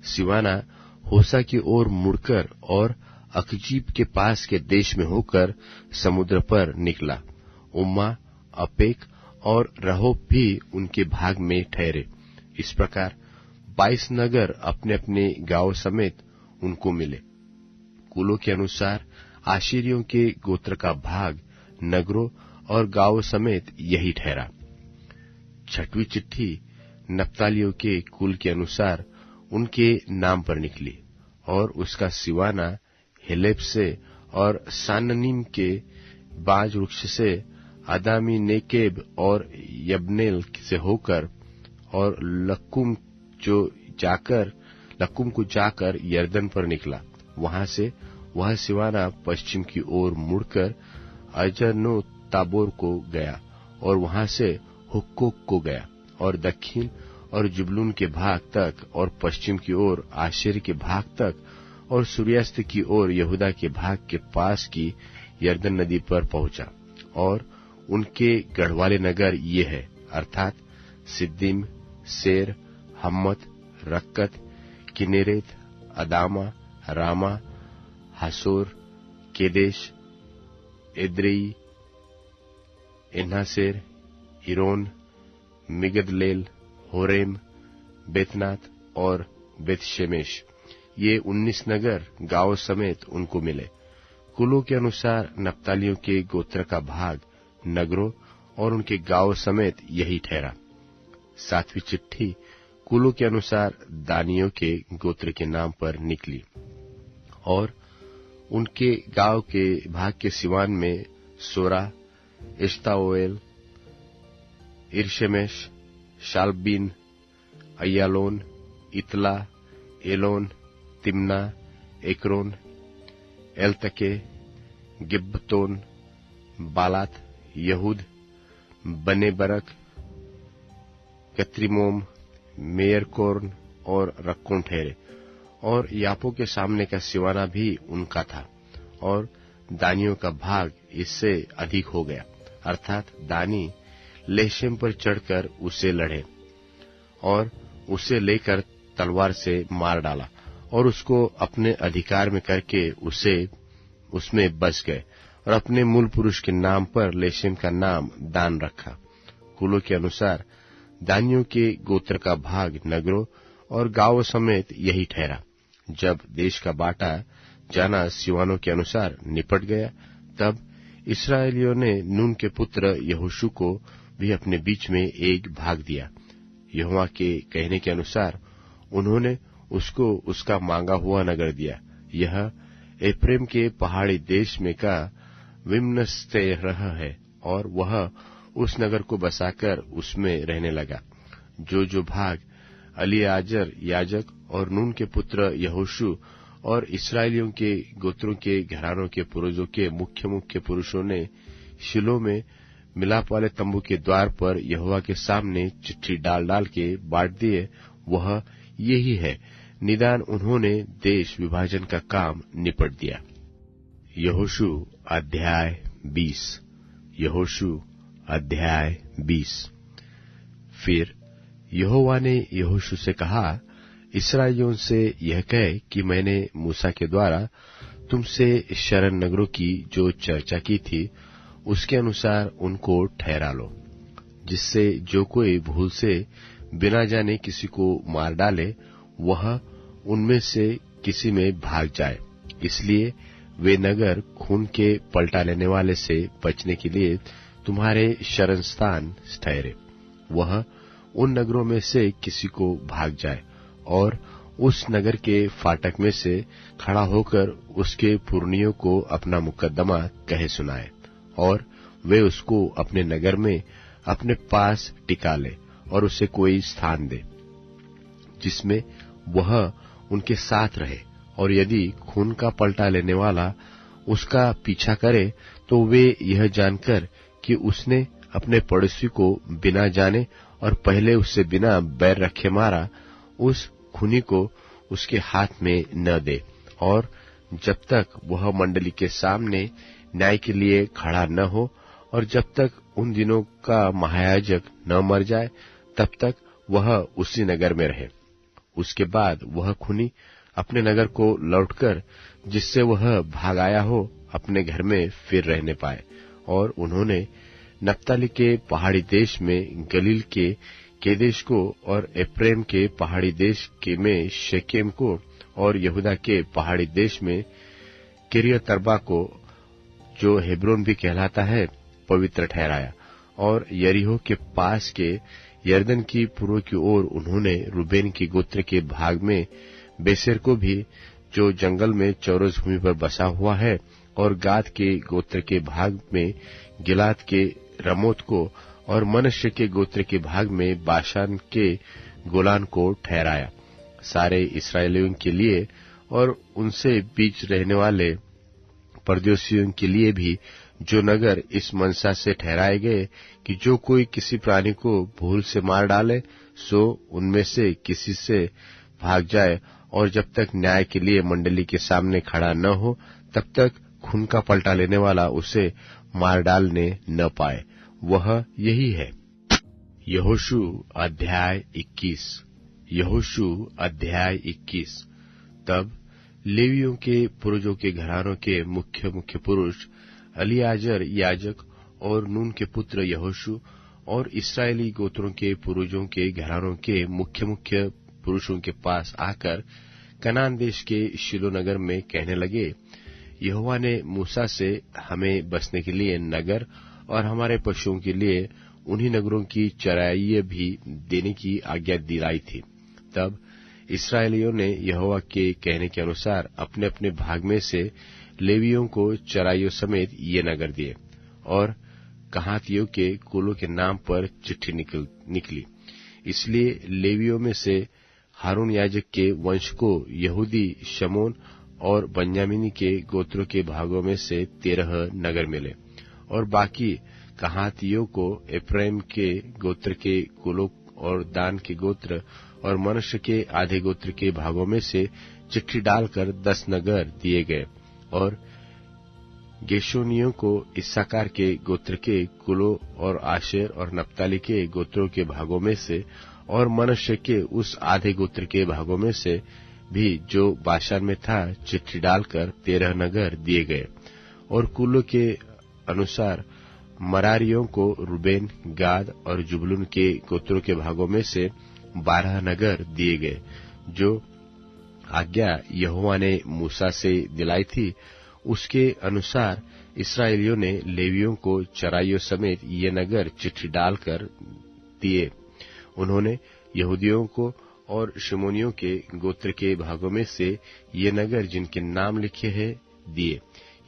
सिवाना होसा की ओर मुड़कर और अकजीब के पास के देश में होकर समुद्र पर निकला। उम्मा, अपेक और रहोब भी उनके भाग में ठहरे। इस प्रकार 22 नगर अपने अपने गांव समेत उनको मिले। कुलों के अनुसार आशीरियों के गोत्र का भाग नगरों और गांव समेत यही ठहरा। छठवीं चिट्ठी नप्तालियों के कुल के अनुसार उनके नाम पर निकली, और उसका सिवाना हेलेब से और साननीम के बाज वृक्ष से, अदामी नेकेब और यबनेल से होकर, और लक्कुम को जाकर यरदन पर निकला। वहां से वह सिवाना पश्चिम की ओर मुड़कर अजनो ताबोर को गया, और वहां से हुक्कोक को गया, और दक्षिण और जुबलून के भाग तक, और पश्चिम की ओर आशेर के भाग तक, और सूर्यास्त की ओर यहूदा के भाग के पास की यरदन नदी पर पहुंचा। और उनके गढ़वाले नगर ये है, अर्थात सिद्दीम, सेर, हम्मत, रक्कत, किनेरेत, अदामा, रामा, हासोर, केदेश, Edrei, एन्हासेर, iron, Migdalel, Horem, Bethanath और बेतशेमेश। ये 19 नगर गांव समेत उनको मिले। कुलों के अनुसार नप्तालियों के गोत्र का भाग नगरों और उनके गांव समेत यही ठहरा। 7वीं चिट्ठी कुलों के अनुसार दानियों के गोत्र के नाम पर निकली। और उनके गांव के भाग के सिवान में सोरा, एश्ताओएल, इरशेमेश, शालबीन, अय्यालोन, इतला, एलोन, तिम्ना, एक्रोन, एलतके, गिब्बतोन, बालात, यहूद, बने बरक, कत्रिमोम, मेयरकोर्न और रक्कोन ठहरे। और यापो के सामने का सिवाना भी उनका था। और दानियों का भाग इससे अधिक हो गया, अर्थात दानी लेशेम पर चढ़कर उसे लड़े और उसे लेकर तलवार से मार डाला और उसको अपने अधिकार में करके उसमें बस गए और अपने मूल पुरुष के नाम पर लेशेम का नाम दान रखा। कुलों के अनुसार दानियों के गोत्र का भाग नगरों और गांवों समेत यही ठहरा। जब देश का बांटा जाना सिवानों के अनुसार निपट गया, तब इस्राएलियों ने नून के पुत्र यहोशू को भी अपने बीच में एक भाग दिया। यहोवा के कहने के अनुसार उन्होंने उसको उसका मांगा हुआ नगर दिया। यह एफ्रेम के पहाड़ी देश में का विम्नस्तेरह है और वह उस नगर को बसाकर उसमें रहने लगा। जो भाग एलीआजर याजक और नून के पुत्र यहोशू और इस्राएलियों के गोत्रों के घरानों के पुरुषों के मुख्य पुरुषों ने शिलो में मिलाप वाले तंबू के द्वार पर यहोवा के सामने चिट्ठी डाल डाल के बांट दिए, वह यही है। निदान उन्होंने देश विभाजन का काम निपट दिया। यहोशू अध्याय 20। यहोशू अध्याय 20। फिर यहोवा ने यहोशू से कहा, इस्राएलियों से यह कह कि मैंने मूसा के द्वारा तुमसे शरण नगरों की जो चर्चा की थी उसके अनुसार उनको ठहरा लो, जिससे जो कोई भूल से बिना जाने किसी को मार डाले वह उनमें से किसी में भाग जाए। इसलिए वे नगर खून के पलटा लेने वाले से बचने के लिए तुम्हारे शरण स्थान ठहरे। वह उन नगरों में से किसी को भाग जाए और उस नगर के फाटक में से खड़ा होकर उसके पुरनियों को अपना मुकद्दमा कहे सुनाए और वे उसको अपने नगर में अपने पास टिका ले और उसे कोई स्थान दे जिसमें वह उनके साथ रहे। और यदि खून का पलटा लेने वाला उसका पीछा करे तो वे यह जानकर कि उसने अपने पड़ोसी को बिना जाने और पहले उससे बिना बैर रखे मारा, उस खूनी को उसके हाथ में न दे। और जब तक वह मंडली के सामने न्याय के लिए खड़ा न हो और जब तक उन दिनों का महायाजक न मर जाए, तब तक वह उसी नगर में रहे। उसके बाद वह खूनी अपने नगर को लौटकर जिससे वह भाग आया हो अपने घर में फिर रहने पाए। और उन्होंने नप्ताली के पहाड़ी देश में गलील के केदेश को और एफ्रेम के पहाड़ी देश के में शेकेम को और यहूदा के पहाड़ी देश में किर्यतर्बा को, जो हेब्रोन भी कहलाता है, पवित्र ठहराया। और यरीहो के पास के यरदन की पूर्व की ओर उन्होंने रूबेन की गोत्र के भाग में बेसेर को भी, जो जंगल में चौरस भूमि पर बसा हुआ है, और गाद के गोत्र के भाग में गिलाद के रमोत को और मनश्शे के गोत्र के भाग में बाशान के गोलान को ठहराया। सारे इस्राएलियों के लिए और उनसे बीच रहने वाले परदेशियों के लिए भी जो नगर इस मनसा से ठहराए गए कि जो कोई किसी प्राणी को भूल से मार डाले, सो उनमें से किसी से भाग जाए और जब तक न्याय के लिए मंडली के सामने खड़ा न हो तब तक खून का पलटा लेने वाला उसे मार डालने न पाए। वह यही है। यहोशू अध्याय 21। यहोशू अध्याय 21। तब लेवियों के पुरुषों के घरानों के मुख्य मुख्य पुरुष एलीआजर याजक और नून के पुत्र यहोशू और इस्राएली गोत्रों के पुरुषों के घरानों के मुख्य मुख्य पुरुषों के पास आकर कनान देश के शिलो नगर में कहने लगे, यहोवा ने मूसा से हमें बसने के लिए नगर और हमारे पशुओं के लिए उन्हीं नगरों की चराइयाँ भी देने की आज्ञा दिलाई थी। तब इस्राएलियों ने यहोवा के कहने के अनुसार अपने अपने भाग में से लेवियों को चराइयों समेत ये नगर दिए और कहातियों के कुलों के नाम पर चिट्ठी निकली। इसलिए लेवियों में से हारून याजक के वंश को यहूदी शमोन और बन्यामीनी के गोत्रों के भागों में से 13 नगर मिले और बाकी कहातियों को एफ्राइम के गोत्र के कुलों और दान के गोत्र और मनुष्य के आधे गोत्र के भागों में से चिट्ठी डालकर 10 नगर दिए गए और गेशोनियों को इस्साकार के गोत्र के कुलों और आशेर और नप्ताली के गोत्रों के भागों में से और मनुष्य के उस आधे गोत्र के भागों में से भी जो बाशान में था चिट्ठी डालकर 13 नगर दिए गए। और कुलों के अनुसार मरारियों को रूबेन, गाद और जुबलून के गोत्रों के भागों में से 12 नगर दिए गए, जो आज्ञा यहोवा ने मूसा से दिलाई थी। उसके अनुसार इस्राएलियों ने लेवियों को चराइयों समेत ये नगर चिट्ठी डालकर दिए। उन्होंने यहूदियों को और शिमोनियों के गोत्र के भागों में से ये नगर जिनके नाम लिखे हैं दिए।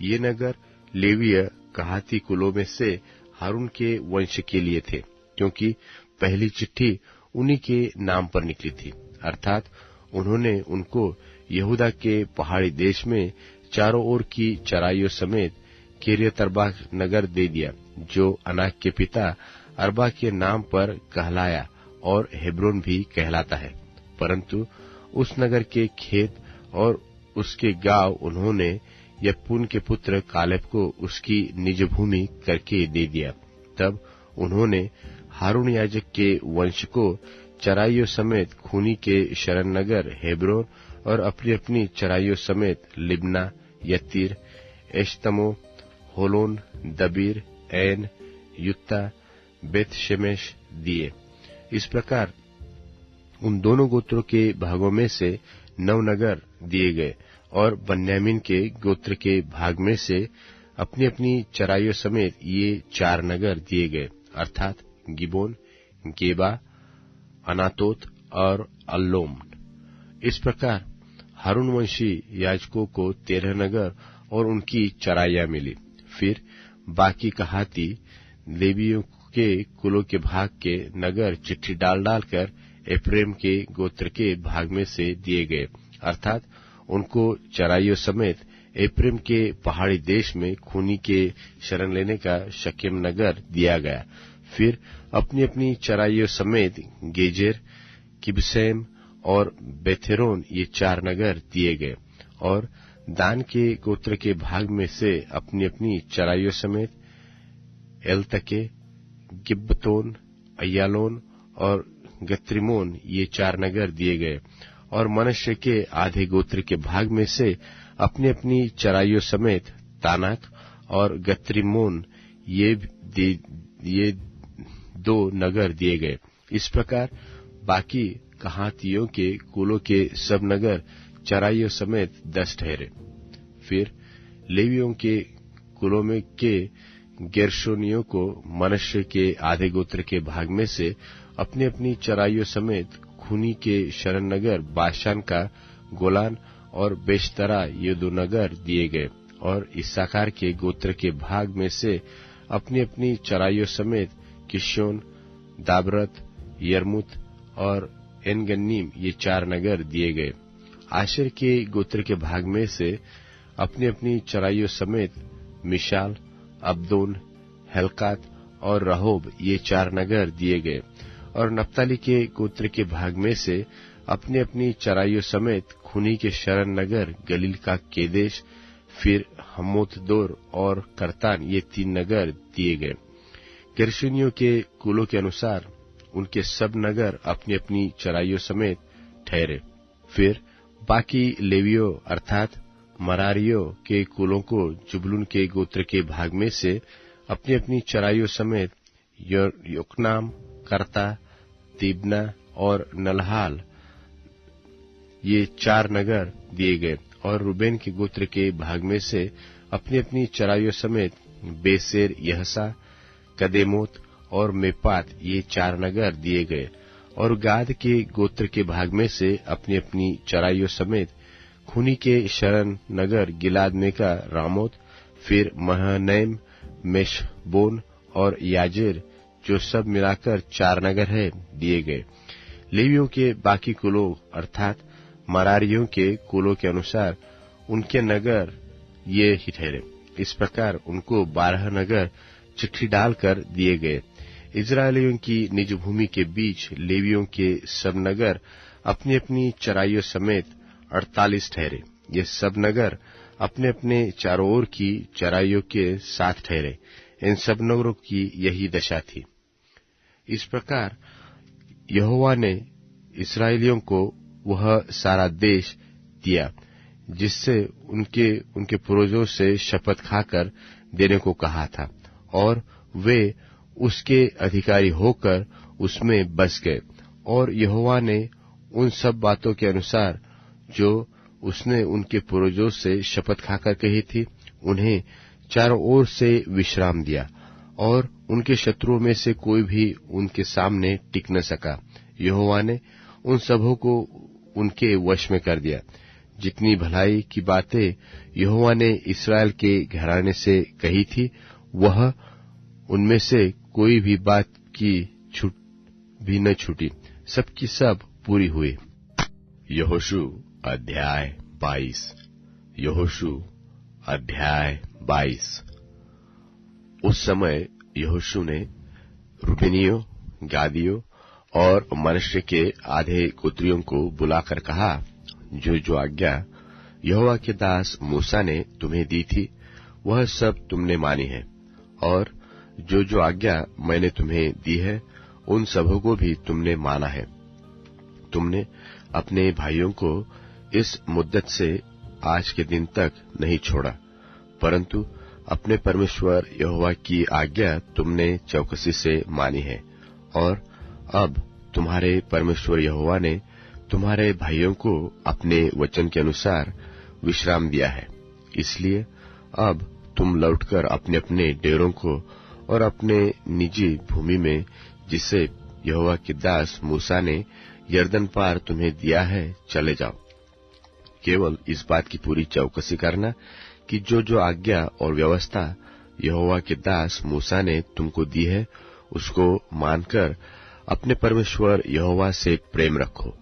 ये नगर लेवीय कहाती कुलों में से हारून के वंश के लिए थे, क्योंकि पहली चिट्ठी उन्हीं के नाम पर निकली थी। अर्थात उन्होंने उनको यहूदा के पहाड़ी देश में चारों ओर की चराइयों समेत किर्यत अर्बा नगर दे दिया, जो अनाक के पिता अरबा के नाम पर कहलाया और हेब्रोन भी कहलाता है। परंतु उस नगर के खेत और उसके गांव उन्होंने यपुन के पुत्र कालेब को उसकी निज भूमि करके दे दिया। तब उन्होंने हारून याजक के वंश को चराइयों समेत खूनी के शरण नगर हेब्रोन और अपनी अपनी चराइयों समेत लिब्ना, यत्तीर, एश्तमो, होलोन, दबीर, ऐन, युत्ता, बेत शेमेश दिए। इस प्रकार उन दोनों गोत्रों के भागों में से 9 नगर दिए गए और बन्यामीन के गोत्र के भाग में से अपनी अपनी चराइयों समेत ये 4 नगर दिए गए, अर्थात गिबोन, गेबा, अनातोत और अल्लोम। इस प्रकार हारून वंशी याजकों को 13 नगर और उनकी चराइयां मिली। फिर बाकी कहाती लेवियों के कुलों के भाग के नगर चिट्ठी डालकर एफ्रेम के गोत्र के भाग में से दिए गए, अर्थात उनको चराइयों समेत एफ्रेम के पहाड़ी देश में खूनी के शरण लेने का शकेम नगर दिया गया। फिर अपनी अपनी चराइयों समेत गेजेर, किबसेम और बेथेरोन ये 4 नगर दिए गए और दान के गोत्र के भाग में से अपनी अपनी चराइयों समेत एलतके, गिब्बतोन, अय्यालोन और गत्रिमोन ये 4 नगर दिए गए और मनुष्य के आधे गोत्र के भाग में से अपनी अपनी चराइयों समेत तानाक और गत्रिमोन ये 2 नगर दिए गए। इस प्रकार बाकी कहातियों के कुलों के सब नगर चराइयों समेत 10 ठहरे। फिर लेवियों के कुलों में के गेर्शोनियों को मनुष्य के आधे गोत्र के भाग में से अपनी अपनी चराइयों समेत खूनी के शरण नगर बाशान का गोलान और बेशतरा ये 2 नगर दिए गए और इस्साकार के गोत्र के भाग में से अपनी अपनी चराइयों समेत किश्योन, दाबरत, यरमुत और एनगन्नीम ये 4 नगर दिए गए। आशेर के गोत्र के भाग में से अपनी अपनी चराइयों समेत मिशाल, अब्दोन, हेल्कात और रहोब ये 4 नगर दिए गए और नप्ताली के गोत्र के भाग में से अपनी अपनी चराइयों समेत खूनी के शरण नगर गलील का केदेश, फिर हमोतदोर और करतान, ये 3 नगर दिए गए। गेर्शोनियों के कुलों के अनुसार उनके सब नगर अपनी अपनी चराइयों समेत ठहरे। फिर बाकी लेवियों अर्थात मरारियों के कुलों को जुबलून के गोत्र के भाग में से अपनी अपनी चराइयों समेत योकनाम, करता, तिब्ना और नलहाल, ये 4 नगर दिए गए। और रूबेन के गोत्र के भाग में से अपनी अपनी चराइयों समेत बेसेर, यहसा, कदेमोत और मेपात, ये 4 नगर दिए गए। और गाद के गोत्र के भाग में से अपनी अपनी चराइयों समेत खूनी के शरण नगर गिलाद में का रामोत, फिर महनैम, मेशबोन और याजेर, जो सब मिलाकर 4 नगर है, दिए गए। लेवियों के बाकी कुलों अर्थात मरारियों के कुलों के अनुसार उनके नगर ये ही ठहरे। इस प्रकार उनको 12 नगर चिट्ठी डालकर दिए गए। इस्राएलियों की निज भूमि के बीच लेवियों के सब नगर अपनी अपनी चराइयों समेत 48 ठहरे। ये सब नगर अपने अपने चारों ओर की चराइयों के साथ ठहरे। इन सब नगरों की यही दशा थी। इस प्रकार यहोवा ने इस्राएलियों को वह सारा देश दिया जिससे उनके पूर्वजों से शपथ खाकर देने को कहा था, और वे उसके अधिकारी होकर उसमें बस गए। और यहोवा ने उन सब बातों के अनुसार जो उसने उनके पूर्वजों से शपथ खाकर कही थी, उन्हें चारों ओर से विश्राम दिया, और उनके शत्रुओं में से कोई भी उनके सामने टिक न सका। यहोवा ने उन सबों को उनके वश में कर दिया। जितनी भलाई की बातें यहोवा ने इस्राएल के घराने से कही थी, वह उनमें से कोई भी बात की छूट भी न छूटी, सबकी सब पूरी हुई। यहोशू अध्याय 22। यहोशू अध्याय 22। उस समय यहोशू ने रूबेनियों, गादियों और मनश्शे के आधे गोत्रियों को बुलाकर कहा, जो आज्ञा यहोवा के दास मूसा ने तुम्हें दी थी, वह सब तुमने मानी है, और जो आज्ञा मैंने तुम्हें दी है, उन सबों को भी तुमने माना है। तुमने अपने भाइयों को इस मुद्दत से आज के दिन तक नहीं छोड़ा, परंतु अपने परमेश्वर यहोवा की आज्ञा तुमने चौकसी से मानी है। और अब तुम्हारे परमेश्वर यहोवा ने तुम्हारे भाइयों को अपने वचन के अनुसार विश्राम दिया है। इसलिए अब तुम लौटकर अपने अपने डेरों को और अपने निजी भूमि में, जिसे यहोवा के दास मूसा ने यरदन पार तुम्हें दिया है, चले जाओ। केवल इस बात की पूरी चौकसी करना कि जो आज्ञा और व्यवस्था यहोवा के दास मूसा ने तुमको दी है, उसको मानकर अपने परमेश्वर यहोवा से प्रेम रखो,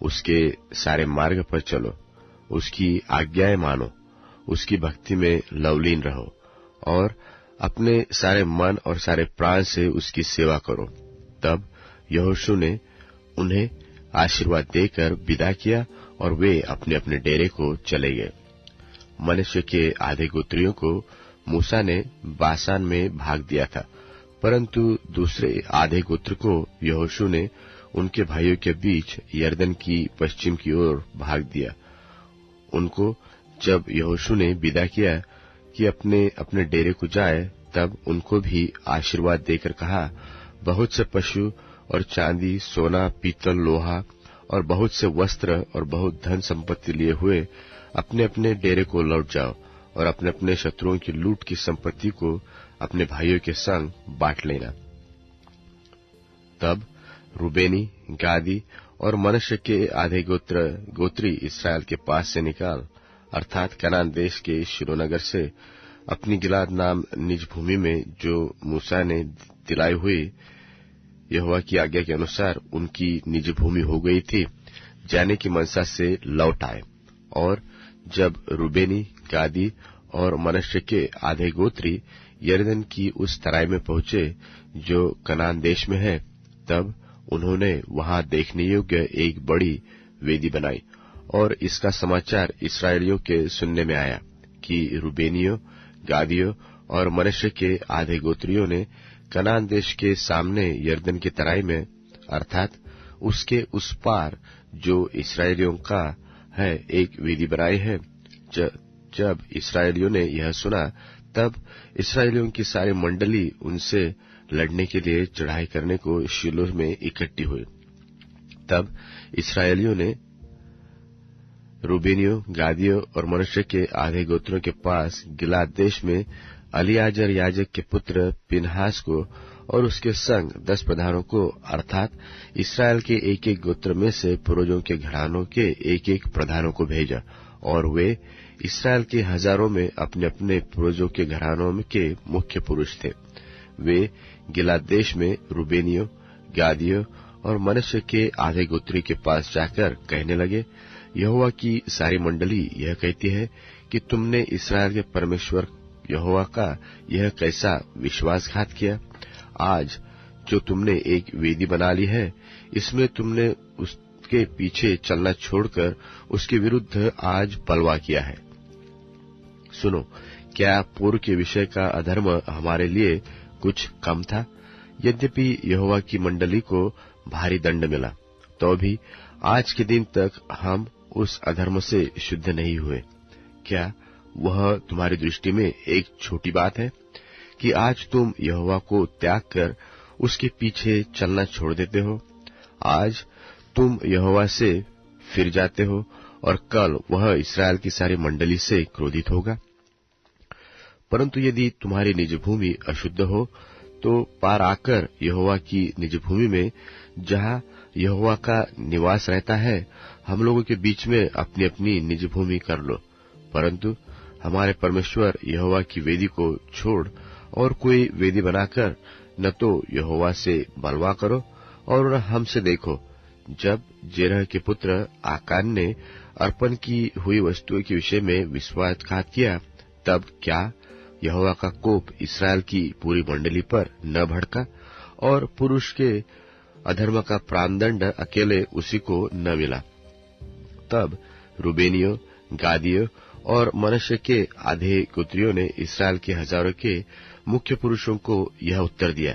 उसके सारे मार्ग पर चलो, उसकी आज्ञाएं मानो, उसकी भक्ति में लवलीन रहो, और अपने सारे मन और सारे प्राण से उसकी सेवा करो। तब यहोशू ने उन्हें आशीर्वाद देकर विदा किया, और वे अपने अपने डेरे को चले गए। मनश्शे के आधे गोत्रियों को मूसा ने बाशान में भाग दिया था, परंतु दूसरे आधे गोत्र को यहोशू ने उनके भाइयों के बीच यरदन की पश्चिम की ओर भाग दिया। उनको जब यहोशू ने विदा किया कि अपने अपने डेरे को जाए, तब उनको भी आशीर्वाद देकर कहा, बहुत से पशु और चांदी, सोना, पीतल, लोहा और बहुत से वस्त्र और बहुत धन संपत्ति लिए हुए अपने अपने डेरे को लौट जाओ, और अपने अपने शत्रुओं की लूट की संपत्ति को अपने भाइयों के संग बांट लेना। तब रूबेनी, गादी और मनश्शे के आधे गोत्री इस्राएल के पास से निकाल, अर्थात कनान देश के शिरोनगर से, अपनी गिलाद नाम निज भूमि में जो मूसा ने दिलाई हुई यहोवा की आज्ञा के अनुसार उनकी निज भूमि हो गई थी, जाने की मनसा से लौट आए। और जब रूबेनी, गादी और मनश्शे के आधे गोत्री यरदन की उस तराई में पहुंचे जो कनान देश में है, तब उन्होंने वहां देखने योग्य एक बड़ी वेदी बनाई, और इसका समाचार इसराइलियों के सुनने में आया कि रूबेनियों, गादियों और मनश्शे के आधे गोत्रियों ने कनान देश के सामने यरदन की तराई में, अर्थात उसके उस पार जो इसराइलियों का है, एक वेदी बनाई है। जब इसराइलियों ने यह सुना, तब इसराइलियों की सारी मंडली उनसे लड़ने के लिए चढ़ाई करने को शीलो में इकट्ठी हुई। तब इसराइलियों ने रूबेनियों, गादियों और मनश्शे के आधे गोत्रों के पास गिलाद देश में एलीआजर याजक के पुत्र पिनहास को और उसके संग 10 प्रधानों को, अर्थात इसराइल के एक एक गोत्र में से पूर्वजों के घरानों के एक एक प्रधानों को भेजा, और वे इसराइल के हजारों में अपने अपने पूर्वजों के घरानों के मुख्य पुरुष थे। वे गिलाद देश में रूबेनियों, गादियों और मनश्शे के आधे गोत्री के पास जाकर कहने लगे, यहोवा की सारी मंडली यह कहती है कि तुमने इसराइल के परमेश्वर यहोवा का यह कैसा विश्वासघात किया। आज जो तुमने एक वेदी बना ली है, इसमें तुमने उसके पीछे चलना छोड़कर उसके विरुद्ध आज बलवा किया है। सुनो, क्या पूर्व के विषय का अधर्म हमारे लिए कुछ कम था? यद्यपि यहोवा की मंडली को भारी दंड मिला, तो भी आज के दिन तक हम उस अधर्म से शुद्ध नहीं हुए। क्या वह तुम्हारी दृष्टि में एक छोटी बात है कि आज तुम यहोवा को त्याग कर उसके पीछे चलना छोड़ देते हो? आज तुम यहोवा से फिर जाते हो और कल वह इसराइल की सारी मंडली से क्रोधित होगा। परंतु यदि तुम्हारी निज भूमि अशुद्ध हो, तो पार आकर यहोवा की निज भूमि में, जहाँ यहोवा का निवास रहता है, हम लोगों के बीच में अपनी अपनी निज भूमि कर लो। परंतु हमारे परमेश्वर यहोवा की वेदी को छोड़ और कोई वेदी बनाकर न तो यहोवा से बलवा करो और न हमसे देखो। जब जेरह के पुत्र आकान ने अर्पण की हुई वस्तुओं के विषय में विश्वासघात किया, तब क्या यहोवा का कोप इसराइल की पूरी मंडली पर न भड़का और पुरुष के अधर्म का प्राणदंड अकेले उसी को न मिला? तब रूबेनियों, गादियों और मनश्शे के आधे गोत्रियों ने इसराइल के हजारों के मुख्य पुरुषों को यह उत्तर दिया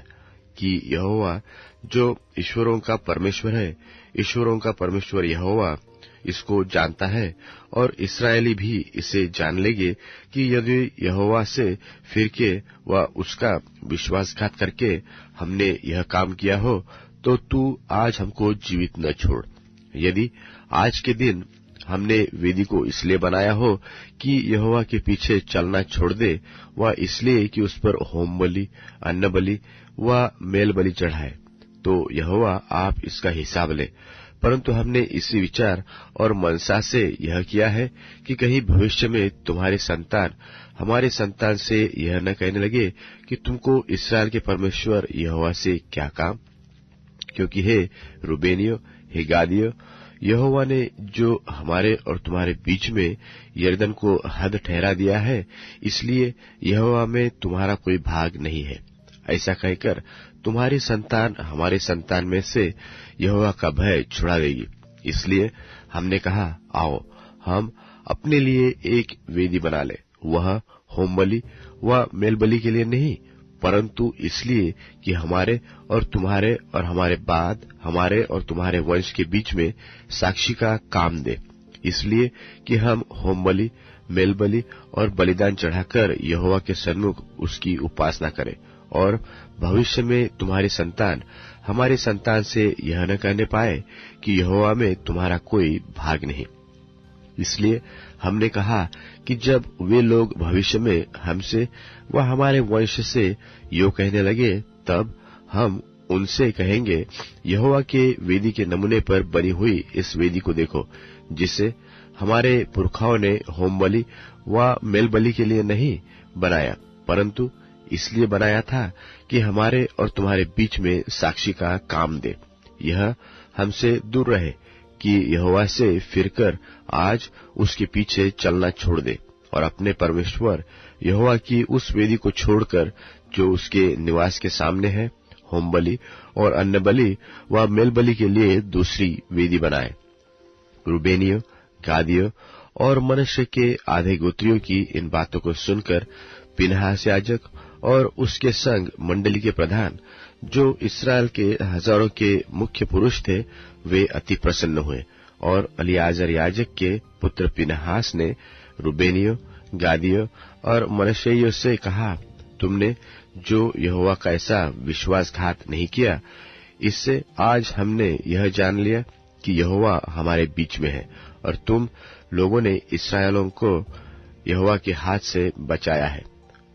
कि यहोवा जो ईश्वरों का परमेश्वर है, ईश्वरों का परमेश्वर यहोवा इसको जानता है, और इसराइली भी इसे जान लेंगे कि यदि यहोवा से फिर के व उसका विश्वासघात करके हमने यह काम किया हो, तो तू आज हमको जीवित न छोड़। यदि आज के दिन हमने वेदी को इसलिए बनाया हो कि यहोवा के पीछे चलना छोड़ दे, व इसलिए कि उस पर होम बलि, अन्न बलि व मेल बलि चढ़ाए, तो यहोवा आप इसका हिसाब ले। परंतु हमने इसी विचार और मनसा से यह किया है कि कहीं भविष्य में तुम्हारे संतान हमारे संतान से यह न कहने लगे कि तुमको इसराइल के परमेश्वर यहोवा से क्या काम। क्योंकि हे रूबेनियों, हे गादियों, यहोवा ने जो हमारे और तुम्हारे बीच में यरदन को हद ठहरा दिया है, इसलिए यहोवा में तुम्हारा कोई भाग नहीं है। ऐसा कहकर तुम्हारी संतान हमारे संतान में से यहोवा का भय छुड़ा देगी। इसलिए हमने कहा, आओ हम अपने लिए एक वेदी बना ले, वह होम बलि व मेल बलि के लिए नहीं, परंतु इसलिए कि हमारे और तुम्हारे और हमारे बाद हमारे और तुम्हारे वंश के बीच में साक्षी का काम दे। इसलिए कि हम होम बलि, मेल बलि और बलिदान चढ़ाकर यहोवा के सन्मुख उसकी उपासना करें, और भविष्य में तुम्हारी संतान हमारी संतान से यह न कहने पाए कि यहोवा में तुम्हारा कोई भाग नहीं। इसलिए हमने कहा कि जब वे लोग भविष्य में हमसे व हमारे वंश से यो कहने लगे, तब हम उनसे कहेंगे, यहोवा के वेदी के नमूने पर बनी हुई इस वेदी को देखो, जिसे हमारे पुरखाओं ने होम बलि व मेल बलि के लिए नहीं बनाया, परंतु इसलिए बनाया था कि हमारे और तुम्हारे बीच में साक्षी का काम दे। यह हमसे दूर रहे कि यहोवा से फिरकर आज उसके पीछे चलना छोड़ दे और अपने परमेश्वर यहोवा की उस वेदी को छोड़कर जो उसके निवास के सामने है, होम बलि और अन्न बलि व मेल बलि के लिए दूसरी वेदी बनाए। रूबेनियों, गादियों और मनश्शे के आधे गोत्रियों की इन बातों को सुनकर पिनहास याजक और उसके संग मंडली के प्रधान, जो इस्राएल के हजारों के मुख्य पुरुष थे, वे अति प्रसन्न हुए। और एलीआजर याजक के पुत्र पिनहास ने रूबेनियों, गादियों और मनश्शेइयों से कहा, तुमने जो यहोवा का ऐसा विश्वासघात नहीं किया, इससे आज हमने यह जान लिया कि यहोवा हमारे बीच में है और तुम लोगों ने इस्राएलियों को यहोवा के हाथ से बचाया है।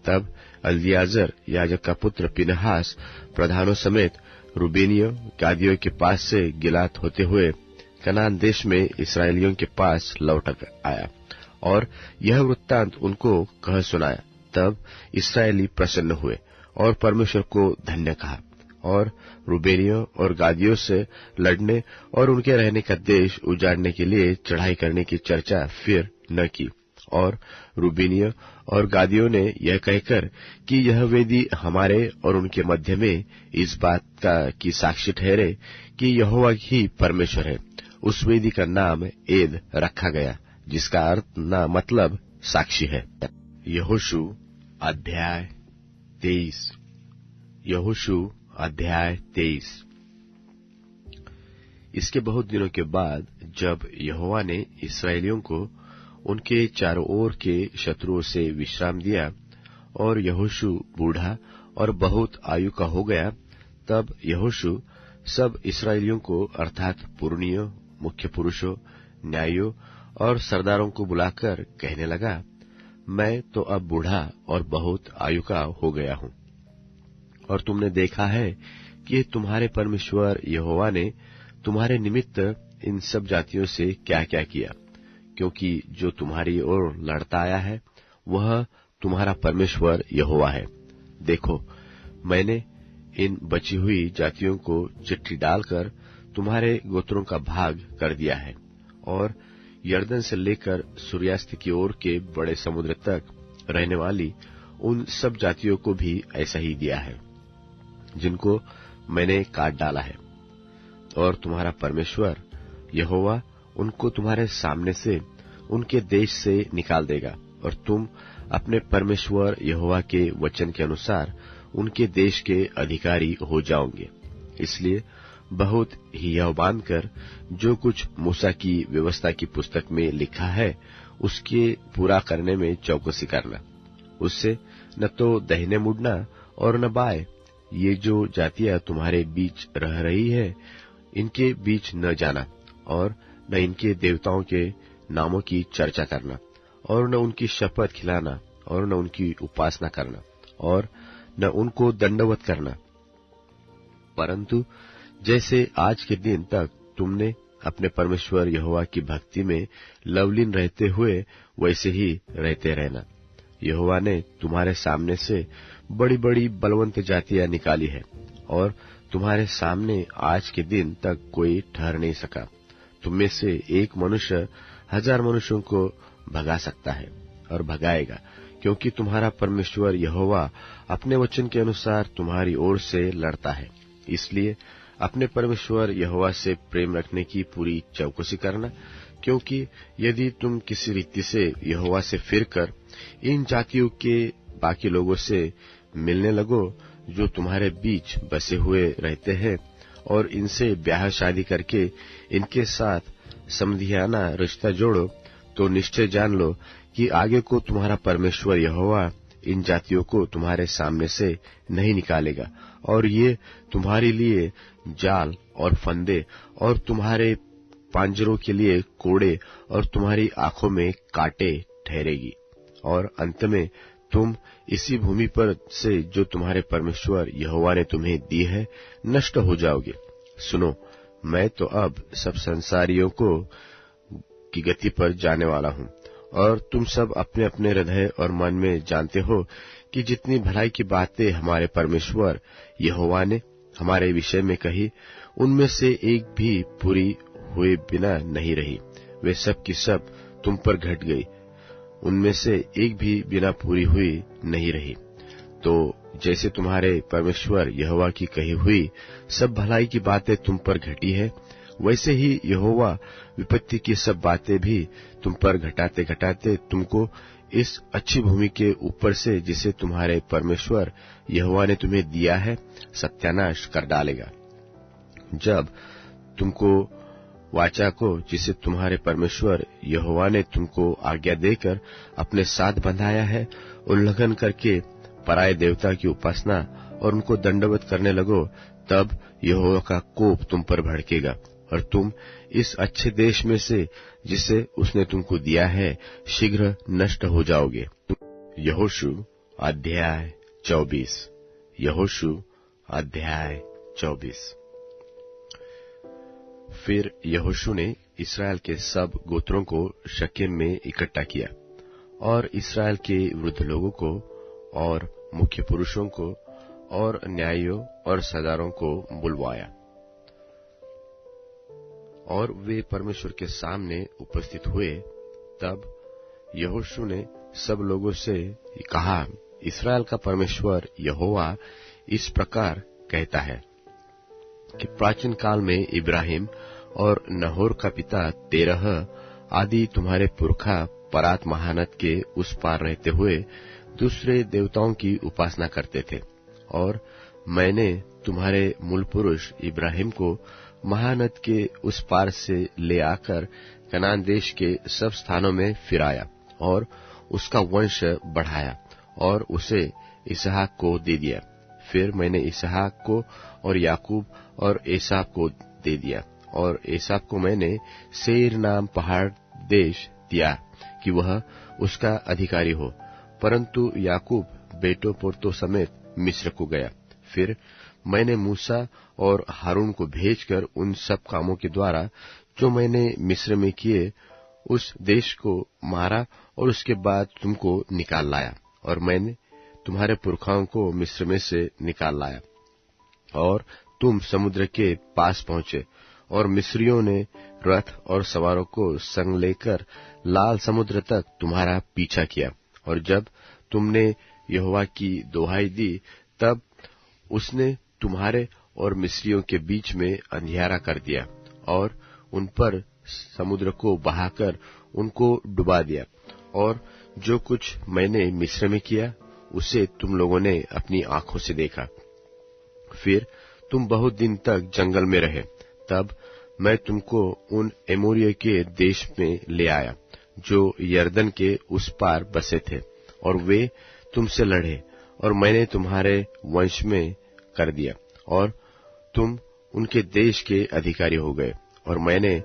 तब एलीआजर याजक का पुत्र पिनहास प्रधानों समेत रूबेनियों, गादियों के पास से गिलात होते हुए कनान देश में इस्राएलियों के पास लौट आया और यह वृत्तांत उनको कह सुनाया। तब इस्राएली प्रसन्न हुए और परमेश्वर को धन्य कहा और रूबेनियों और गादियों से लड़ने और उनके रहने का देश उजाड़ने के लिए चढ़ाई करने की चर्चा फिर न की। और रूबेनियों और गादियों ने यह कहकर कि यह वेदी हमारे और उनके मध्य में इस बात का की साक्षी ठहरे कि यहोवा ही परमेश्वर है, उस वेदी का नाम एद रखा गया, जिसका अर्थ ना मतलब साक्षी है। यहोशू अध्याय 23। यहोशू अध्याय 23। इसके बहुत दिनों के बाद जब यहोवा ने इस्राएलियों को उनके चारों ओर के शत्रुओं से विश्राम दिया और यहोशू बूढ़ा और बहुत आयु का हो गया, तब यहोशू सब इस्राएलियों को अर्थात पुरनियों, मुख्य पुरुषों, न्यायियों और सरदारों को बुलाकर कहने लगा, मैं तो अब बूढ़ा और बहुत आयु का हो गया हूं और तुमने देखा है कि तुम्हारे परमेश्वर यहोवा ने तुम्हारे निमित्त इन सब जातियों से क्या क्या किया, क्योंकि जो तुम्हारी ओर लड़ता आया है वह तुम्हारा परमेश्वर यहोवा है। देखो, मैंने इन बची हुई जातियों को चिट्ठी डालकर तुम्हारे गोत्रों का भाग कर दिया है और यरदन से लेकर सूर्यास्त की ओर के बड़े समुद्र तक रहने वाली उन सब जातियों को भी ऐसा ही दिया है, जिनको मैंने काट डाला है। और तुम्हारा परमेश्वर यहोवा उनको तुम्हारे सामने से उनके देश से निकाल देगा और तुम अपने परमेश्वर यहोवा के वचन के अनुसार उनके देश के अधिकारी हो जाओगे। इसलिए बहुत हियाव बांधकर जो कुछ मूसा की व्यवस्था की पुस्तक में लिखा है उसके पूरा करने में चौकसी करना। उससे न तो दाहिने मुड़ना और न बाएं। ये जो जातियां तुम्हारे बीच रह रही है, इनके बीच न जाना और न इनके देवताओं के नामों की चर्चा करना और न उनकी शपथ खिलाना और न उनकी उपासना करना और न उनको दंडवत करना, परंतु जैसे आज के दिन तक तुमने अपने परमेश्वर यहोवा की भक्ति में लवलीन रहते हुए वैसे ही रहते रहना। यहोवा ने तुम्हारे सामने से बड़ी बड़ी बलवंत जातियां निकाली है और तुम्हारे सामने आज के दिन तक कोई ठहर नहीं सका। तुम में से एक मनुष्य 1000 मनुष्यों को भगा सकता है और भगाएगा, क्योंकि तुम्हारा परमेश्वर यहोवा अपने वचन के अनुसार तुम्हारी ओर से लड़ता है। इसलिए अपने परमेश्वर यहोवा से प्रेम रखने की पूरी चौकसी करना, क्योंकि यदि तुम किसी रीति से यहोवा से फिरकर इन जातियों के बाकी लोगों से मिलने लगो जो तुम्हारे बीच बसे हुए रहते हैं और इनसे ब्याह शादी करके इनके साथ समधियाना रिश्ता जोड़ो, तो निश्चय जान लो कि आगे को तुम्हारा परमेश्वर यहोवा इन जातियों को तुम्हारे सामने से नहीं निकालेगा और ये तुम्हारे लिए जाल और फंदे और तुम्हारे पांजरों के लिए कोड़े और तुम्हारी आंखों में कांटे ठहरेगी। और अंत में तुम इसी भूमि पर से जो तुम्हारे परमेश्वर यहोवा ने तुम्हें दी है नष्ट हो जाओगे। सुनो, मैं तो अब सब संसारियों को की गति पर जाने वाला हूँ और तुम सब अपने अपने हृदय और मन में जानते हो कि जितनी भलाई की बातें हमारे परमेश्वर यहोवा ने हमारे विषय में कही, उनमें से एक भी पूरी हुए बिना नहीं रही। वे सब की सब तुम पर घट गई, उनमें से एक भी बिना पूरी हुई नहीं रही। तो जैसे तुम्हारे परमेश्वर यहोवा की कही हुई सब भलाई की बातें तुम पर घटी है, वैसे ही यहोवा विपत्ति की सब बातें भी तुम पर घटाते घटाते तुमको इस अच्छी भूमि के ऊपर से, जिसे तुम्हारे परमेश्वर यहोवा ने तुम्हें दिया है, सत्यानाश कर डालेगा। जब तुमको वाचा को, जिसे तुम्हारे परमेश्वर यहोवा ने तुमको आज्ञा देकर अपने साथ बंधाया है, उल्लंघन करके पराये देवता की उपासना और उनको दंडवत करने लगो, तब यहोवा का कोप तुम पर भड़केगा और तुम इस अच्छे देश में से, जिसे उसने तुमको दिया है, शीघ्र नष्ट हो जाओगे। यहोशू अध्याय 24। यहोशू अध्याय 24। फिर यहोशू ने इस्राएल के सब गोत्रों को शकेम में इकट्ठा किया और इस्राएल के वृद्ध लोगों को और मुख्य पुरुषों को और न्यायियों और सरदारों को बुलवाया, और वे परमेश्वर के सामने उपस्थित हुए। तब यहोशू ने सब लोगों से कहा, इस्राएल का परमेश्वर यहोवा इस प्रकार कहता है कि प्राचीन काल में इब्राहिम और नहोर का पिता तेरह आदि तुम्हारे पुरखा परात महानद के उस पार रहते हुए दूसरे देवताओं की उपासना करते थे, और मैंने तुम्हारे मूल पुरुष इब्राहिम को महानद के उस पार से ले आकर कनान देश के सब स्थानों में फिराया और उसका वंश बढ़ाया और उसे इसहाक को दे दिया। फिर मैंने इसहाक को और याकूब और एसाव को दे दिया, और एसाव को मैंने सेईर नाम पहाड़ देश दिया कि वह उसका अधिकारी हो, परंतु याकूब बेटों पोतों समेत मिस्र को गया। फिर मैंने मूसा और हारून को भेजकर उन सब कामों के द्वारा जो मैंने मिस्र में किए, उस देश को मारा और उसके बाद तुमको निकाल लाया, और मैंने तुम्हारे पुरखाओं को मिस्र में से निकाल लाया। और तुम समुद्र के पास पहुंचे, और मिस्रियों ने रथ और सवारों को संग लेकर लाल समुद्र तक तुम्हारा पीछा किया, और जब तुमने यहोवा की दुहाई दी, तब उसने तुम्हारे और मिस्रियों के बीच में अंधियारा कर दिया और उन पर समुद्र को बहाकर उनको डुबा दिया। और जो कुछ मैंने मिस्र में किया, उसे तुम लोगों ने अपनी आंखों से देखा। फिर तुम बहुत दिन तक जंगल में रहे। तब मैं तुमको उन एमोरियों के देश में ले आया, जो यरदन के उस पार बसे थे, और वे तुमसे लड़े, और मैंने तुम्हारे वंश में कर दिया, और तुम उनके देश के अधिकारी हो गए, और मैंने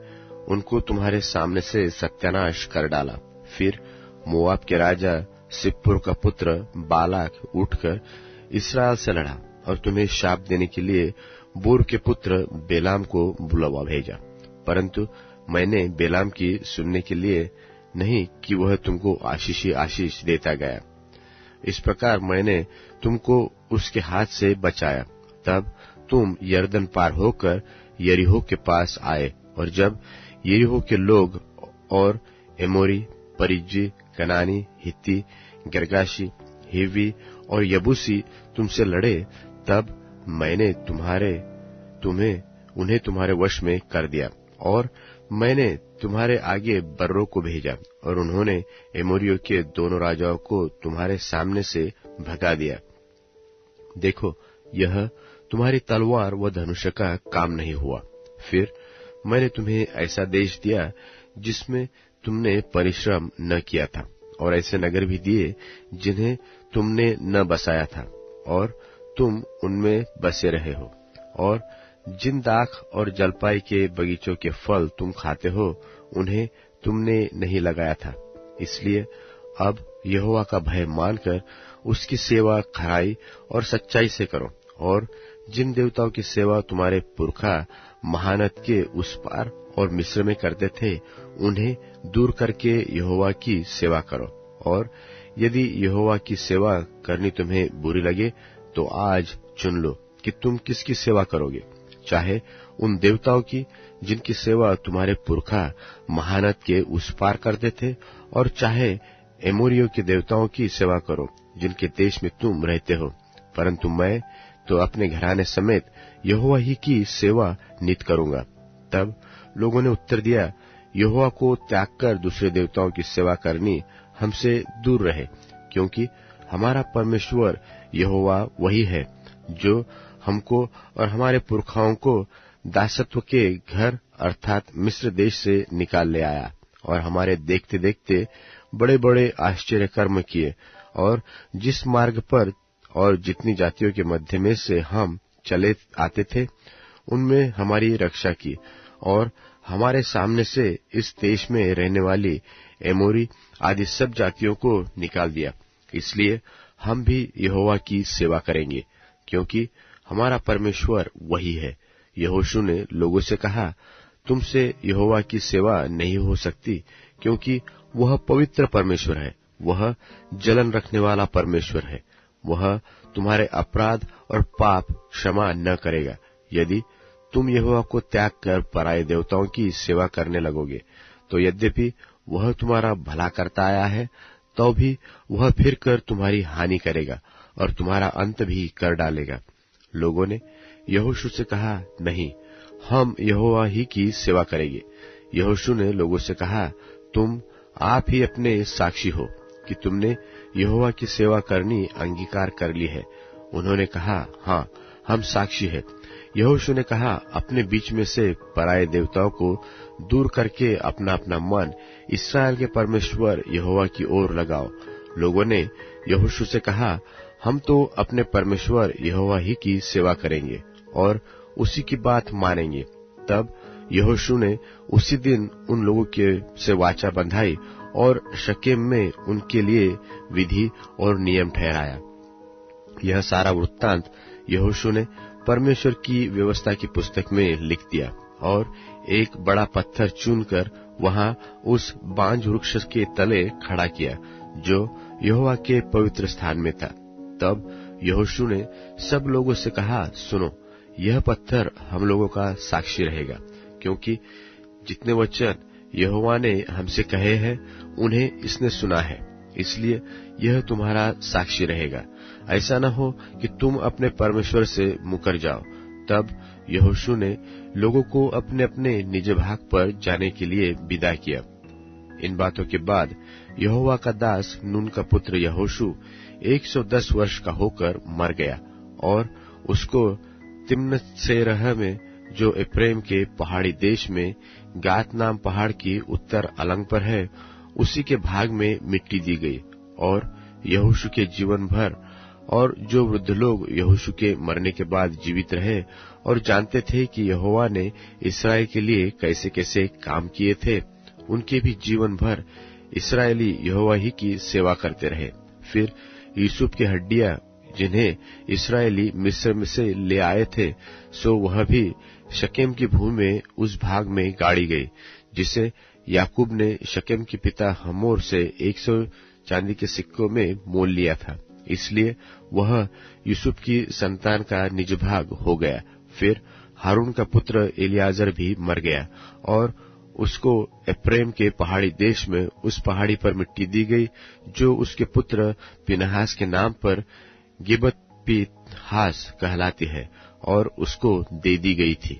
उनको तुम्हारे सामने से सत्यानाश कर डाला। फिर मोआब के राजा सिप्पोर का पुत्र बालाक उठकर इस्राएल से लड़ा, और तुम्हें शाप देने के लिए बोर के पुत्र बेलाम को बुलवा भेजा, परंतु मैंने बेलाम की सुनने के लिए नहीं कि वह तुमको आशीष ही आशीष देता गया। इस प्रकार मैंने तुमको उसके हाथ से बचाया। तब तुम यरदन पार होकर यरीहो के पास आए, और जब यरीहो के लोग और एमोरी, परिज्जी, कनानी, हित्ती, गिर्गाशी, हिवी और यबूसी तुमसे लड़े, तब मैंने उन्हें तुम्हारे वश में कर दिया, और मैंने तुम्हारे आगे बर्रों को भेजा, और उन्होंने एमोरियों के दोनों राजाओं को तुम्हारे सामने से भगा दिया। देखो, यह तुम्हारी तलवार व धनुष का काम नहीं हुआ। फिर मैंने तुम्हें ऐसा देश दिया जिसमें तुमने परिश्रम न किया था, और ऐसे नगर भी दिए जिन्हें तुमने न बसाया था, और तुम उनमें बसे रहे हो। और जिन दाख और जलपाई के बगीचों के फल तुम खाते हो, उन्हें तुमने नहीं लगाया था। इसलिए अब यहोवा का भय मानकर उसकी सेवा खराई और सच्चाई से करो, और जिन देवताओं की सेवा तुम्हारे पुरखा महानद के उस पार और मिस्र में करते थे, उन्हें दूर करके यहोवा की सेवा करो। और यदि यहोवा की सेवा करनी तुम्हें बुरी लगे, तो आज चुन लो कि तुम किसकी सेवा करोगे, चाहे उन देवताओं की जिनकी सेवा तुम्हारे पुरखा महानद के उस पार करते थे, और चाहे एमोरियों के देवताओं की सेवा करो जिनके देश में तुम रहते हो, परंतु मैं तो अपने घराने समेत यहोवा ही की सेवा नित करूंगा। तब लोगों ने उत्तर दिया, यहोवा को त्याग कर दूसरे देवताओं की सेवा करनी हमसे दूर रहे, क्योंकि हमारा परमेश्वर यहोवा वही है जो हमको और हमारे पुरखाओं को दासत्व के घर अर्थात मिस्र देश से निकाल ले आया और हमारे देखते देखते बड़े बड़े आश्चर्य कर्म किए, और जिस मार्ग पर और जितनी जातियों के मध्य में से हम चले आते थे उनमें हमारी रक्षा की, और हमारे सामने से इस देश में रहने वाली एमोरी आदि सब जातियों को निकाल दिया। इसलिए हम भी यहोवा की सेवा करेंगे, क्योंकि हमारा परमेश्वर वही है। यहोशू ने लोगों से कहा, तुमसे यहोवा की सेवा नहीं हो सकती, क्योंकि वह पवित्र परमेश्वर है, वह जलन रखने वाला परमेश्वर है। वह तुम्हारे अपराध और पाप क्षमा न करेगा यदि तुम यहोवा को त्याग कर पराये देवताओं की सेवा करने लगोगे। तो यद्यपि वह तुम्हारा भला करता आया है, तो भी वह फिर कर तुम्हारी हानि करेगा और तुम्हारा अंत भी कर डालेगा। लोगों ने यहोशू से कहा, नहीं, हम यहोवा ही की सेवा करेंगे। यहोशू ने लोगों से कहा, तुम आप ही अपने साक्षी हो कि तुमने यहोवा की सेवा करनी अंगीकार कर ली है। उन्होंने कहा, हाँ, हम साक्षी है। यहोशू ने कहा, अपने बीच में से पराये देवताओं को दूर करके अपना अपना मन इस्राएल के परमेश्वर यहोवा की ओर लगाओ। लोगों ने यहोशू से कहा, हम तो अपने परमेश्वर यहोवा ही की सेवा करेंगे और उसी की बात मानेंगे। तब यहोशू ने उसी दिन उन लोगों के से वाचा बंधाई और शकेम में उनके लिए विधि और नियम ठहराया। यह सारा वृत्तांत यहोशू ने परमेश्वर की व्यवस्था की पुस्तक में लिख दिया और एक बड़ा पत्थर चुनकर वहां उस बांज वृक्ष के तले खड़ा किया जो यहोवा के पवित्र स्थान में था। तब यहोशू ने सब लोगों से कहा, सुनो, यह पत्थर हम लोगों का साक्षी रहेगा, क्योंकि जितने वचन यहोवा ने हमसे कहे हैं उन्हें इसने सुना है, इसलिए यह तुम्हारा साक्षी रहेगा। ऐसा न हो कि तुम अपने परमेश्वर से मुकर जाओ। तब यहोशू ने लोगों को अपने अपने निज भाग पर जाने के लिए विदा किया। इन बातों के बाद यहोवा का दास नून का पुत्र यहोशू 110 वर्ष का होकर मर गया, और उसको तिम्नत्सेरह में, जो एप्रैम के पहाड़ी देश में गात नाम पहाड़ की उत्तर अलंग पर है, उसी के भाग में मिट्टी दी गई। और यहोशू के जीवन भर और जो वृद्ध लोग यहोशू के मरने के बाद जीवित रहे और जानते थे कि यहोवा ने इस्राएल के लिए कैसे कैसे काम किए थे, उनके भी जीवन भर इस्राएली यहोवा ही की सेवा करते रहे। फिर यूसुफ की हड्डियां जिन्हें इस्राएली मिस्र में से ले आए थे, सो वह भी शकेम की भूमि में उस भाग में गाड़ी गई जिसे याकूब ने शकेम के पिता हमोर से 100 चांदी के सिक्कों में मोल लिया था। इसलिए वह यूसुफ की संतान का निज भाग हो गया। फिर हारून का पुत्र एलियाजर भी मर गया और उसको एप्रैम के पहाड़ी देश में उस पहाड़ी पर मिट्टी दी गई जो उसके पुत्र पिनहास के नाम पर गिबत पिनहास कहलाती है, और उसको दे दी गई थी।